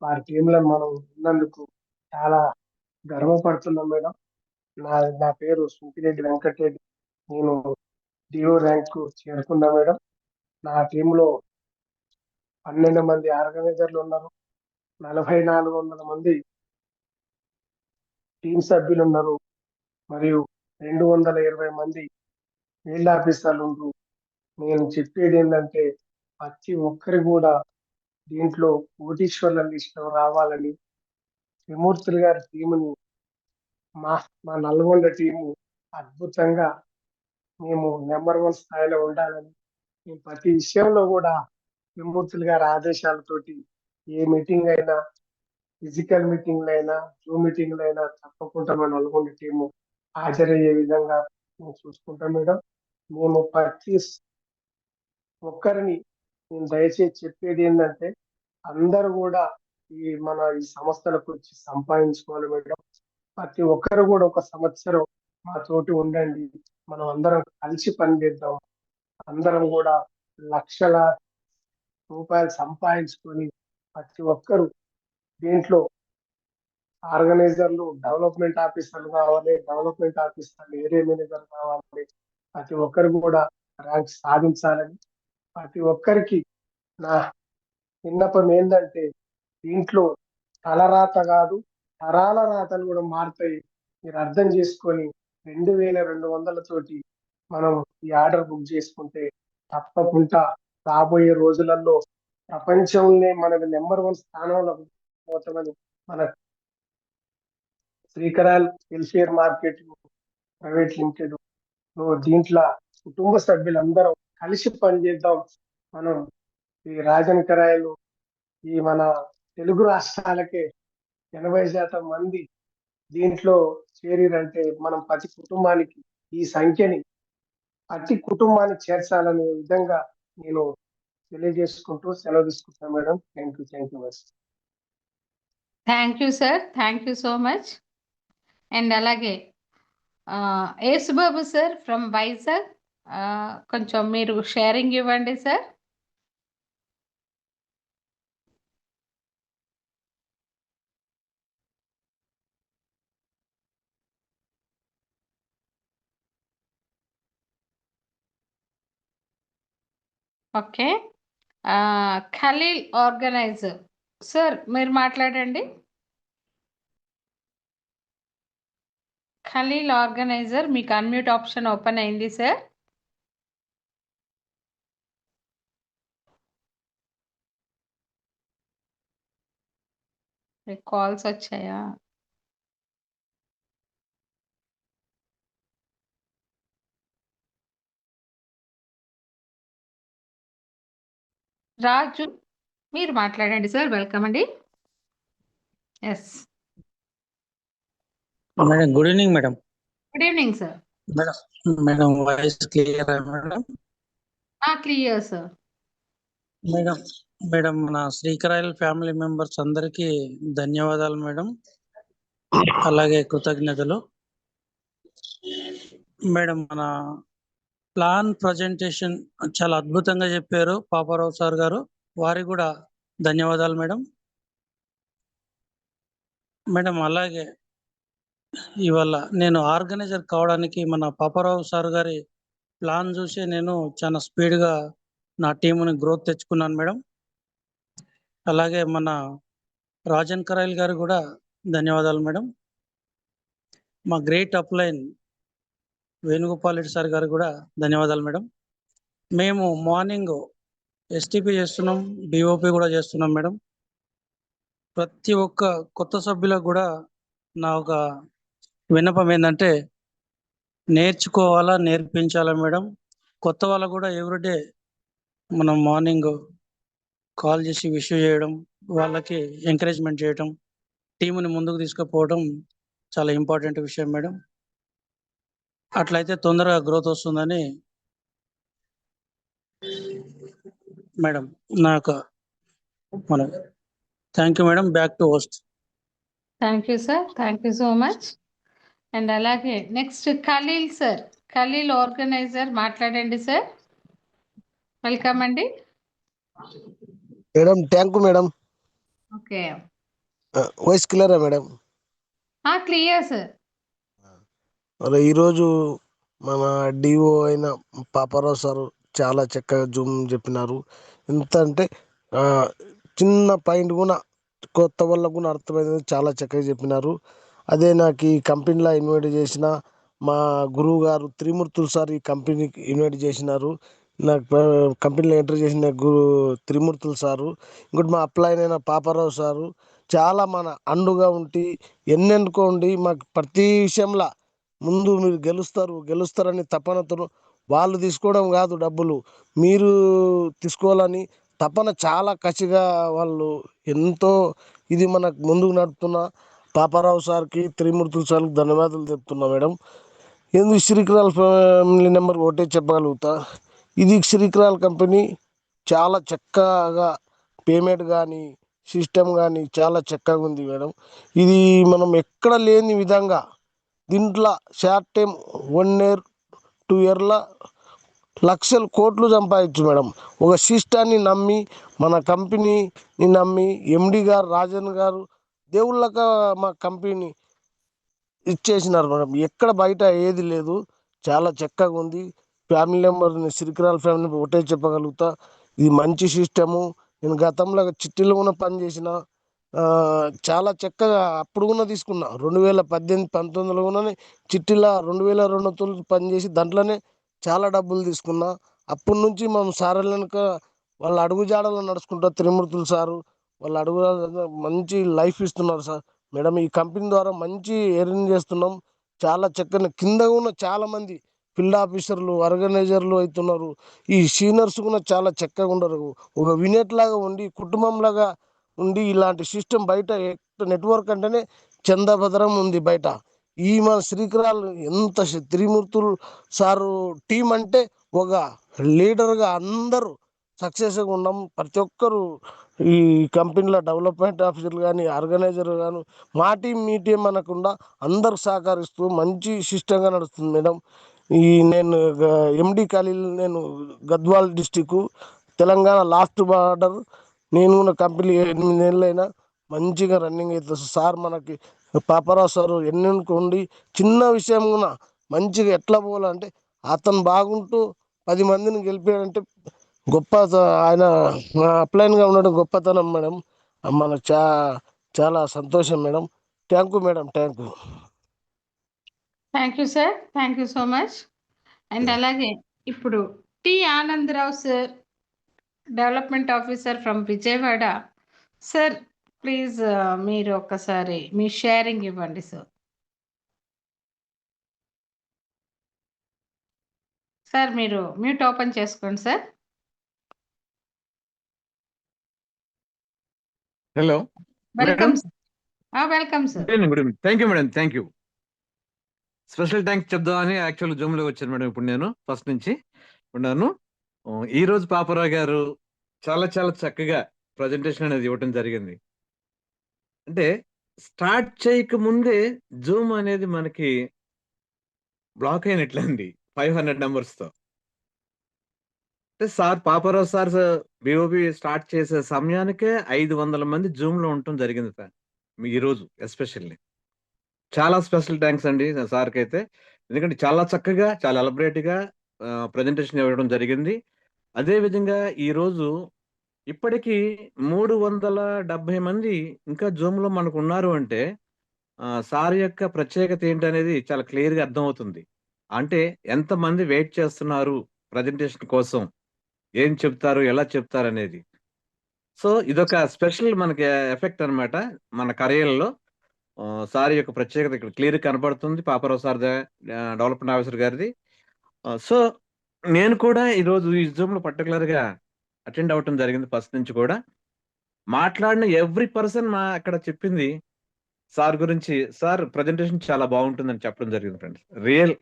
వారి టీంలో మనం ఉన్నందుకు చాలా గర్వపడుతున్నాం మేడం. నా పేరు సుంకిరెడ్డి వెంకటరెడ్డి. నేను డిఓ ర్యాంకు చేరుకున్నా మేడం. నా టీంలో 12 మంది ఆర్గనైజర్లు ఉన్నారు, 4400 మంది టీం సభ్యులు ఉన్నారు, మరియు 220 మంది ఫీల్డ్ ఆఫీసర్లు ఉన్నారు. నేను చెప్పేది ఏంటంటే ప్రతి ఒక్కరి కూడా దీంట్లో కోటీశ్వర్ల లిస్టులో రావాలని, త్రిమూర్తులు గారి టీముని మా నల్గొండ టీము అద్భుతంగా మేము నెంబర్ 1 స్థాయిలో ఉండాలని, మేము ప్రతి విషయంలో కూడా త్రిమూర్తులు గారి ఆదేశాలతోటి ఏ మీటింగ్ అయినా, ఫిజికల్ మీటింగ్లు అయినా, జూమ్ మీటింగ్లు అయినా తప్పకుండా మా నల్గొండ టీము హాజరయ్యే విధంగా మేము చూసుకుంటాం మేడం. మేము ప్రతి ఒక్కరిని నేను దయచేసి చెప్పేది ఏంటంటే అందరూ కూడా ఈ సంస్థలకు వచ్చి సంపాదించుకోవాలి మేడం. ప్రతి ఒక్కరు కూడా 1 సంవత్సరం మా తోటి ఉండండి, మనం అందరం కలిసి పనిచేద్దాం. అందరం కూడా లక్షల రూపాయలు సంపాదించుకొని ప్రతి ఒక్కరు దీంట్లో ఆర్గనైజర్లు, డెవలప్మెంట్ ఆఫీసర్లు కావాలి, డెవలప్మెంట్ ఆఫీసర్లు, ఏరియా మేనేజర్ కావాలి. ప్రతి ఒక్కరు కూడా ర్యాంక్ సాధించాలని, ప్రతి ఒక్కరికి నా విన్నపం ఏంటంటే దీంట్లో తలరాత కాదు, తరాల రాతలు కూడా మారుతాయి. మీరు అర్థం చేసుకొని 2200 మనం ఈ ఆర్డర్ బుక్ చేసుకుంటే తప్పకుండా రాబోయే రోజులలో ప్రపంచంలో మనకి నెంబర్ 1 స్థానంలో పోతామని మన శ్రీకరాల్ వెల్ఫేర్ మార్కెట్ ప్రైవేట్ లిమిటెడ్ దీంట్లో కుటుంబ సభ్యులందరం కలిసి పనిచేద్దాం. మనం ఈ రాజన్ కరాయలు ఈ మన తెలుగు రాష్ట్రాలకే 80% మంది దీంట్లో చేరిరంటే మనం ప్రతి కుటుంబానికి ఈ సంఖ్యని ప్రతి కుటుంబాన్ని చేర్చాలనే విధంగా నేను తెలియజేసుకుంటూ సెలవు తీసుకుంటాను madam. Thank you much. Thank you sir, thank you so much. And అలాగే యేసుబాబు సార్ ఫ్రమ్ వైజాగ్, కొంచెం మీరు షేరింగ్ ఇవ్వండి సార్. ఓకే, ఖలీల్ ఆర్గనైజర్ సార్ మీరు మాట్లాడండి. ఖలీల్ ఆర్గనైజర్ మీకు అన్మ్యూట్ ఆప్షన్ ఓపెన్ అయింది సార్. మీకు కాల్స్ వచ్చాయా? రాజు మీరు మాట్లాడండి సార్. వెల్కమ్ అండి. Yes madam, good evening madam. Good evening sir. Madam madam voice clear madam? Clear sir. Madam madam మన శ్రీకరాయల్ ఫ్యామిలీ మెంబర్స్ అందరికీ ధన్యవాదాలు మేడం, అలాగే కృతజ్ఞతలు మేడం. మన ప్లాన్ ప్రజెంటేషన్ చాలా అద్భుతంగా చెప్పారు పాపారావు సార్ గారు, వారికి కూడా ధన్యవాదాలు మేడం. మేడం అలాగే ఇవాళ నేను ఆర్గనైజర్ కావడానికి మన పాపారావు సార్ గారి ప్లాన్ చూసి నేను చాలా స్పీడ్గా నా టీముని గ్రోత్ తెచ్చుకున్నాను మేడం. అలాగే మన రాజన్ కరాయల్ గారు కూడా ధన్యవాదాలు మేడం. మా great upline Venugopal Reddy sir గారు కూడా ధన్యవాదాలు మేడం. మేము మార్నింగ్ ఎస్టీపీ చేస్తున్నాం, డిఓపి కూడా చేస్తున్నాం మేడం. ప్రతి ఒక్క కొత్త సభ్యులకు కూడా నా ఒక విన్నపం ఏంటంటే నేర్చుకోవాలా, నేర్పించాలా మేడం. కొత్త వాళ్ళకు కూడా ఎవ్రీడే మనం మార్నింగ్ కాల్ చేసి విష్ చేయడం, వాళ్ళకి ఎంకరేజ్మెంట్ చేయడం, టీముని ముందుకు తీసుకుపోవడం చాలా ఇంపార్టెంట్ విషయం మేడం. అట్లయితే తొందరగా గ్రోత్ వస్తుందని మేడం నాకు మనం. Thank you madam. Back to host. Thank you sir, thank you so much. And అలాగే next Khaleel sir, Khaleel organiser మాట్లాడండి సార్. వెల్కమ్ అండి. Madam thank you madam. Okay, voice క్లియరా మేడం? Clear sir. మరి ఈరోజు మన డిఓ అయిన పాపారావు సార్ చాలా చక్కగా జూమ్ చెప్పినారు. ఎంత అంటే చిన్న పాయింట్ కూడా కొత్త వాళ్ళకు కూడా అర్థమైంది, చాలా చక్కగా చెప్పినారు. అదే నాకు ఈ కంపెనీలో ఇన్వైట్ చేసిన మా గురువు గారు త్రిమూర్తులు సార్ ఈ కంపెనీకి ఇన్వైట్ చేసినారు. నాకు కంపెనీలో ఎంటర్ చేసిన త్రిమూర్తులు సారు, ఇంకోటి మా అప్లైన్ అయిన పాపారావు సారు చాలా మన అండుగా ఉండి ఎన్నెన్నుకోండి మాకు ప్రతి విషయంలో ముందు మీరు గెలుస్తారని తపనతో వాళ్ళు తీసుకోవడం కాదు, డబ్బులు మీరు తీసుకోవాలని తపన చాలా కసిగా వాళ్ళు ఎంతో ఇది మనకు ముందుకు నడుపుతున్న పాపారావు సార్కి త్రిమూర్తులు సార్కి ధన్యవాదాలు చెప్తున్నా మేడం. ఎందుకు శ్రీకరాల్ ఫ్యామిలీ నెంబర్ ఒకటే చెప్పగలుగుతా, ఇది శ్రీకరాల్ కంపెనీ చాలా చక్కగా పేమెంట్ కానీ సిస్టమ్ కానీ చాలా చక్కగా ఉంది మేడం. ఇది మనం ఎక్కడ లేని విధంగా దీంట్లో షార్ట్ టైం 1 year 2 yearల లక్షల కోట్లు సంపాదించు మేడం. ఒక సిస్టాన్ని నమ్మి మన కంపెనీని నమ్మి ఎండి గారు రాజన్ గారు దేవుళ్ళగా మా కంపెనీని ఇచ్చేసినారు మేడం. ఎక్కడ బయట ఏది లేదు, చాలా చక్కగా ఉంది. ఫ్యామిలీ నెంబర్ని శ్రీకరాల్ ఫ్యామిలీ ఒకటే చెప్పగలుగుతా, ఇది మంచి సిస్టము. నేను గతంలో చిట్టీలో కూడా పనిచేసిన చాలా చక్కగా అప్పుడు కూడా తీసుకున్నా 2018, 19లో కూడా చిట్టిలా 2200 పనిచేసి దాంట్లోనే చాలా డబ్బులు తీసుకున్నా. అప్పటి నుంచి మనం సార్ వెనక వాళ్ళ అడుగు జాడలో నడుచుకుంటా త్రిమూర్తులు సారు వాళ్ళ అడుగు మంచి లైఫ్ ఇస్తున్నారు సార్. మేడం ఈ కంపెనీ ద్వారా మంచి ఎర్నింగ్ చేస్తున్నాం. చాలా చక్కని కింద ఉన్న చాలా మంది ఫీల్డ్ ఆఫీసర్లు ఆర్గనైజర్లు అవుతున్నారు. ఈ సీనియర్స్ కూడా చాలా చక్కగా ఉండరు. ఒక వినేట్ లాగా ఉండి కుటుంబంలాగా ఉండి ఇలాంటి సిస్టమ్ బయట నెట్వర్క్ అంటేనే చందభద్రం ఉంది బయట. ఈ మన శ్రీకరాలు ఎంత త్రిమూర్తులు సారు టీం అంటే ఒక లీడర్గా అందరూ సక్సెస్గా ఉన్నాం. ప్రతి ఒక్కరు ఈ కంపెనీలో డెవలప్మెంట్ ఆఫీసర్లు కానీ ఆర్గనైజర్ కానీ మా టీం మీ టీం అనకుండా అందరు సహకరిస్తూ మంచి సిస్టంగా నడుస్తుంది మేడం. నేను ఎండి ఖలీల్, నేను Gadwal district Telangana last border. నేను కూడా కంపెనీ 8 నెలలైనా మంచిగా రన్నింగ్ అవుతుంది సార్. మనకి పాపారావు సార్ ఎన్నుకోండి చిన్న విషయం కూడా మంచిగా ఎట్లా పోవాలంటే అతను బాగుంటూ 10 మందిని గెలిపాడంటే గొప్ప ఆయన అప్లైన్గా ఉండడం గొప్పతనం మేడం. మనకు చాలా సంతోషం madam. Thank you madam, thank you. Thank you sir, thank you so much. And అలాగే ఇప్పుడు T Anandarao sir, development officer from Vijayawada. Sir please మీరు ఒక్కసారి మీ షేరింగ్ ఇవ్వండి సార్. సార్ మీరు మ్యూట్ ఓపెన్ చేసుకోండి sir. Hello welcome sir. Welcome sir. Good evening. Thank you madam, thank you. Special thanks చెప్దామని యాక్చువల్ జూమ్లో వచ్చాను మేడం. ఇప్పుడు నేను ఫస్ట్ నుంచి ఉన్నాను. ఈరోజు పాపారావు గారు చాలా చాలా చక్కగా ప్రజెంటేషన్ అనేది ఇవ్వటం జరిగింది. అంటే స్టార్ట్ చేయక ముందే జూమ్ అనేది మనకి బ్లాక్ అయినట్లండి 500 నెంబర్స్తో. అంటే sir Paparao sir BOB start చేసే సమయానికే 500 మంది జూమ్లో ఉండటం జరిగింది సార్. ఈరోజు ఎస్పెషల్లీ చాలా స్పెషల్ థ్యాంక్స్ అండి సార్కి అయితే. ఎందుకంటే చాలా చక్కగా చాలా ఎలబరేట్గా ప్రజెంటేషన్ ఇవ్వడం జరిగింది. అదేవిధంగా ఈరోజు ఇప్పటికీ 370 మంది ఇంకా జూమ్లో మనకు ఉన్నారు అంటే సార్ యొక్క ప్రత్యేకత ఏంటనేది చాలా క్లియర్గా అర్థమవుతుంది. అంటే ఎంతమంది వెయిట్ చేస్తున్నారు ప్రజెంటేషన్ కోసం, ఏం చెప్తారు, ఎలా చెప్తారు అనేది. సో ఇదొక స్పెషల్ మనకి ఎఫెక్ట్ అనమాట మన కరియర్లో. సార్ యొక్క ప్రత్యేకత ఇక్కడ క్లియర్ కనబడుతుంది, పాపారావు సార్ డెవలప్మెంట్ ఆఫీసర్ గారిది. సో నేను కూడా ఈరోజు ఈ జూమ్లో పర్టికులర్గా అటెండ్ అవ్వటం జరిగింది. ఫస్ట్ నుంచి కూడా మాట్లాడిన ఎవ్రీ పర్సన్ అక్కడ చెప్పింది సార్ గురించి, సార్ ప్రజెంటేషన్ చాలా బాగుంటుందని చెప్పడం జరిగింది ఫ్రెండ్స్. రియల్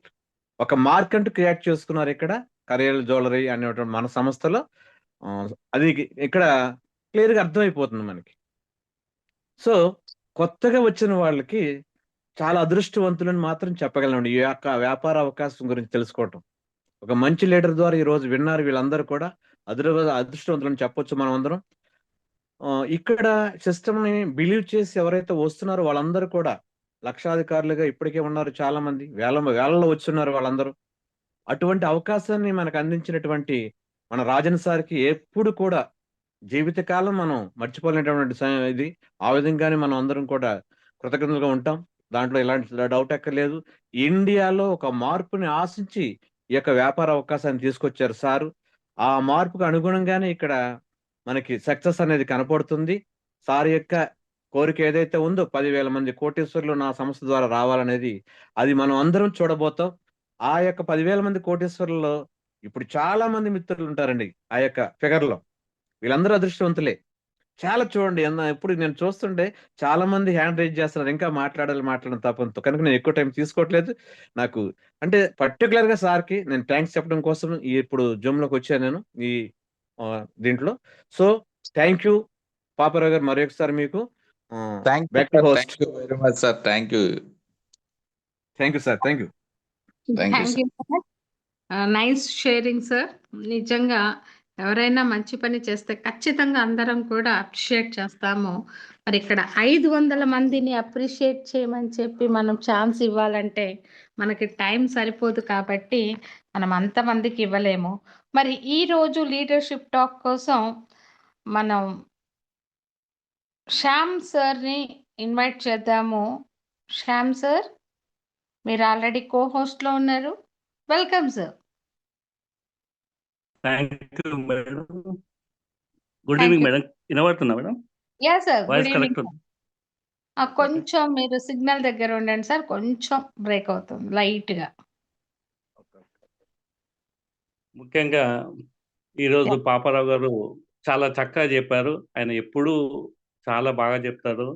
ఒక మార్క్ అంటూ క్రియేట్ చేసుకున్నారు ఇక్కడ కరియర్ జ్యువెలరీ అనేటువంటి మన సంస్థలో. అది ఇక్కడ క్లియర్గా అర్థమైపోతుంది మనకి. సో కొత్తగా వచ్చిన వాళ్ళకి చాలా అదృష్టవంతులని మాత్రం చెప్పగలను ఈ యొక్క వ్యాపార అవకాశం గురించి తెలుసుకోవటం. ఒక మంచి లీడర్ ద్వారా ఈరోజు విన్నారు వీళ్ళందరూ కూడా అదృష్టవంతులని చెప్పొచ్చు మనం అందరం. ఇక్కడ సిస్టమ్ని బిలీవ్ చేసి ఎవరైతే వస్తున్నారో వాళ్ళందరూ కూడా లక్షాధికారులుగా ఇప్పటికే ఉన్నారు. చాలా మంది వేలలో వచ్చున్నారు వాళ్ళందరూ. అటువంటి అవకాశాన్ని మనకు అందించినటువంటి మన రాజన్ సార్కి ఎప్పుడు కూడా జీవితకాలం మనం మర్చిపోలేనటువంటి ఇది. ఆ విధంగానే మనం అందరం కూడా కృతజ్ఞతలుగా ఉంటాం. దాంట్లో ఎలాంటి డౌట్ ఎక్కర్లేదు. ఇండియాలో ఒక మార్పుని ఆశించి ఈ యొక్క వ్యాపార అవకాశాన్ని తీసుకొచ్చారు సారు. ఆ మార్పుకు అనుగుణంగానే ఇక్కడ మనకి సక్సెస్ అనేది కనపడుతుంది. సార్ యొక్క కోరిక ఏదైతే ఉందో 10,000 మంది కోటీశ్వరులు నా సంస్థ ద్వారా రావాలనేది, అది మనం అందరం చూడబోతాం. ఆ యొక్క 10,000 మంది కోటీశ్వరుల్లో ఇప్పుడు చాలా మంది మిత్రులు ఉంటారండి ఆ యొక్క ఫిగర్లో. వీళ్ళందరూ అదృష్టవంతులే. చాలా చూడండి ఇప్పుడు నేను చూస్తుంటే చాలా మంది హ్యాండ్ రైజ్ చేస్తున్నారు, ఇంకా మాట్లాడిన తప్పంతో. కనుక నేను ఎక్కువ టైం తీసుకోవట్లేదు. నాకు అంటే పర్టికులర్గా సార్కి నేను థ్యాంక్స్ చెప్పడం కోసం ఇప్పుడు జూమ్లోకి వచ్చాను నేను ఈ దీంట్లో. సో థ్యాంక్ యూ పాపారావు గారు, మరొకసారి మీకు thank you very much sir. Thank you sir. Thank you. Nice sharing sir. నిజంగా ఎవరైనా మంచి పని చేస్తే ఖచ్చితంగా అందరం కూడా అప్రిషియేట్ చేస్తాము. మరి ఇక్కడ 500 మందిని అప్రిషియేట్ చేయమని చెప్పి మనం ఛాన్స్ ఇవ్వాలంటే మనకి టైం సరిపోదు, కాబట్టి మనం అంతమందికి ఇవ్వలేము. మరి ఈరోజు లీడర్షిప్ టాక్ కోసం మనం శ్యామ్ సార్ని ఇన్వైట్ చేద్దాము. శ్యామ్ సార్, మీరు ఆల్రెడీ కో హోస్ట్లో ఉన్నారు. Welcome sir. Thank you madam. Good evening madam. వినబడుతుందా మేడం? Yeah sir, good voice evening. Correct ఉంది. కొంచెం మీరు సిగ్నల్ దగ్గర ఉండండి సార్, కొంచెం బ్రేక్ అవుతుంది లైట్గా. ముఖ్యంగా ఈరోజు పాపారావు గారు చాలా చక్కగా చెప్పారు. ఆయన ఎప్పుడూ చాలా బాగా చెప్తారు.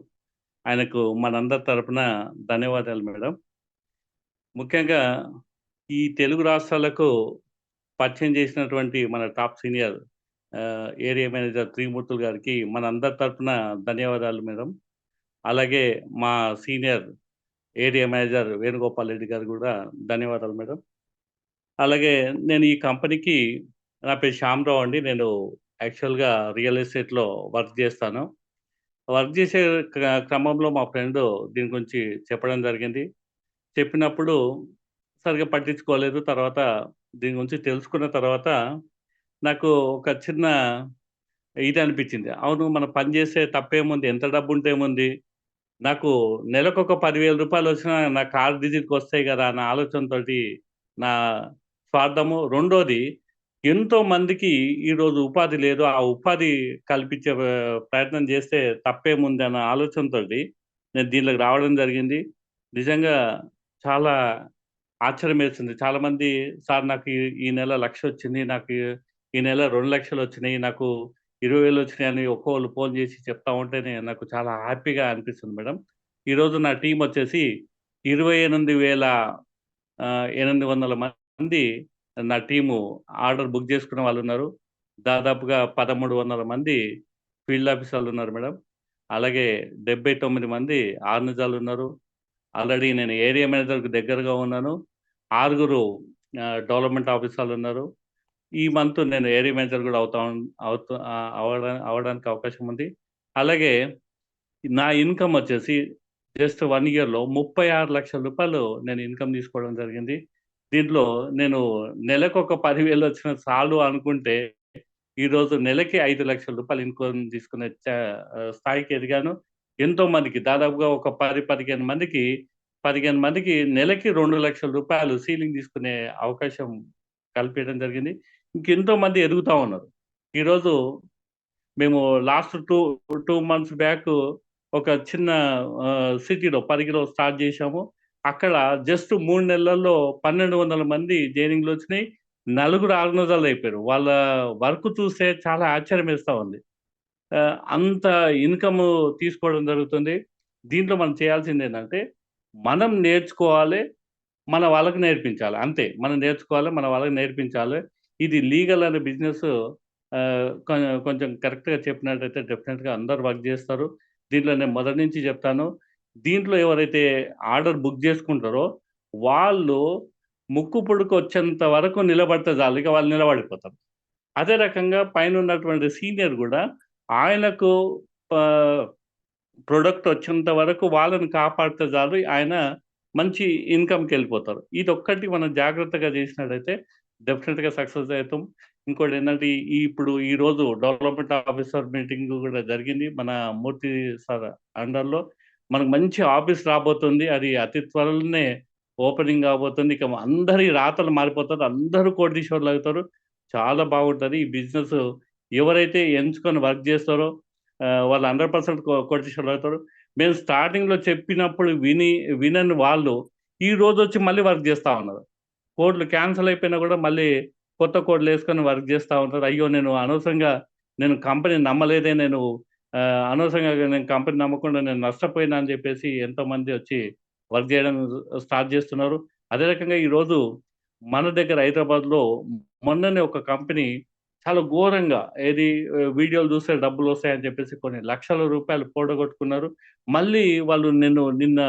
ఆయనకు మనందరి తరపున ధన్యవాదాలు మేడం. ముఖ్యంగా ఈ తెలుగు రాష్ట్రాలకు పరిచయం చేసినటువంటి మన టాప్ సీనియర్ ఏరియా మేనేజర్ త్రిమూర్తులు గారికి మనందరి తరపున ధన్యవాదాలు మేడం. అలాగే మా senior area manager Venugopal Reddy గారు కూడా ధన్యవాదాలు మేడం. అలాగే నేను ఈ కంపెనీకి, నా పేరు శ్యామరావు అండి. నేను యాక్చువల్గా రియల్ ఎస్టేట్లో వర్క్ చేస్తాను. వర్క్ చేసే క్రమంలో మా ఫ్రెండ్ దీని గురించి చెప్పడం జరిగింది. చెప్పినప్పుడు సరిగ్గా పట్టించుకోలేదు. తర్వాత దీని గురించి తెలుసుకున్న తర్వాత నాకు ఒక చిన్న ఇది అనిపించింది. అవును, మనం పని చేస్తే తప్పేముంది, ఎంత డబ్బు ఉంటే ఏముంది, నాకు నెలకొక 10,000 వచ్చినా నా కార్ డిజిట్కి వస్తాయి కదా అన్న ఆలోచనతోటి నా స్వార్థము. రెండోది, ఎంతో మందికి ఈరోజు ఉపాధి లేదు, ఆ ఉపాధి కల్పించే ప్రయత్నం చేస్తే తప్పేముంది అన్న ఆలోచనతోటి నేను దీనిలోకి రావడం జరిగింది. నిజంగా చాలా ఆశ్చర్యం వేస్తుంది. చాలామంది, సార్ నాకు ఈ నెల 1,00,000 వచ్చింది, నాకు ఈ నెల 2,00,000 వచ్చినాయి, నాకు 20,000 వచ్చినాయి అని ఒక్కోళ్ళు ఫోన్ చేసి చెప్తా ఉంటేనే నాకు చాలా హ్యాపీగా అనిపిస్తుంది మేడం. ఈరోజు నా టీం వచ్చేసి 28,800 మంది నా టీము ఆర్డర్ బుక్ చేసుకున్న వాళ్ళు ఉన్నారు. దాదాపుగా 1,300 మంది ఫీల్డ్ ఆఫీసర్లు ఉన్నారు మేడం. అలాగే 79 మంది ఆర్నిజాలు ఉన్నారు. ఆల్రెడీ నేను ఏరియా మేనేజర్కి దగ్గరగా ఉన్నాను. 6 డెవలప్మెంట్ ఆఫీసర్లు ఉన్నారు. ఈ మంత్ నేను ఏరియా మేనేజర్ కూడా అవడానికి అవకాశం ఉంది. అలాగే నా ఇన్కమ్ వచ్చేసి జస్ట్ 1 ఇయర్లో 36 లక్షల రూపాయలు నేను ఇన్కమ్ తీసుకోవడం జరిగింది. దీంట్లో నేను నెలకు ఒక 10,000 వచ్చిన చాలు అనుకుంటే ఈరోజు నెలకి 5 లక్షల రూపాయలు ఇన్కమ్ తీసుకునే స్థాయికి ఎదిగాను. ఎంతో మందికి, దాదాపుగా ఒక 15 మందికి నెలకి 2 లక్షల రూపాయలు సీలింగ్ తీసుకునే అవకాశం కల్పించడం జరిగింది. ఇంకెంతో మంది ఎదుగుతా ఉన్నారు. ఈరోజు మేము లాస్ట్ 2 మంత్స్ బ్యాక్ ఒక చిన్న సిటీలో 10 స్టార్ట్ చేశాము. అక్కడ జస్ట్ 3 నెలల్లో 1,200 మంది జైనింగ్లు వచ్చినాయి. 4 ఆర్గనైజర్లు అయిపోయారు. వాళ్ళ వర్క్ చూస్తే చాలా ఆశ్చర్యం వేస్తూ ఉంది. అంత ఇన్కమ్ తీసుకోవడం జరుగుతుంది. దీంట్లో మనం చేయాల్సింది ఏంటంటే, మనం నేర్చుకోవాలి, మన వాళ్ళకి నేర్పించాలి. అంతే, మనం నేర్చుకోవాలి, మన వాళ్ళకి నేర్పించాలి. ఇది లీగల్ అనే బిజినెస్ కొంచెం కరెక్ట్గా చెప్పినట్టయితే డెఫినెట్గా అందరు వర్క్ చేస్తారు. దీంట్లో నేను మొదటి నుంచి చెప్తాను, దీంట్లో ఎవరైతే ఆర్డర్ బుక్ చేసుకుంటారో వాళ్ళు ముక్కు పుడుకు వచ్చేంత వరకు నిలబడితే చాలు, ఇక వాళ్ళు నిలబడిపోతారు. అదే రకంగా పైన ఉన్నటువంటి సీనియర్ కూడా ఆయనకు ప్రొడక్ట్ వచ్చేంత వరకు వాళ్ళని కాపాడితే చాలు, ఆయన మంచి ఇన్కమ్కి వెళ్ళిపోతారు. ఇది ఒక్కటి మనం జాగ్రత్తగా చేసినట్టయితే డెఫినెట్గా సక్సెస్ అవుతాం. ఇంకోటి ఏంటంటే, ఇప్పుడు ఈరోజు డెవలప్మెంట్ ఆఫీసర్ మీటింగ్ కూడా జరిగింది మన మూర్తి సార్ అండర్లో. మనకు మంచి ఆఫీస్ రాబోతుంది. అది అతి త్వరలోనే ఓపెనింగ్ కాబోతుంది. ఇక అందరి రాతలు మారిపోతారు, అందరూ కోటీశ్వర్లు అవుతారు. చాలా బాగుంటుంది ఈ బిజినెస్. ఎవరైతే ఎంచుకొని వర్క్ చేస్తారో వాళ్ళు 100% కోటీశ్వర్లు అవుతారు. మేము స్టార్టింగ్లో చెప్పినప్పుడు వినని వాళ్ళు ఈ రోజు వచ్చి మళ్ళీ వర్క్ చేస్తూ ఉన్నారు. కోడ్లు క్యాన్సిల్ అయిపోయినా కూడా మళ్ళీ కొత్త కోడ్లు వేసుకొని వర్క్ చేస్తూ ఉంటారు. అయ్యో, నేను అనవసరంగా కంపెనీ నమ్మలేదే, అనవసరంగా నేను కంపెనీ నమ్మకుండా నేను నష్టపోయినా అని చెప్పేసి ఎంతోమంది వచ్చి వర్క్ చేయడం స్టార్ట్ చేస్తున్నారు. అదే రకంగా ఈరోజు మన దగ్గర హైదరాబాద్లో మొన్ననే ఒక కంపెనీ చాలా ఘోరంగా, వీడియోలు చూస్తే డబ్బులు వస్తాయని చెప్పేసి కొన్ని లక్షల రూపాయలు పోడగొట్టుకున్నారు. మళ్ళీ వాళ్ళు నిన్న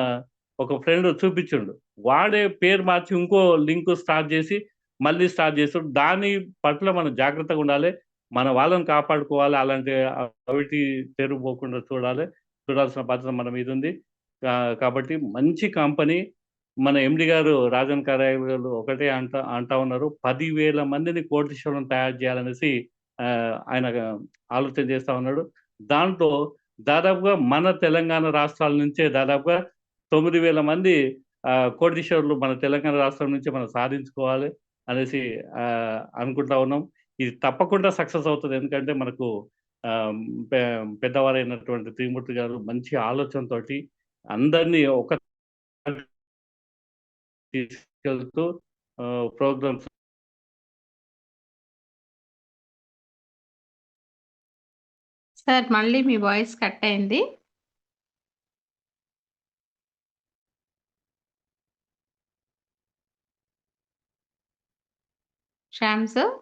ఒక ఫ్రెండ్ చూపించిండు, వాడే పేరు మార్చి ఇంకో లింక్ స్టార్ట్ చేసి మళ్ళీ స్టార్ట్ చేస్తాడు. దాని పట్ల మనం జాగ్రత్తగా ఉండాలి, మన వాళ్ళని కాపాడుకోవాలి. అలాంటి అవిటి తెరుపోకుండా చూడాల్సిన బాధ్యత మన మీద ఉంది. కాబట్టి మంచి కంపెనీ. మన ఎండి గారు రాజన్ కార్యాలయాలు ఒకటే అంటా ఉన్నారు, 10,000 మందిని కోటీశ్వరులను తయారు చేయాలనేసి ఆయన ఆలోచన చేస్తూ ఉన్నాడు. దాంట్లో దాదాపుగా మన తెలంగాణ రాష్ట్రాల నుంచే దాదాపుగా 9,000 మంది కోటీశ్వరులు మన తెలంగాణ రాష్ట్రం నుంచే మనం సాధించుకోవాలి అనేసి అనుకుంటా ఉన్నాం. ఇది తప్పకుండా సక్సెస్ అవుతుంది. ఎందుకంటే మనకు పెద్దవారైనటువంటి త్రిమూర్తి గారు మంచి ఆలోచనతోటి అందరినీ ఒక తీసుకెళ్తూ ప్రోగ్రామ్స్ సార్ మళ్ళీ మీ వాయిస్ కట్ అయింది. శ్యామ్ సార్,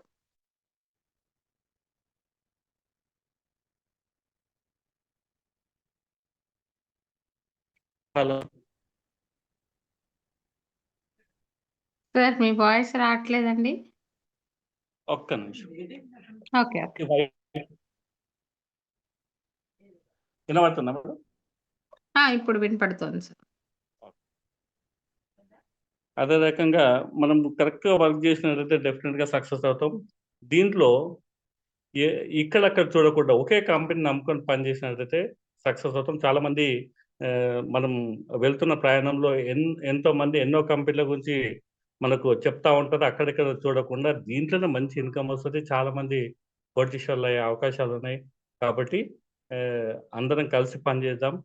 హలో సార్ మీ వాయిస్ రావట్లేదండి. ఒక్క నిమిషం. Okay okay. వినబడుతుందా మేడం? ఇప్పుడు వినపడుతుంది సార్. అదే రకంగా మనం కరెక్ట్గా వర్క్ చేసినట్లయితే డెఫినెట్గా సక్సెస్ అవుతాం. దీంట్లో ఇక్కడక్కడ చూడకుండా ఒకే కంపెనీ నమ్ముకొని పనిచేసినట్లయితే సక్సెస్ అవుతాం. చాలామంది మనం వెళ్తున్న ప్రయాణంలో ఎంతో మంది ఎన్నో కంపెనీల గురించి మనకు చెప్తా ఉంటారు. అక్కడిక్కడ చూడకుండా దీంట్లోనే మంచి ఇన్కమ్ వస్తుంది. చాలామంది కోటీశ్వర్లు అయ్యే అవకాశాలు ఉన్నాయి. కాబట్టి అందరం కలిసి పనిచేద్దాం.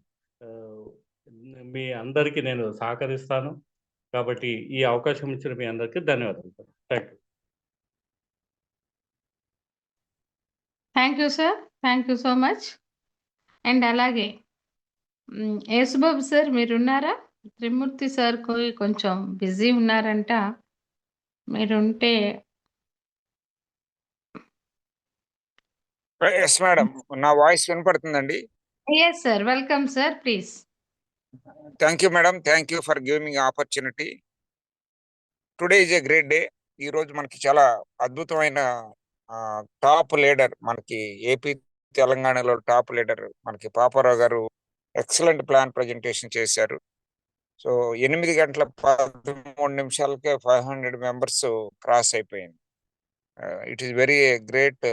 మీ అందరికీ నేను సహకరిస్తాను. కాబట్టి ఈ అవకాశం ఇచ్చిన మీ అందరికీ ధన్యవాదాలు. Thank you. Thank you sir, thank you so much. And అలాగే యేసుబాబు సార్ మీరున్నారా? త్రిమూర్తి సార్ కొంచెం బిజీ ఉన్నారంట, మీరుంటే. ఎస్ మేడం, నా వాయిస్ వినపడుతుందండి? Yes sir, welcome sir, please. Thank you madam, thank you for giving me opportunity. Today is a great day. ఈ రోజు మనకి చాలా అద్భుతమైన టాప్ లీడర్, మనకి ఏపీ తెలంగాణలో టాప్ లీడర్ మనకి Paparao garu excellent plan presentation చేశారు. సో 8 గంటల 13 నిమిషాలకే 500 మెంబర్స్ క్రాస్ అయిపోయింది. It is very great.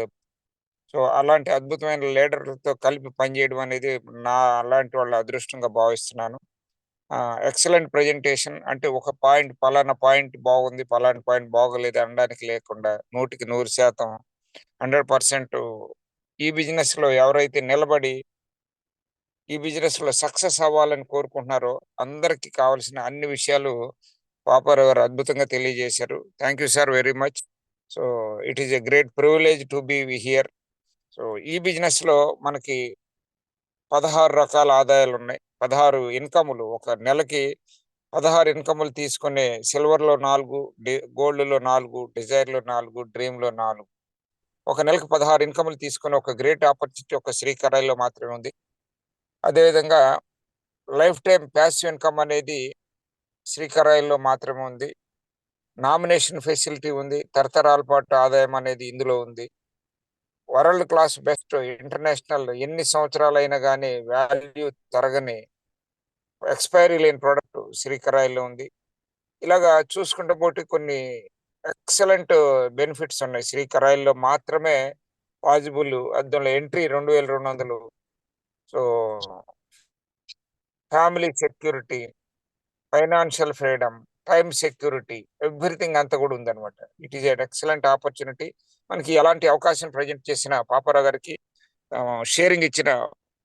So అలాంటి అద్భుతమైన లీడర్లతో కలిపి పనిచేయడం అనేది నా అలాంటి వాళ్ళ అదృష్టంగా భావిస్తున్నాను. Excellent presentation. అంటే ఒక పాయింట్ పలానా పాయింట్ బాగుంది, పలానా పాయింట్ బాగోలేదు అనడానికి లేకుండా 100కి 100% 100% ఈ బిజినెస్ లో ఎవరైతే నిలబడి ఈ బిజినెస్ లో సక్సెస్ అవ్వాలని కోరుకుంటున్నారో అందరికి కావాల్సిన అన్ని విషయాలు పాపారావు గారు అద్భుతంగా తెలియజేశారు. Thank you sir very much. So it is a great privilege to be here. So ఈ బిజినెస్ లో మనకి 16 రకాల ఆదాయాలు ఉన్నాయి, 16 ఇన్కములు. ఒక నెలకి 16 ఇన్కములు తీసుకునే సిల్వర్ లో 4, గోల్డ్ లో 4, డిజైర్ లో 4, డ్రీమ్ లో 4. ఒక నెలకు 16 ఇన్కములు తీసుకునే ఒక గ్రేట్ ఆపర్చునిటీ ఒక శ్రీకరాయిలో మాత్రమే ఉంది. అదేవిధంగా లైఫ్ టైం ప్యాసివ్ ఇన్కమ్ అనేది శ్రీకరాయిలో మాత్రమే ఉంది. నామినేషన్ ఫెసిలిటీ ఉంది. తరతరాల పాటు ఆదాయం అనేది ఇందులో ఉంది. వరల్డ్ క్లాస్ బెస్ట్ ఇంటర్నేషనల్ ఎన్ని సంవత్సరాలైనా కానీ వాల్యూ తరగని ఎక్స్పైరీ లేని ప్రోడక్ట్ శ్రీకరాయిలో ఉంది. ఇలాగా చూసుకుంటే పోటీ కొన్ని ఎక్సలెంట్ బెనిఫిట్స్ ఉన్నాయి. శ్రీకరాయిలో మాత్రమే పాజిబుల్. అందులో entry 2200. So family security, financial freedom, time security, everything అంతా కూడా ఉందన్నమాట. It is an excellent opportunity. మనకి ఎలాంటి అవకాశం ప్రజెంట్ చేసిన పాపారావు గారికి, షేరింగ్ ఇచ్చిన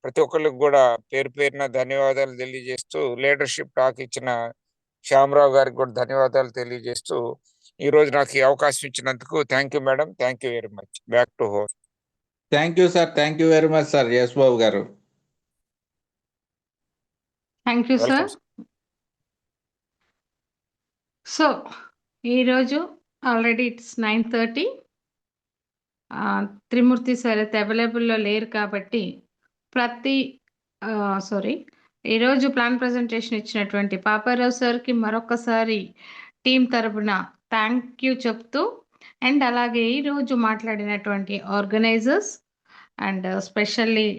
ప్రతి ఒక్కరికి కూడా పేరు పేరున ధన్యవాదాలు తెలియజేస్తూ, లీడర్షిప్ టాక్ ఇచ్చిన శ్యామరావు గారికి కూడా ధన్యవాదాలు తెలియజేస్తూ, ఈ రోజు నాకు ఈ అవకాశం ఇచ్చినందుకు thank you madam. Thank you very much. Back to host. Thank you sir, thank you very much sir Yesubabu garu. Thank you sir. So ఈరోజు ఆల్రెడీ ఇట్స్ 9:30. త్రిమూర్తి సార్ అయితే అవైలబుల్లో లేరు కాబట్టి ఈరోజు ప్లాన్ ప్రజెంటేషన్ ఇచ్చినటువంటి పాపారావు సార్కి మరొకసారి టీం తరపున థ్యాంక్ యూ చెప్తూ, అండ్ అలాగే ఈరోజు మాట్లాడినటువంటి ఆర్గనైజర్స్ అండ్ స్పెషల్లీ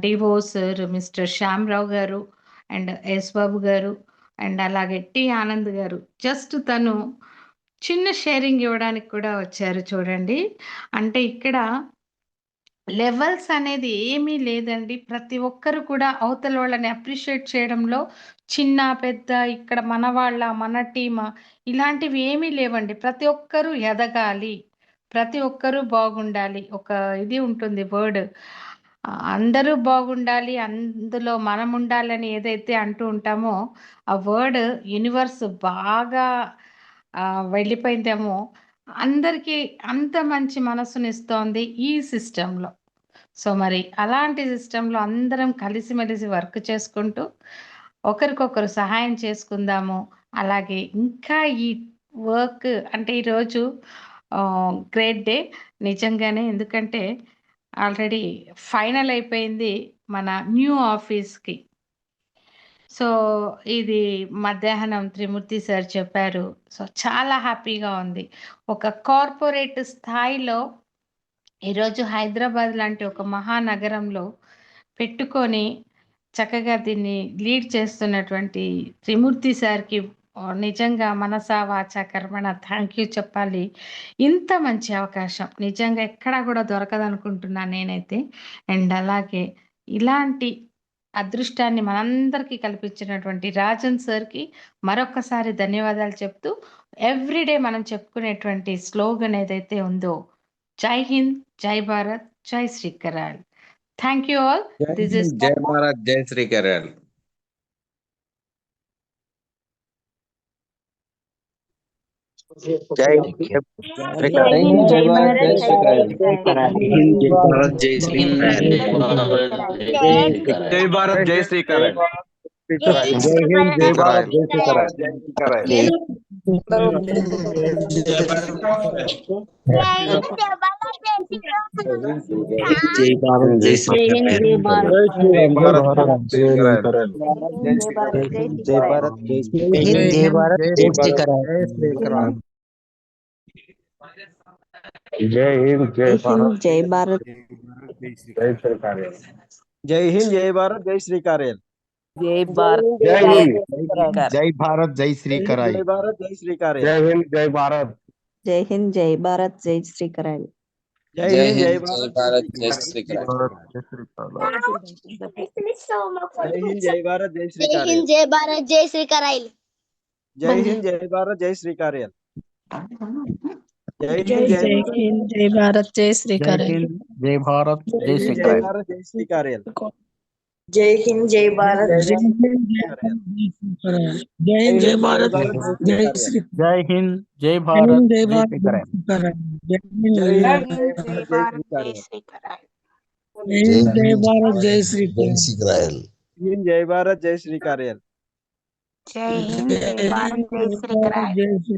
డివో sir mister Shyamarao garu and yes బాబు గారు అండ్ అలాగే టి ఆనంద్ గారు, జస్ట్ తను చిన్న షేరింగ్ ఇవ్వడానికి కూడా వచ్చారు చూడండి. అంటే ఇక్కడ లెవెల్స్ అనేది ఏమీ లేదండి. ప్రతి ఒక్కరు కూడా అవతల వాళ్ళని అప్రిషియేట్ చేయడంలో చిన్న, పెద్ద, ఇక్కడ మన వాళ్ళ, మన టీమా ఇలాంటివి ఏమీ లేవండి. ప్రతి ఒక్కరు ఎదగాలి. ప్రతి ఒక్కరు బాగుండాలి. ఒక ఇది ఉంటుంది వర్డ్. అందరూ బాగుండాలి. అందులో మనం ఉండాలని ఏదైతే అంటూ ఉంటామో, ఆ వర్డ్ యూనివర్స్ బాగా వెళ్ళిపోయిందేమో. అందరికీ అంత మంచి మనసునిస్తోంది ఈ సిస్టమ్‌లో. సో, మరి అలాంటి సిస్టమ్‌లో అందరం కలిసిమెలిసి వర్క్ చేసుకుంటూ, ఒకరికొకరు సహాయం చేసుకుందాము. అలాగే ఇంకా ఈ వర్క్ అంటే ఈరోజు గ్రేట్ డే నిజంగానే. ఎందుకంటే ఆల్రెడీ ఫైనల్ అయిపోయింది మన న్యూ ఆఫీస్‌కి. సో, ఇది మధ్యాహ్నం త్రిమూర్తి సార్ చెప్పారు. సో, చాలా హ్యాపీగా ఉంది. ఒక కార్పొరేట్ స్థాయిలో ఈరోజు హైదరాబాద్ లాంటి ఒక మహానగరంలో పెట్టుకొని చక్కగా దీన్ని లీడ్ చేస్తున్నటువంటి త్రిమూర్తి సార్‌కి నిజంగా మనసా, వాచా, కర్మణ థ్యాంక్ యూ చెప్పాలి. ఇంత మంచి అవకాశం నిజంగా ఎక్కడా కూడా దొరకదనుకుంటున్నాను నేనైతే. అండ్ అలాగే ఇలాంటి అదృష్టాన్ని మనందరికీ కల్పించినటువంటి రాజన్ సార్‌కి మరొక్కసారి ధన్యవాదాలు చెప్తూ, ఎవ్రీడే మనం చెప్పుకునేటువంటి స్లోగన్ ఏదైతే ఉందో, జై హింద్, జై భారత్, జై శ్రీకరాల్. Thank you all. జై దిస్ ఇస్ హింద్, జై భారత్, జై శ్రీకరాల్. జై హింద్, జై భారత్, జై శ్రీకరాల్. జై శ్రీకరాల్. జై భారత్, జై శ్రీకరాల్. జై హింద్, జై భారత్, జై శ్రీకరాల్. జై భారత్, జై శ్రీకరాల్. జై భారత్, జై శ్రీకరాల్. జై భారత్, జై శ్రీకరాల్. జై భారత్, జై శ్రీకరాల్. జై హింద్, జై భారత్, జై భారత్. జై శ్రీకరాల్. జై హింద్, జై భారత్, జై శ్రీకార్యల్. జై భారత్. జై హింద్, జై భారత్, జై శ్రీకరాయ్. జై భారత్, జై శ్రీకార్యల్. జై హింద్, జై భారత్. జై హింద్, జై భారత్, జై శ్రీకరాల్. జై హింద్, జై భారత్, జై శ్రీకార్యల్. జై హింద్, జై భారత్, జై శ్రీకార్యల్. జై భారత్, జై శ్రీకరాల్. జై హింద్, జై భారత్, జై శ్రీకార్యల్. జై జై హింద్, జై భారత్, జై శ్రీకరాల్. జై భారత్, జై జై శ్రీకరాయ్. భారత్, జై శ్రీకార్యల్. జై హింద్, జై భారత్, జై హింద్, జై భారత్, జై శ్రీ. జై హింద్, జై జై భారత్, హింద్, జై జై భారత్, శ్రీకరాయ్. జై హింద్, జై జై హింద్, జై భారత్, జై శ్రీకార్యల్. జై హింద్, జై భారత్, జై శ్రీకరాల్. హింద్, జై భారత్, జై శ్రీకార్యల్. జై హింద్, జై భారత్, జై శ్రీకరాల్. జై శ్రీ.